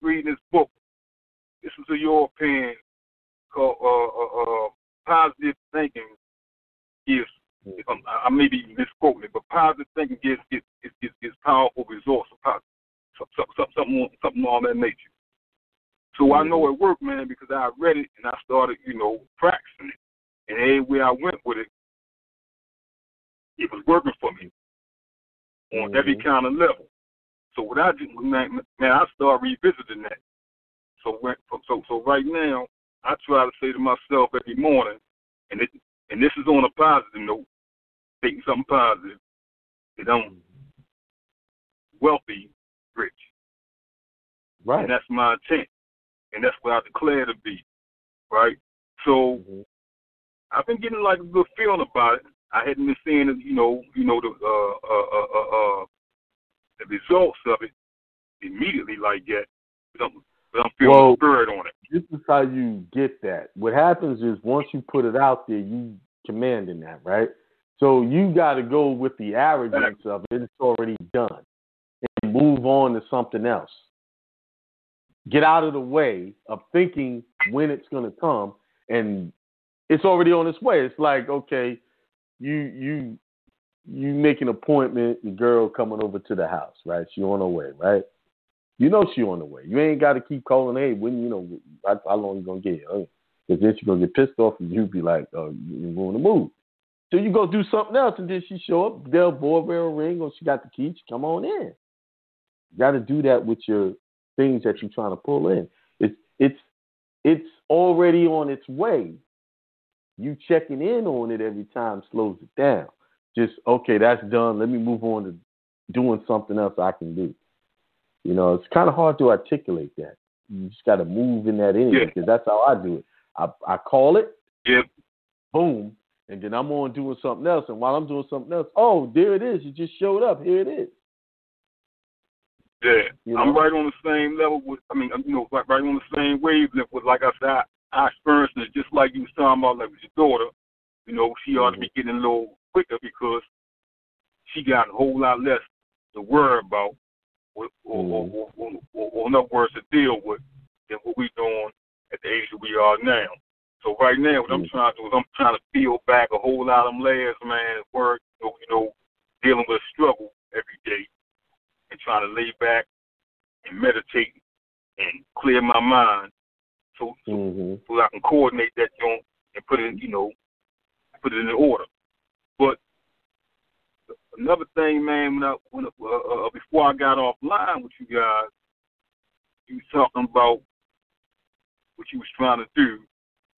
reading this book. This is a European called positive thinking gives. I may be misquoting it, but positive thinking gives powerful results. Something on that nature. So I know it worked, man, because I read it and I started, practicing it. And everywhere I went with it, it was working for me on every kind of level. So what I did, man, I started revisiting that. So right now, I try to say to myself every morning, and this is on a positive note, taking something positive, that I'm wealthy, rich. Right. And that's my intent. And that's what I declare to be. Right? So I've been getting like a good feeling about it. I hadn't been seeing the results of it immediately like that. But I'm feeling the spirit on it. This is how you get that. What happens is once you put it out there, you commanding that, right? So you got to go with the arrogance of it. It's already done. And move on to something else. Get out of the way of thinking when it's going to come, and it's already on its way. It's like, okay, you make an appointment, the girl coming over to the house, right? She on her way, right? You know she on the way. You ain't got to keep calling, hey, when how long you going to get here? Because then she's going to get pissed off and you be like, oh, you ruin the mood. So you go do something else, and then she show up, they'll doorbell ring, or she got the key, she come on in. You got to do that with your things that you're trying to pull in. It's already on its way. You checking in on it every time slows it down. Just, okay, that's done. Let me move on to doing something else I can do. It's kind of hard to articulate that. You just got to move in that energy, because that's how I do it. I call it, boom, and then I'm on doing something else. And while I'm doing something else, oh, there it is. You just showed up. Here it is. Yeah, I'm right on the same level right on the same wavelength with, like I said, I experienced it just like you was talking about, like with your daughter. She ought to be getting a little quicker because she got a whole lot less to worry about or enough words to deal with than what we're doing at the age that we are now. So right now, what I'm trying to do is I'm trying to peel back a whole lot of them layers, man, at work, dealing with struggle every day. And trying to lay back and meditate and clear my mind so I can coordinate that joint and put it in order. But another thing, man, before I got offline with you guys, you was talking about what you was trying to do,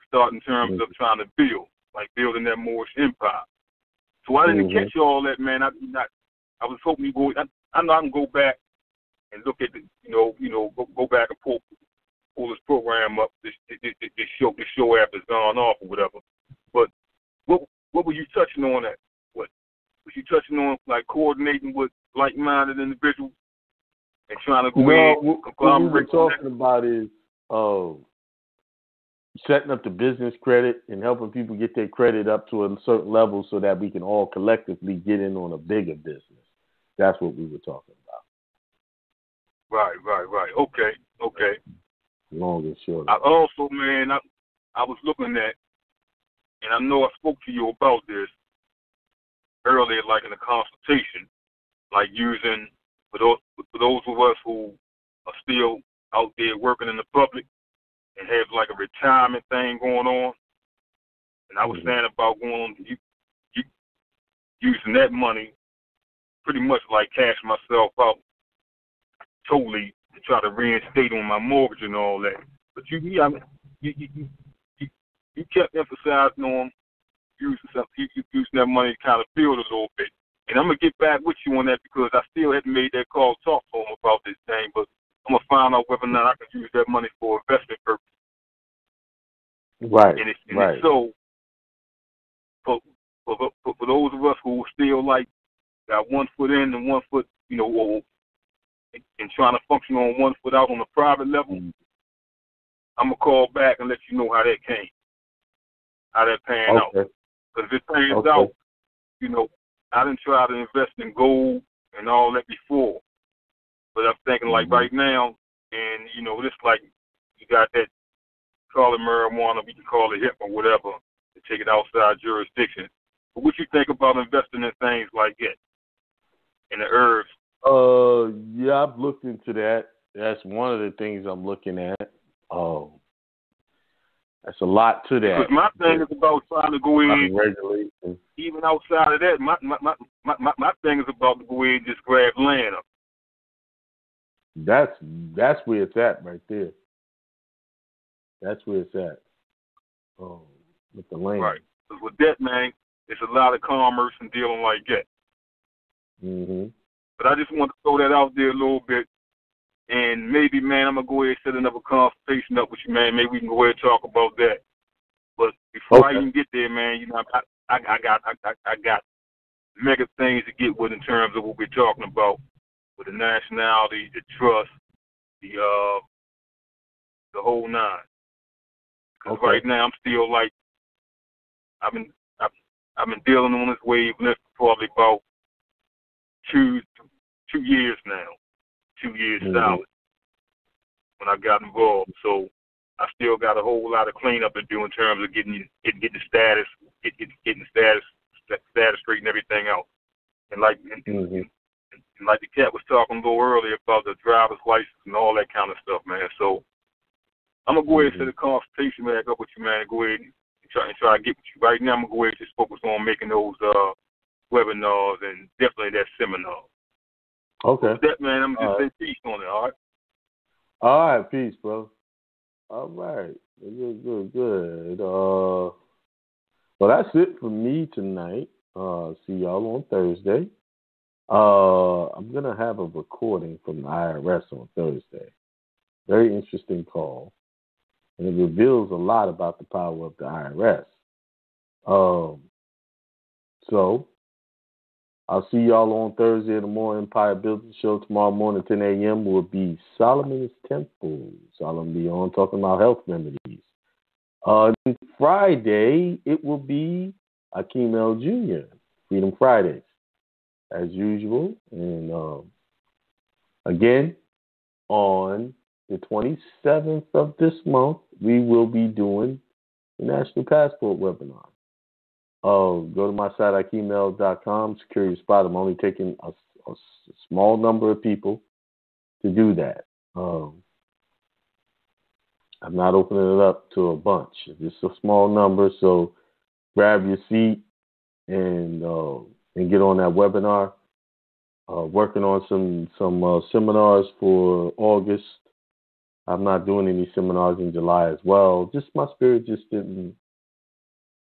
start in terms of trying to build, like building that Moorish empire. So I didn't catch all that, man. I was hoping you go. I know I can go back and look at the, go back and pull this program up, this show after it's gone off or whatever. But what were you touching on? What was you touching on? Like coordinating with like-minded individuals and trying to go in. What we were talking about is setting up the business credit and helping people get their credit up to a certain level so that we can all collectively get in on a bigger business. That's what we were talking about. Right. Okay. Long and short. I also, man, I was looking at, and I know I spoke to you about this earlier, like in a consultation, like using, for those of us who are still out there working in the public and have like a retirement thing going on, and I was saying about going using that money pretty much like cash myself out totally to try to reinstate on my mortgage and all that. But you kept emphasizing on using that money to kind of build a little bit. And I'm going to get back with you on that because I still hadn't made that call to talk to him about this thing, but I'm going to find out whether or not I can use that money for investment purposes. Right. And so, for those of us who are still like, got 1 foot in and 1 foot, and trying to function on 1 foot out on a private level, I'm going to call back and let you know how that came, how that panned out. Because if it pans out, I didn't try to invest in gold and all that before. But I'm thinking like right now, and, it's like you got that call it marijuana, we can call it hemp or whatever, to take it outside jurisdiction. But what you think about investing in things like that, in the herbs? Yeah, I've looked into that. That's one of the things I'm looking at. That's a lot to that. Because my thing is about trying to go in, regulation. Even outside of that, my thing is about to go in and just grab land up. That's where it's at right there. That's where it's at. With the land. Right. Because with that, man, it's a lot of commerce and dealing like that. Mm-hmm. But I just want to throw that out there a little bit. And maybe, man, I'm going to go ahead and set another conversation up with you, man. Maybe we can go ahead and talk about that. But before I even get there, man, you know, I got mega things to get with in terms of what we're talking about with the nationality, the trust, the whole nine. Because right now I'm still like, I've been dealing on this wave for probably about 2 years now. 2 years solid when I got involved. So I still got a whole lot of cleanup to do in terms of getting the status, getting the status straight and everything else. And like and like the cat was talking a little earlier about the driver's license and all that kind of stuff, man. So I'm gonna go ahead and set a consultation back up with you, man, and go ahead and try to get with you. Right now I'm gonna go ahead and just focus on making those webinars and definitely that seminar. Okay. With that, man, I'm just saying peace on it, all right? All right, peace, bro. All right. Good. Well, that's it for me tonight. See y'all on Thursday. I'm going to have a recording from the IRS on Thursday. Very interesting call. And it reveals a lot about the power of the IRS. So, I'll see y'all on Thursday at the More Empire Building Show. Tomorrow morning, 10 a.m. will be Solomon's Temple. Solomon Leon talking about health remedies. Then Friday, it will be Akeem L. Jr., Freedom Fridays, as usual. And again, on the 27th of this month, we will be doing the National Passport webinar. Go to my site, AkeemL.com, secure your spot. I'm only taking a small number of people to do that. I'm not opening it up to a bunch. It's just a small number, so grab your seat and get on that webinar. Working on some seminars for August. I'm not doing any seminars in July as well. Just my spirit just didn't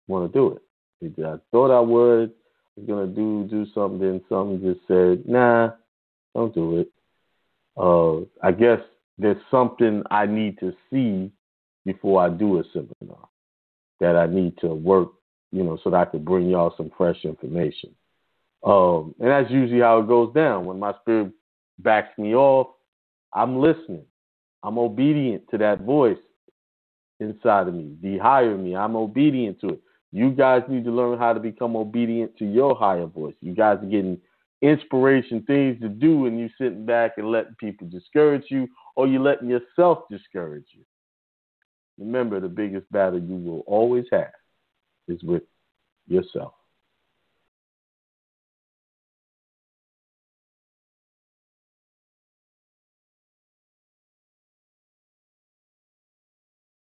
want to do it. I thought I would. I was going to do something, then something just said, nah, don't do it. I guess there's something I need to see before I do a seminar that I need to work, so that I could bring y'all some fresh information. And that's usually how it goes down. When my spirit backs me off, I'm listening. I'm obedient to that voice inside of me. The higher me, I'm obedient to it. You guys need to learn how to become obedient to your higher voice. You guys are getting inspiration, things to do, and you sitting back and letting people discourage you, or you're letting yourself discourage you. Remember, the biggest battle you will always have is with yourself.